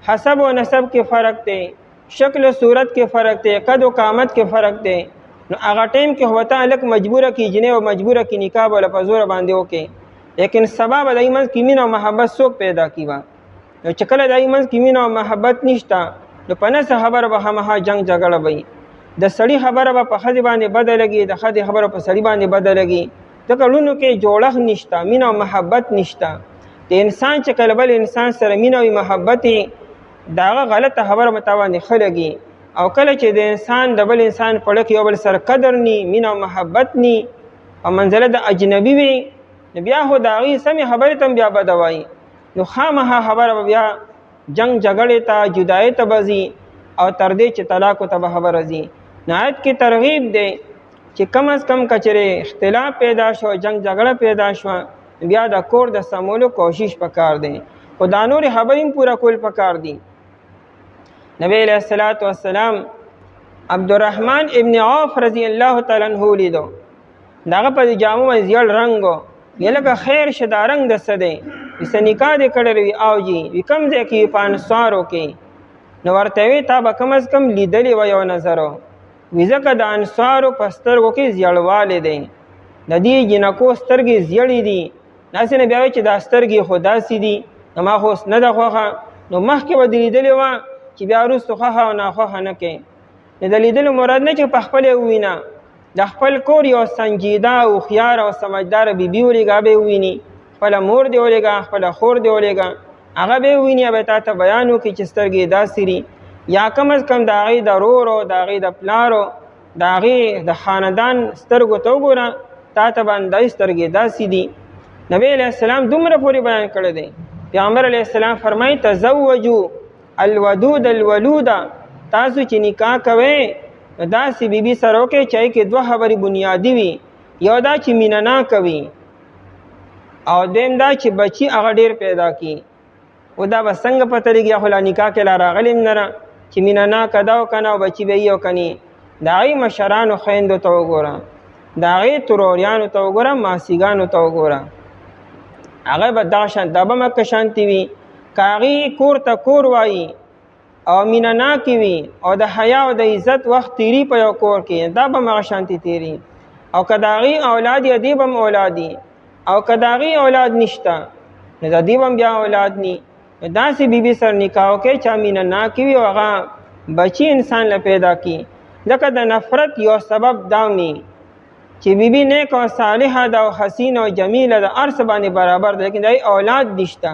حسب و نسب کې فرق دی، شکل و صورت کې فرق دی، قد و قامت کې فرق دی، نو هغه ټایم کې خو ته هلک مجبوره کړي جنۍ او مجبوره کړي نکاح به له په زوره باندې وکړي، لیکن سبا به د هغې منځ کې مینه او محبت څوک پیدا کړي به. نو چې کله د هغې منځ کې مینه او محبت نشته نو په نسه خبره به خامخا جنګ جګړه به وي. د سړي خبره به په ښځې باندې بده لګي، د ښځې خبره په سړي باندې بده لګي، ځکه لونو کې جوړښت نشته، مینه او محبت نشته. د انسان چې کله بل انسان سره مینه او محبت وي د هغه غلطه خبره به تا باندې ښه لګي، او کله چې د انسان د بل انسان په کې یو بل سره قدر ني، مینه او محبت ني او منزله د اجنبي وي، نو بیا خو د هغې سمې خبرې ته هم بیا بده وایي، نو خامخا خبره به بیا جنگ جګړې ته جدایۍ ته به ځي او تر دې چې طلاقو ته به خبره ځي. نو آیت کې ترغیب دی چې کم از کم کچرې اختلاف پیدا شو، جنگ جګړه پیدا شوه، بیا د کور د سمولو کوشش پکار دی، خو دا نورې خبرې هم پوره کول پکار دي. نبی علیه الصلاة والسلام عبدالرحمن ابن عوف رضی الله تعالی عنہ لیدو، د هغه په جامو باندې زیړ رنګ و، ویې لکه خیر شه دا رنګ د څه دی؟ ویې څه نکاح دې کړی وي؟ او جي وي کوم ځای کې وي؟ په انصارو کې. نو ورته وی تا به کم از کم لیدلی و یو نظر وي، ځکه د انصارو په سترګو کې زیړوالی دی، د دې جنکو سترګې زیړې دي، داسې نه بیا وایي چې دا سترګې خو داسې دي ما خو اوس نه ده خوښه، نو مخکې به دې لیدلې وه چې بیا وروستو خوښه او ناخوښه نه کوې. نو د لیدلو مراد نه چې په خپل یې ووینه، د خپل کور یو سنجیده هوښیار او سمجداره بیبي ولېږه، هغه به یې وویني، خپله مور دې ولېږه، خپله خور دې ولېږه، هغه به یې وویني، هغه به تا ته بیان وکړي چې سترګې یې داسې دي، یا کم از کم د هغې د رورو، د هغې د پلارو، د هغې د خاندان سترګو ته وګوره، تا ته به اندازې سترګې داسې دي. نبی علیه السلام دومره پورې بیان کړی دی. پیغمبر علیه السلام فرمایي تزوجو الودود الولوده، تاسو چې نکاح کوئ نو داسې بیبي سره وکړئ چې هغې کې دوه خبرې بنیادي وي، یو دا چې مینه ناکه وي او دویم دا چې بچي هغه ډېر پیدا کړي. او دا به څنګه پته لګي خو لا نکاح کې لا راغلی هم نه ده چې مینه ناکه ده او که نه او بچي به وي او که نه. د هغې مشرانو خویندو ته وګوره، د هغې تروریانو ته وګوره، ماسیګانو ته وګوره، هغه به دغه شان دا به مکه شانتې وي. که هغې کور ته کور وایي او مینه ناکې وي او د حیا او د عزت وخت تیري په یو کور کې، دا به هم هغه شانتې تیري. او که د هغې اولاد یا دې به هم اولاد وي، او که د هغې اولاد نشته نو د دې به هم بیا اولاد ني. داسې بیبي سره نکاح وکړئ چې مینه ناکې وي او هغه بچي انسان له پیدا کړي. ځکه د نفرت یو سبب دا وي چې بیبي نیک او صالحه ده او حسین او جمیله ده، هر څه باندې برابر ده، لیکن د هغې اولاد نشته،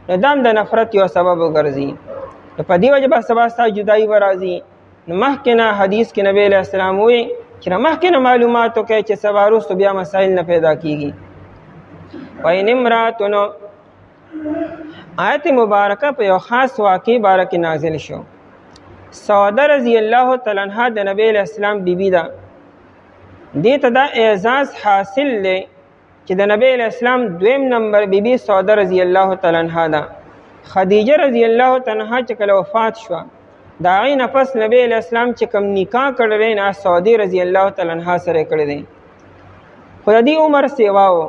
نو دا هم د نفرت یو سبب وګرځي. نو په دې وجه به سبا ستا جدایي به راځي. نو مخکې نه حدیث کې نبی علیه السلام وایي چې مخکې نه معلومات وکړئ چې سبا وروستو بیا مسایل نه پیدا کېږي. وإن امرأة، آیت مبارکه په یو خاص واقع باره کې نازل شو. سوده رضی الله تعالی عنها د نبی علیه السلام بیبي ده. دې ته دا اعزاز حاصل دی چې د نبی علیه السلام دویم نمبر بیبي سوده رضی الله تعالی عنها ده. خدیجه رضی الله تعالی عنها چې کله وفات شوه د هغې نه پس نبی علیه السلام چې کوم نکاح کړی دی نه سودې رضی الله تعالی عنها سره یې کړی دی. خو د دې عمر سیوا و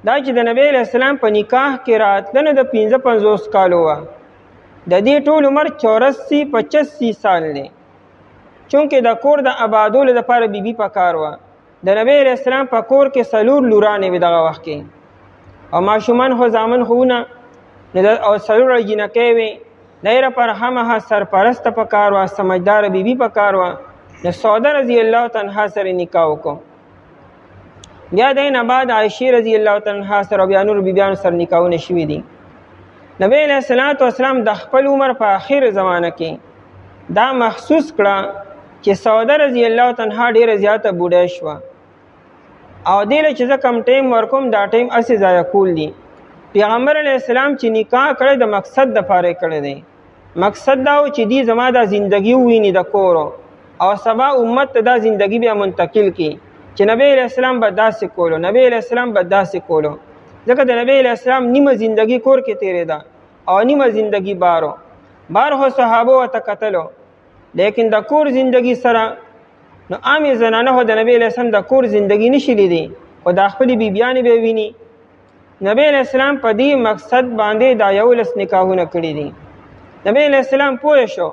دا چې د نبی علیه السلام په نکاح کې راتلنه د 55 کالو وه. د دې ټول عمر 84-85 سال دی، چونکې د کور د آبادولو دپاره بیبي پکار وه. د نبی علیه السلام په کور کې 4 لورانې وې دغه وخت کې، او ماشومان خو زامن خوونه او 4 جینکۍ وې. د هغې لپاره هماغه سرپرسته پکار وه، سمجداره بیبي پکار وه. د سوده رضی الله تعالی عنها سره نکاح وکړو. بیا د نه بعد عایشې رضی الله تعالی عنها سره او بیا نورو بیبیانو سره نکاحونه شوي دي. نبی علیه السلام د خپل عمر په آخر زمانه کې دا محسوس کړه چې سوده رضی الله تعالی عنها ډېره زیاته بوډۍ شوه، او دې له چې زه کم ټایم ورکوم دا ټایم هسې ضایع کول دي. پیغمبر علیه السلام چې نکاح کړی د مقصد د پاره کړی دی. مقصد دا و چې دی زما د زندگی وویني د کور او سبا امت ته دا زندگی بیا منتقل کی چې نبی علیه السلام به داسې کولو، نبی علیه السلام به داسې کولو. ځکه د نبی علیه السلام نیمه زندگی کور کې تیرېده او نیمه زندگی بار خو صحابه ورته کتلو، لیکن د کور زندگی سره نو عامې زنانه خو د نبی علیه السلام د کور زندگی نشي لیدی، خو د خپلې بیبیانې به ویني. نبی علیہ السلام په دې مقصد باندې دا 11 نکاحونه کړي دي. نبی علیہ السلام پوه شو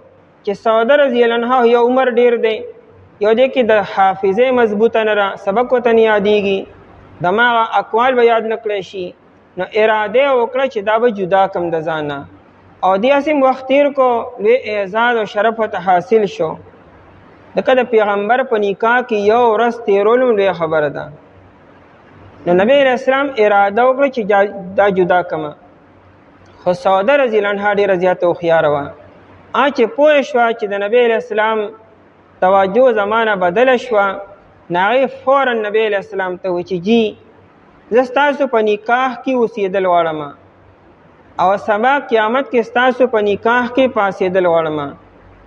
چې سوده رضی الله عنها یو عمر ډیر دی، یو دی کې د حافظه مضبوطه نه را سبق وته نه یادېږي، دماغه اقوال به یاد نه کړی شي، نو اراده وکړه چې دا به جدا کم د ځانه او دې اسیم وخت تیر کو لوی اعزاز او شرف ته حاصل شو. دغه د پیغمبر په نکاح کې یو ورځ تیرول لوی خبره ده. نو نبی علیہ السلام اراده وکړه چې دا جدا کما، خو سوده رضی الله عنها ډیره زیاته هوښیاره وه. چې پوه شوه چې د نبی علیہ السلام توجه زمانه بدله شوه، نو هغې فورا نبی علیہ السلام ته وایي چې جی زه ستاسو په نکاح کې اوسېدل غواړم او سبا قیامت کې ستاسو په نکاح کې پاسېدل غواړم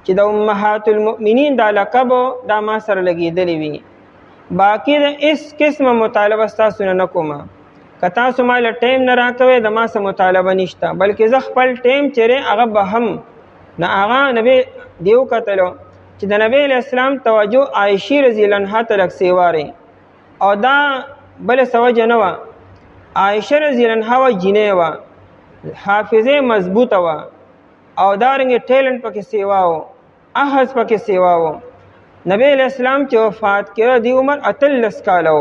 چې د امهات المؤمنین دا لقب دا ما سره لګېدلی وي. باقی د اس قسم مطالبه ستاسو نه کومه، که تاسو ما له ټایم نه راکوئ د ما څه مطالبه نشته، بلکې زه خپل ټایم چیرې هغه به هم نه. هغه نبی دیو کتلو چې د نبی علیہ السلام توجه عایشې رضی الله عنها ته لږ سیوارې او دا بله څه وجه نه وه. عایشه رضی الله عنها جینۍ وه، حافظه مضبوطه وه او دارنګې ټیلنټ پکې سیوا و، احظ پکې سیوا و. نبی علیہ السلام چې وفات کړه دی عمر 18 کاله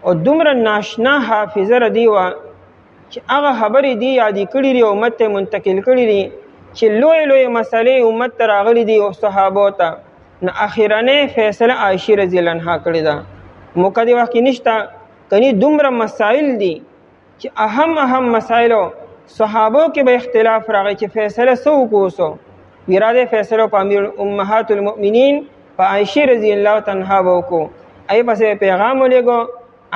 او دومره ناشنا حافظه ردی وه چې هغه خبرې دی یادې کړي دي او امت ته منتقل کړي دي چې لوی مسلې امت ته راغلي دي او صحابو ته. نو اخرنۍ فیصله عایشې رضی الله عنها کړې ده. موقع دې وخت کې نشته، کني دومره مسائل دي چې اهم مسایلو صحابو کې به اختلاف راغی چې فیصله څه وکړو. ویراده فیصله په امیر امهات المؤمنین په عایشې رضی الله عنها وکړو. ای پسې پیغام ولېږو،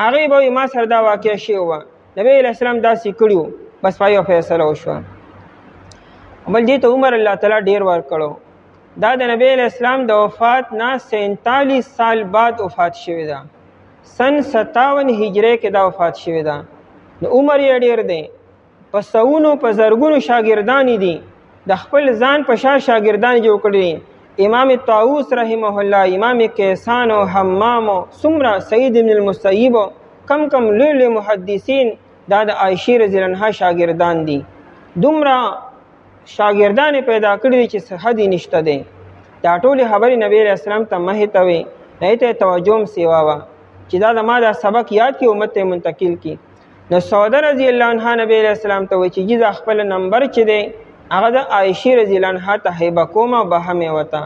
هغې به ما سره دا واقع شوی وه، نبی علیہ السلام داسې کړي وو، بس په یو فیصله وشوه. بل دې ته عمر الله تعالی ډېر ورکړو. دا د نبی علیہ السلام د وفات نه 47 سال بعد وفات شوی ده. سن 57 هجری کې دا وفات شوی ده. نو عمر یې ډېر دی، په سوونو په زرګونو شاګردان دي، د خپل ځان په شا شاګردان جوړ کړي. امام طاووس رحمه الله، امام کیسان او حمام او سمره سعید بن المسیب کم لوی محدثین دا د عایشې رضی الله عنها شاګردان دي. دومره شاګردان پیدا کړي دي چې څه حد نشته دی. دا ټولې خبرې نبی علیہ السلام ته مه هېڅوئ، هغې ته توجه هم سیوا وه چې دا د ما دا سبق یاد کړي امت ته منتقل کړي. نو سوده رضی الله عنها نبی علیہ السلام ته وایي چې جي دا خپل نمبر چې دی هغه د عایشې رضی الله عنها ته هیبه کوم او به هم یې وته،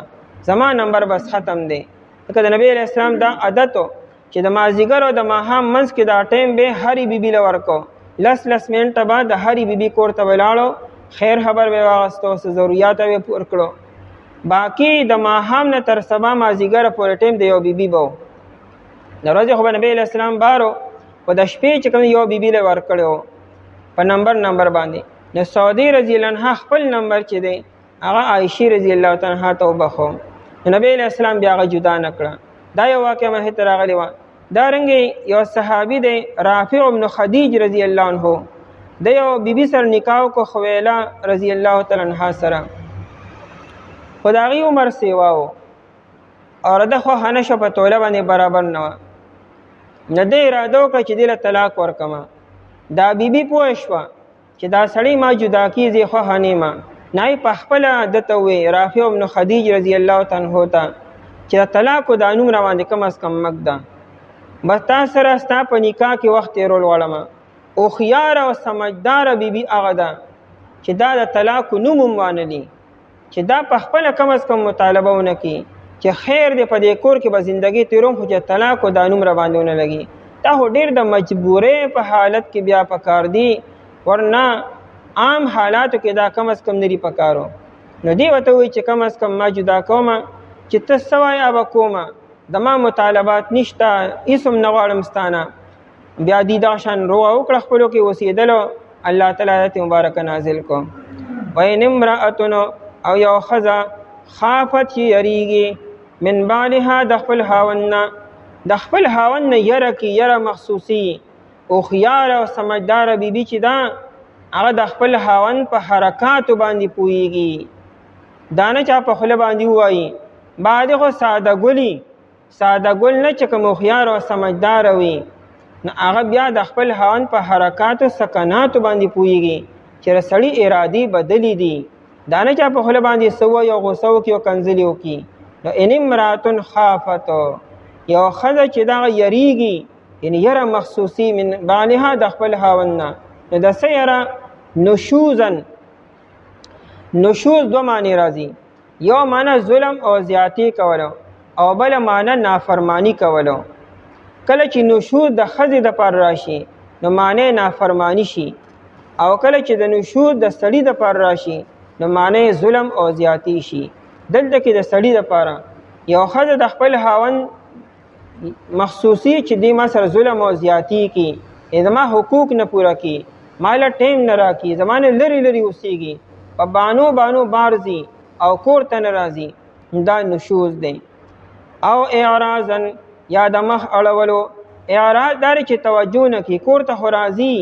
زما نمبر بس ختم دی. ځکه د نبی علیہ السلام دا عادت و چې د مازدیګر او د ماښام منځ کې دا ټایم به هرې بیبي له ورکو، 10 منټه بعد د هرې بیبي کور ته ولاړو، خیر خبر به واغستو، څه ضروریات به پور کړو. باقي د ماښام نه تر سبا مازدیګره پورې ټایم د یو بیبي به و. د ورځې خو به نبی علیہ السلام بارو په د شپې چې کوم یو بیبي له ورکړی و په نمبر باندې. نو سعودي رضی الله عنها خپل نمبر چې دی هغه عایشې رضی الله عنها ته وبخو. نبی علیہ السلام بیا هغه جدا نه کړه. دا یو واقعه مخې ته راغلې وه. دارنګې یو صحابي دی رافع بن خدیج رضی الله عنه، د یو بیبي سره نکاح وکړو، خویله رضی الله تعالی عنها سره، خو د هغې عمر سیوا و او د خو هنشه په توله باندې برابر نه وه. نو ده اراده وکړه چې دې له طلاق ورکړمه. دا بیبي پوه شوه چې دا سړی ما جدا کیږي خو هنیمه، نه په خپله دته ووایي رافع بن خدیج رضی الله عنه ته چې د طلاقو دا نوم راباندې کم از کم مږده، بس تا سره ستا په نکاح کې وخت تېرول غواړمه. هوښیاره او سمجداره بیبي هغه ده چې دا د طلاقو نوم هم وانلي، چې دا په خپله کم از کم مطالبه ونه کړي چې خیر دی په دې کور کې به زندګي تېروم، خو چې طلاقو دا نوم راباندې ونه لګي. دا خو ډېر د مجبورۍ په حالت کې بیا پکار دی، ورنه عام حالاتو کې دا کم از کم نری پکارو. نو دی ورته وایي چې کم از کم ما جدا کومه، چې ته څه وایې به کومه، د ما مطالبات نشته، هېڅ هم نه غواړم ستانه. بیا دی دا شان روغه وکړه، خپلو کې اوسېدلو الله تعالی آیت مبارک نازل کو وین امرأتن او یو خزا خافت یریږي من بالها د خپل هاوند د خپل هاوند یره کی یره مخصوصی او خيار او سمجدار بیبي چې دا هغه د خپل هاوند په حرکات باندې پويږي دانه چا په خله باندې وایي بعد خو ساده ګل نه چې کوم خيار او سمجدار وي نو هغه بیا د خپل هاوند په حرکات او سکنات باندې پويږي چې رسړي ارادي بدلی دي دانه چا په خله باندې سو یو غوسو کې او کنزلیو کې نو ان امراتن خافت یو خزه چې دا یریږي یعنی یره مخصوصی من بالها د خپل هاوند نو د سیره نشوز دو معنی راځي یو معنی ظلم او زیاتی کولو او بل معنی نافرمانی کولو کله چې نشوز د خزې د پر راشي نو معنی نافرمانی شي او کله چې د نشوز د سړی د پر راشي نو معنی ظلم او زیاتی شي دلته کې د سړی د پاره یو خزه د خپل هاوند مخصوصی چې دی ما سره ظلم او زیاتی کی ادما حقوق نه پورا کی مال ټیم نه راکی زمانه لری اوسېږي په بانو بارزي او کور ته ناراضي دا نشوز دی او اعراضن یا د مخ اړولو اعراض دار چې توجه نه کی کور ته راضي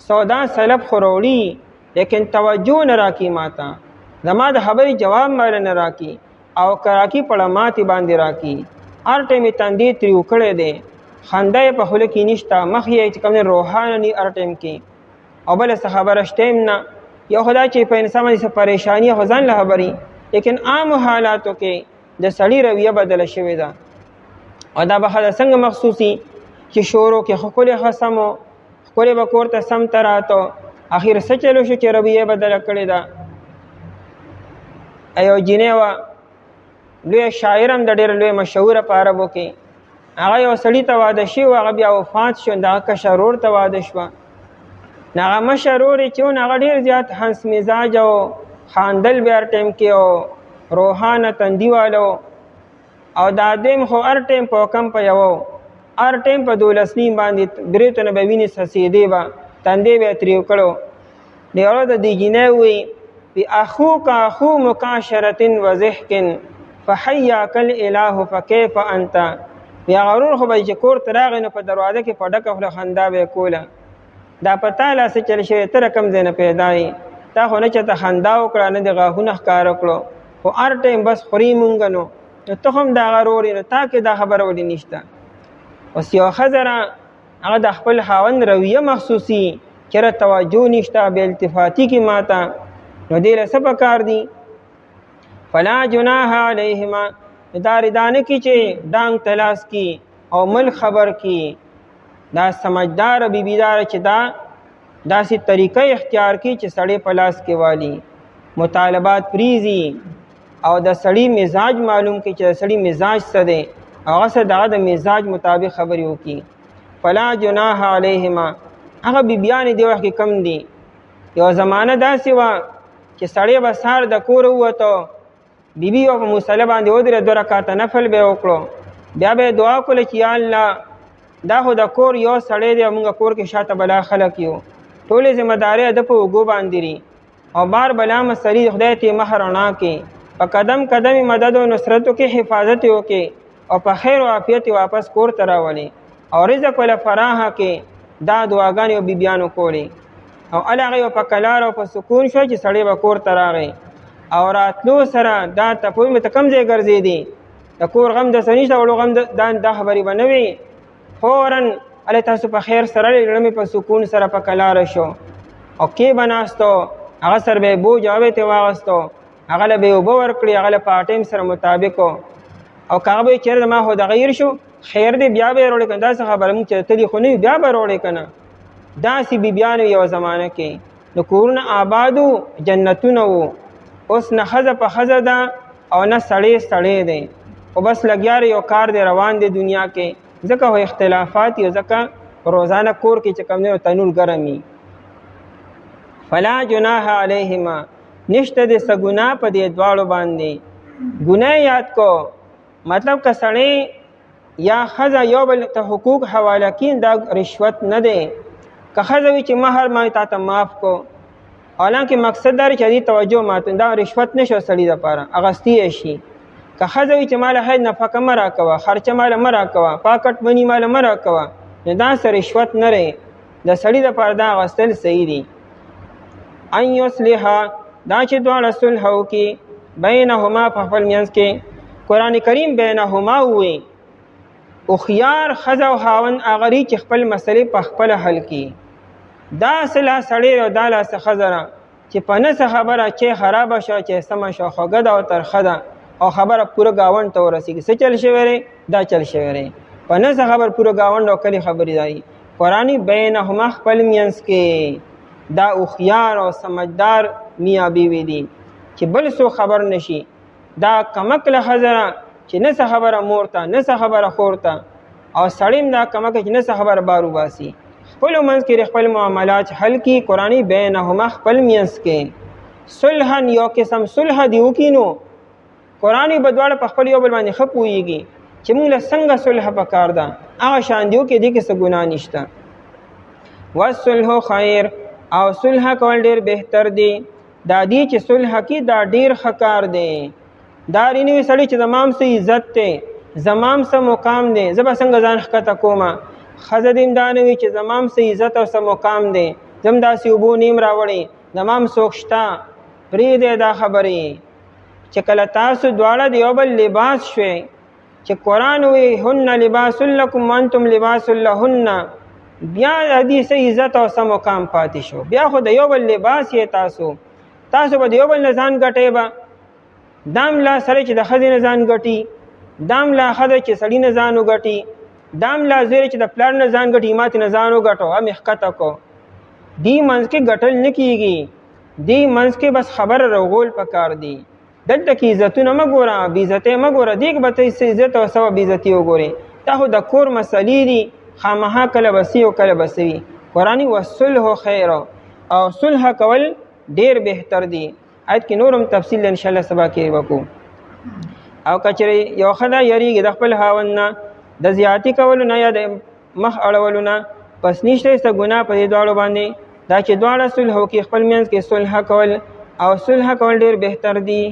سودا سلب خروړي لیکن توجه نه راکی ماتا زما د خبرې جواب مال نه راکی او کراکی پړه ماتي باندې راکی هر ټیم تندې تریو کړي دي خنده په خله کې نشتا مخ یې چې کوم روحاني هر ټیم کې او بل څه خبره شتیم نه یو خدای چې په انسان باندې پریشانی خزان له خبري لیکن عام حالاتو کې د سړی رویه بدل شوې ده او دا به څنګه مخصوصي چې شورو کې خپل خصمو خپل بکور ته سم تراتو اخر څه چلو شو چې رویه بدل کړي ده ایو جنیوا لوی شاعرم د ډېر لوی مشهور په عربو کې هغه یو سړی ته واده شي او هغه بیا وفات شو دا کشرور ته واده شو هغه مشرور چې هغه ډېر زیات هنس مزاج او خاندل بیا ټیم کې او روحانه تندیوالو او دا دیم خو هر ټیم په کم په یو هر ټیم په 12 نیم باندې بریته نه بوینې سسیدې با تندې به تریو کړو دیوړه د دیجینه وی بی اخو مکاشرتن وضحکن فحیاک الاله فکیف انت بیا غرور خو به چې کور تراغ نه په دروازه کې په ډکه خله خندا به کوله دا پتا لا څه چل شي تر کم زینه پیدای تا خو نه چته خندا وکړه نه د غاهونه ښکار کړو خو هر ټیم بس خوري مونږ نو ته هم دا غرور نه تا کې دا خبره ودی نشته اوس یو خزره هغه د خپل خاوند رویه مخصوصي چېرې توجه نشته بې التفاتی کې ماته نو دې له څه پکار دي فلا جناح علیهما داردانه کی چې دانگ تلاس کی او مل خبر کی دا سمجدار بیبیدار چې دا سی طریقه اختیار کی چې سړی پلاس کې والی مطالبات پریزی او د سړی مزاج معلوم کی چې سړی مزاج څه دی هغه څه د مزاج مطابق خبرې وکي فلا جناح علیهما هغه بیبیان دی وخت کم دی یو زمانه داسې و چې سړی به سهار د کور ووته بیبي او په مصلی باندې ودرې 2 رکعاته نفل به وکړو بیا به دعا کوله چې یا الله دا خو د کور یو سړی دی موږ کور کې شاته بلا خلک یو ټولې ذمہ داری د په وګو باندې او بار بلا مسری خدای ته مہرنا کې په قدم قدم مدد او نصرت کې حفاظت وکي او په خیر او عافیت واپس کور ته راولي او رزق ول فراحه کې دا دعاګانې او بیبيانو کولی او الهغه په کلار او په سکون شو چې سړی به کور ته راغی او راتلو سره دا تپوی مې کم ځای ګرځې دي د کور غم د سنیشته وړو غم دا خبرې به نه وي فورا الله تاسو په خیر سره لړمې په سکون سره په کلار شو او کې بناستو هغه سر به بوج او ته واغستو هغه له به اوبه ورکړي هغه له پاټیم سره مطابق او کعبه چیرې ما هو د غیر شو خیر دې بیا به وروړي کنه دا څه خبره مونږ چې تلی خو نه بیا به وروړي کنه دا سی بیبیان یو زمانه کې د کورونه آبادو جنتونه وو اوس نه خزه په خزه ده او نه سړی دی او بس لګیار یو کار دی روان دی دنیا کې ځکه هو اختلافات یو ځکه روزانه کور کې چې کوم نه تنور ګرمي فلا جناح علیهما نشته د سګنا په دې دواړو باندې ګناه یاد کو مطلب که سړی یا خزه یو بل ته حقوق حواله کین دا رشوت نه دی که ښځه وي چې مهر ما تا ته معاف کو، حالانکه مقصد دا چې دې توجه ماته دا رشوت نشو سړي دپاره اغستی شي. که ښځه وي چې مال هیڅ نفقه مه راکوه، خرچه مال مه راکوه، پاکټ مني مال مه راکوه، نو دا څه رشوت نه دی، د سړي دپاره دا اغوستل صحیح دي. ان یصلحا دا چې دواړه صلح وکړي بینهما په خپل منځ کې. قرآن کریم بینهما ووایي، هوښیار ښځه او خاوند هغه دی چې خپل مسلې په خپله حل کړي. دا اصله سړی او دا لاسه ښځه ده چې په نسه خبره چې خرابه شوه چې سمه شوه، خوږه ده او ترخه ده او خبره پوره ګاونډ ته ورسېږي. څه چل شوی دی؟ دا چل شوی دی. په نسه خبر پوره ګاونډ او کلي خبرې دی. قرآن بینهما خپل منځ کې دا هوښیار او سمجدار میاں بیوی دي چې بل څوک خبر نشي. دا کمکله ښځه ده چې نه څه خبره مور ته، نه څه خبره خور ته، او سړی هم دا کمکه چې نه څه خبره بار وباسي. خپلو منځ کې خپل معاملات حل کړي. قرآن بینهما خپل منځ کې صلحا یو قسم صلح دي وکړي، نو قرآن به دواړه په خپل یو بل باندې ښه پوهېږي چې موږ له څنګه صلح پکار ده، هغه شان دي وکړي، دې کې څه ګناه نشته. والصلح خیر او صلح کول ډېر بهتر دی. دا دی چې صلح کې دا ډېر ښه کار دی. دا رینه وي سړی چې زمام څه عزت دی، زمام څه مقام دی، زه به څنګه ځان ښکته کومه. ښځه دې هم دا نه وي چې زمام څه عزت او څه مقام دی، زه هم داسې اوبو نیم راوړی، زمام څوک شته. پرېږدی دا خبرې چې کله تاسو دواړه د یو بل لباس شوئ، چې قرآن وی هن لباس لکم وانتم لباس لهن، بیا د دې څه عزت او څه مقام پاتې شو. بیا خو د یو بل لباس یې تاسو به د یو بل نه ځان ګټئ به. دام لا سړی چې د ښځې نه ځان ګټي، دام لا ښځه چې سړي نه ځان وګټي، دام لا زوی چې د پلار نه ځان ګټي، ما ترې نه ځان وګټو هم یې ښکته کو. دې منځ کې ګټل نه کېږي، دې منځ کې بس خبره رغول پکار دي. دلته کې عزتونه مه ګوره، بېعزتۍ مه ګوره، دې کې به ته څه عزت او څه بېعزتي وګورې. دا خو د کور مسلې دي، خامخا کله به سي او کله به څه وي. قرآن والصلح خیر او صلح کول ډېر بهتر دی. آیت کې نور هم تفصیل انشاءالله سبا کې وکړو. او که چېرې یو ښځه یریږي د خپل خاوند نه د زیاتي کولو نه یا د مخ اړولو نه، پس نشته څه ګناه په دې دواړو باندې. دا چې دواړه صلح وکړي خپل منځ کې صلح کول، او صلح کول ډېر بهتر دی.